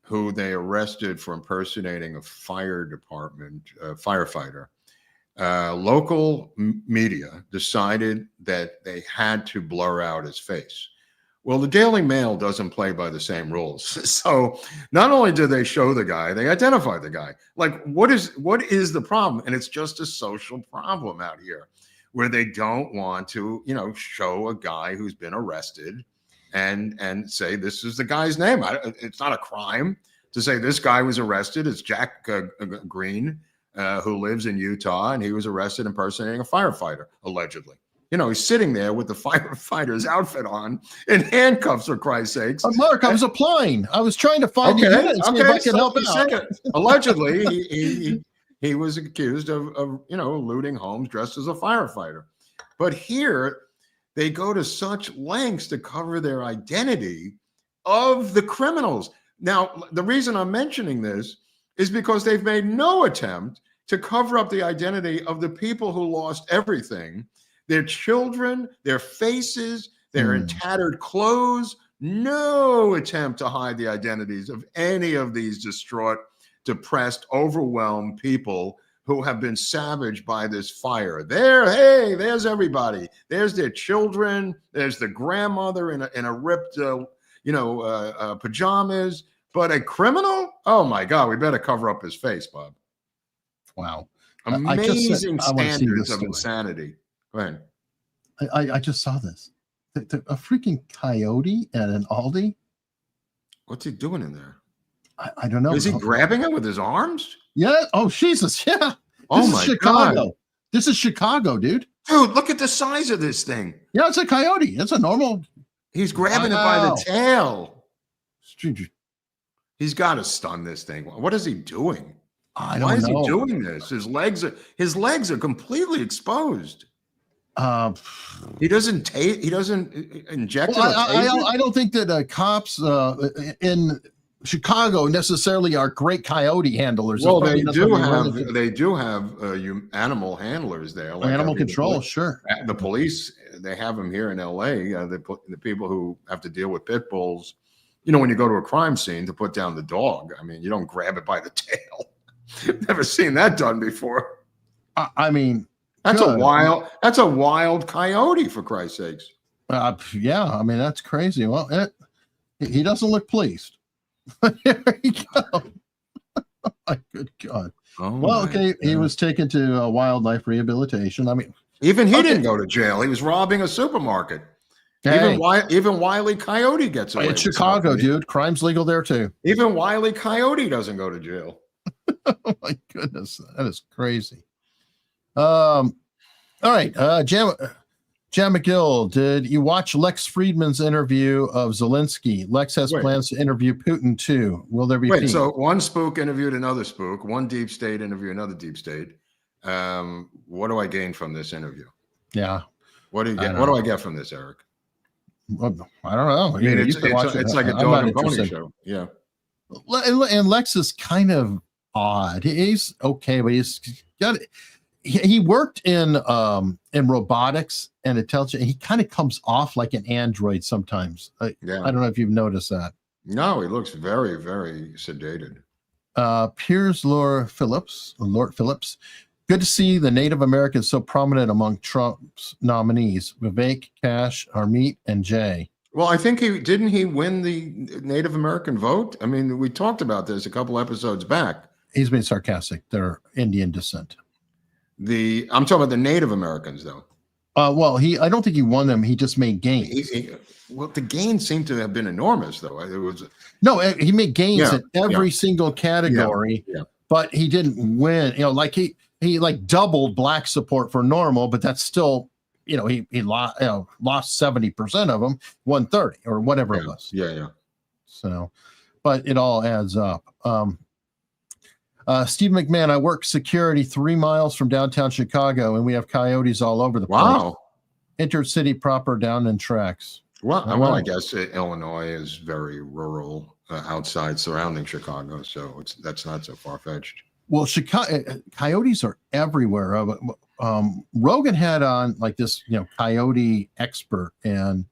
Speaker 4: who they arrested for impersonating a fire department firefighter, local media decided that they had to blur out his face. Well, the Daily Mail doesn't play by the same rules. So not only do they show the guy, they identify the guy. Like, what is the problem? And it's just a social problem out here where they don't want to, show a guy who's been arrested and say this is the guy's name. It's not a crime to say this guy was arrested. It's Jack Green, who lives in Utah, and he was arrested impersonating a firefighter, allegedly. He's sitting there with the firefighter's outfit on in handcuffs, for Christ's sakes.
Speaker 3: Mark, I was applying. I was trying to find a unit and see if I could help out.
Speaker 4: Allegedly, he was accused of looting homes dressed as a firefighter. But here, they go to such lengths to cover their identity of the criminals. Now, the reason I'm mentioning this is because they've made no attempt to cover up the identity of the people who lost everything, their children, their faces, they're in tattered clothes. No attempt to hide the identities of any of these distraught, depressed, overwhelmed people who have been savaged by this fire. There's everybody. There's their children. There's the grandmother in a ripped, pajamas. But a criminal? Oh my God! We better cover up his face, Bob.
Speaker 3: Wow!
Speaker 4: Amazing standards of insanity. Go ahead.
Speaker 3: I just saw this. A freaking coyote at an Aldi.
Speaker 4: What's he doing in there?
Speaker 3: I don't know.
Speaker 4: Is he grabbing it with his arms?
Speaker 3: Yeah. Oh, Jesus. Yeah.
Speaker 4: Oh my
Speaker 3: Chicago.
Speaker 4: God.
Speaker 3: This is Chicago, dude.
Speaker 4: Dude, look at the size of this thing.
Speaker 3: Yeah, it's a coyote. It's a normal.
Speaker 4: He's grabbing it by the tail. He's got to stun this thing. What is he doing?
Speaker 3: I
Speaker 4: Why
Speaker 3: don't
Speaker 4: is
Speaker 3: know.
Speaker 4: he doing this? His legs are completely exposed. He doesn't inject
Speaker 3: Well,
Speaker 4: it. Or
Speaker 3: I don't think that cops in Chicago necessarily are great coyote handlers.
Speaker 4: Well,
Speaker 3: It's
Speaker 4: they
Speaker 3: probably
Speaker 4: do have animal handlers there, like
Speaker 3: animal control. Sure,
Speaker 4: the police, they have them here in L.A. The people who have to deal with pit bulls. You know, when you go to a crime scene to put down the dog, I mean, you don't grab it by the tail. Never seen that done before.
Speaker 3: I mean,
Speaker 4: that's a wild coyote, for Christ's sakes.
Speaker 3: Yeah, I mean, that's crazy. Well, he doesn't look pleased. There you go. Oh, my good God.
Speaker 4: Oh,
Speaker 3: okay, he was taken to wildlife rehabilitation. I mean,
Speaker 4: even he didn't go to jail. He was robbing a supermarket.
Speaker 3: Hey,
Speaker 4: even Wile E. Coyote gets away.
Speaker 3: It's Chicago, dude. Crime's legal there too.
Speaker 4: Even Wile E. Coyote doesn't go to jail.
Speaker 3: Oh my goodness, that is crazy. All right, Jan McGill, did you watch Lex Friedman's interview of Zelensky? Lex has plans to interview Putin too. Will there be peace?
Speaker 4: So one spook interviewed another spook, one deep state interviewed another deep state. What do I gain from this interview?
Speaker 3: Yeah.
Speaker 4: What do you get? What do I get from this, Eric?
Speaker 3: Well, I don't know.
Speaker 4: I mean, it's like a dog and pony show. Yeah.
Speaker 3: And Lex is kind of odd. He's okay, but he worked in robotics and intelligence. He kind of comes off like an android sometimes. I don't know if you've noticed that.
Speaker 4: No, he looks very, very sedated.
Speaker 3: Piers Lord Phillips. Good to see the Native Americans so prominent among Trump's nominees: Vivek, Kash, Harmeet, and Jay.
Speaker 4: Well, I think didn't he win the Native American vote? I mean, we talked about this a couple episodes back.
Speaker 3: He's been sarcastic. They're Indian descent.
Speaker 4: I'm talking about the Native Americans, though.
Speaker 3: Well, I don't think he won them. He just made gains.
Speaker 4: Well, the gains seem to have been enormous, though.
Speaker 3: He made gains in every single category, but he didn't win. You know, like he doubled black support for normal, but that's still, he lost 70% of them, 130 or whatever it was.
Speaker 4: Yeah.
Speaker 3: So, but it all adds up. Steve McMahon, I work security 3 miles from downtown Chicago, and we have coyotes all over the place.
Speaker 4: Wow.
Speaker 3: Intercity proper down in tracks.
Speaker 4: Well, I guess Illinois is very rural, outside surrounding Chicago, so that's not so far-fetched.
Speaker 3: Well, coyotes are everywhere. Rogan had on like this, coyote expert, and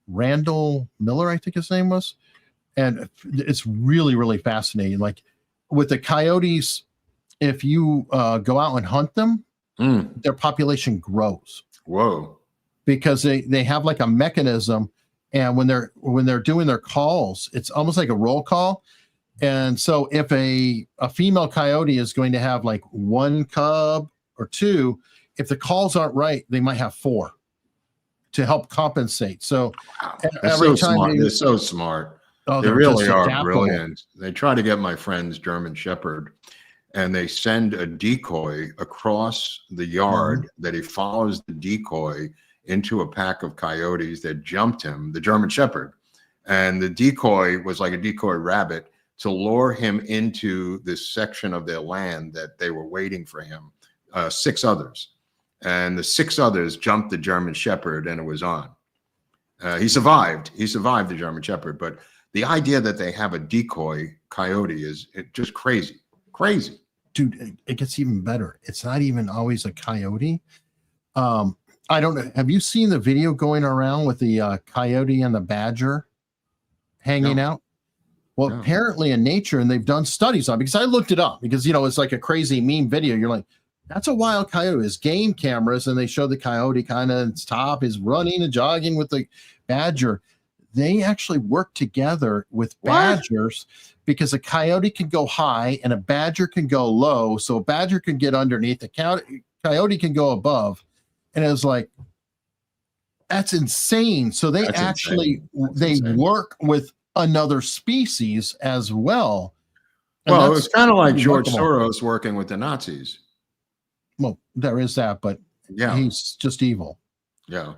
Speaker 3: Randall Miller, I think his name was, and it's really, really fascinating. Like with the coyotes, if you go out and hunt them, their population grows.
Speaker 4: Whoa!
Speaker 3: Because they have like a mechanism, and when they're doing their calls, it's almost like a roll call. And so if a female coyote is going to have like 1 cub or 2, if the calls aren't right, they might have 4 to help compensate. So every time
Speaker 4: they're so smart.
Speaker 3: Oh,
Speaker 4: they really are brilliant. They try to get my friend's German Shepherd, and they send a decoy across the yard that he follows the decoy into a pack of coyotes that jumped him, the German Shepherd. And the decoy was like a decoy rabbit to lure him into this section of their land that they were waiting for him, 6 others. And the 6 others jumped the German Shepherd, and it was on. He survived. He survived the German Shepherd. But the idea that they have a decoy coyote is just crazy. Crazy.
Speaker 3: Dude, it gets even better. It's not even always a coyote. I don't know. Have you seen the video going around with the coyote and the badger hanging out? Well, apparently in nature, and they've done studies on it, because I looked it up because, it's like a crazy meme video. You're like, that's a wild coyote. It's game cameras, and they show the coyote kind of its top is running and jogging with the badger. They actually work together with badgers because a coyote can go high and a badger can go low. So a badger can get underneath, a coyote can go above. And it was like, that's insane. So they work with another species as well. And
Speaker 4: well, it was kind of like George Soros working with the Nazis.
Speaker 3: Well, there is that, but he's just evil.
Speaker 4: Yeah.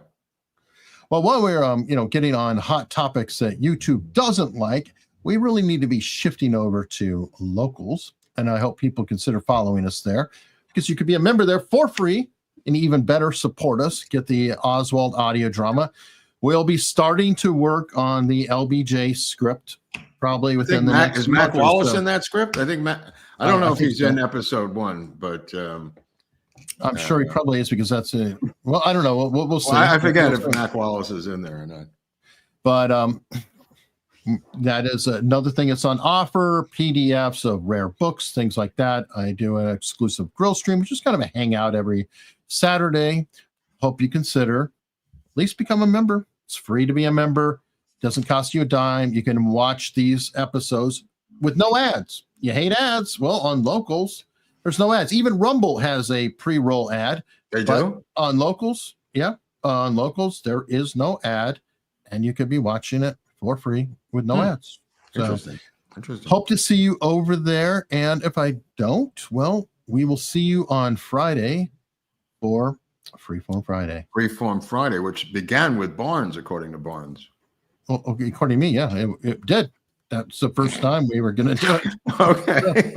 Speaker 3: Well, while we're getting on hot topics that YouTube doesn't like, we really need to be shifting over to locals. and I hope people consider following us there, because you could be a member there for free and even better support us. Get the Oswald audio drama. We'll be starting to work on the LBJ script probably within the next
Speaker 4: Is Mac
Speaker 3: month or
Speaker 4: Wallace
Speaker 3: so.
Speaker 4: in that script? I think I don't know if he's in episode 1, but
Speaker 3: I'm sure he probably is, because that's a, well, I don't know. We'll see.
Speaker 4: I forget if Mac Wallace is in there or not.
Speaker 3: But that is another thing that's on offer, PDFs of rare books, things like that. I do an exclusive grill stream, which is kind of a hangout every Saturday. Hope you consider at least become a member. It's free to be a member. Doesn't cost you a dime. You can watch these episodes with no ads. You hate ads? Well, on Locals, there's no ads. Even Rumble has a pre-roll ad.
Speaker 4: They do?
Speaker 3: On Locals, yeah. On Locals, there is no ad, and you could be watching it for free with no ads. So
Speaker 4: Interesting.
Speaker 3: hope to see you over there. And if I don't, well, we will see you on Friday for Freeform Friday.
Speaker 4: Freeform Friday, which began with Barnes, according to Barnes.
Speaker 3: Well, okay, according to me, yeah, it did. That's the first time we were going to do it.
Speaker 4: Okay.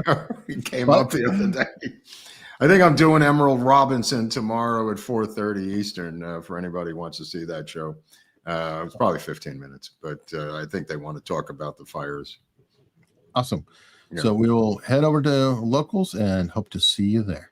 Speaker 4: We came up the other day. I think I'm doing Emerald Robinson tomorrow at 4:30 Eastern for anybody who wants to see that show. It's probably 15 minutes, but I think they want to talk about the fires.
Speaker 3: Awesome.
Speaker 4: Yeah.
Speaker 3: So we will head over to Locals and hope to see you there.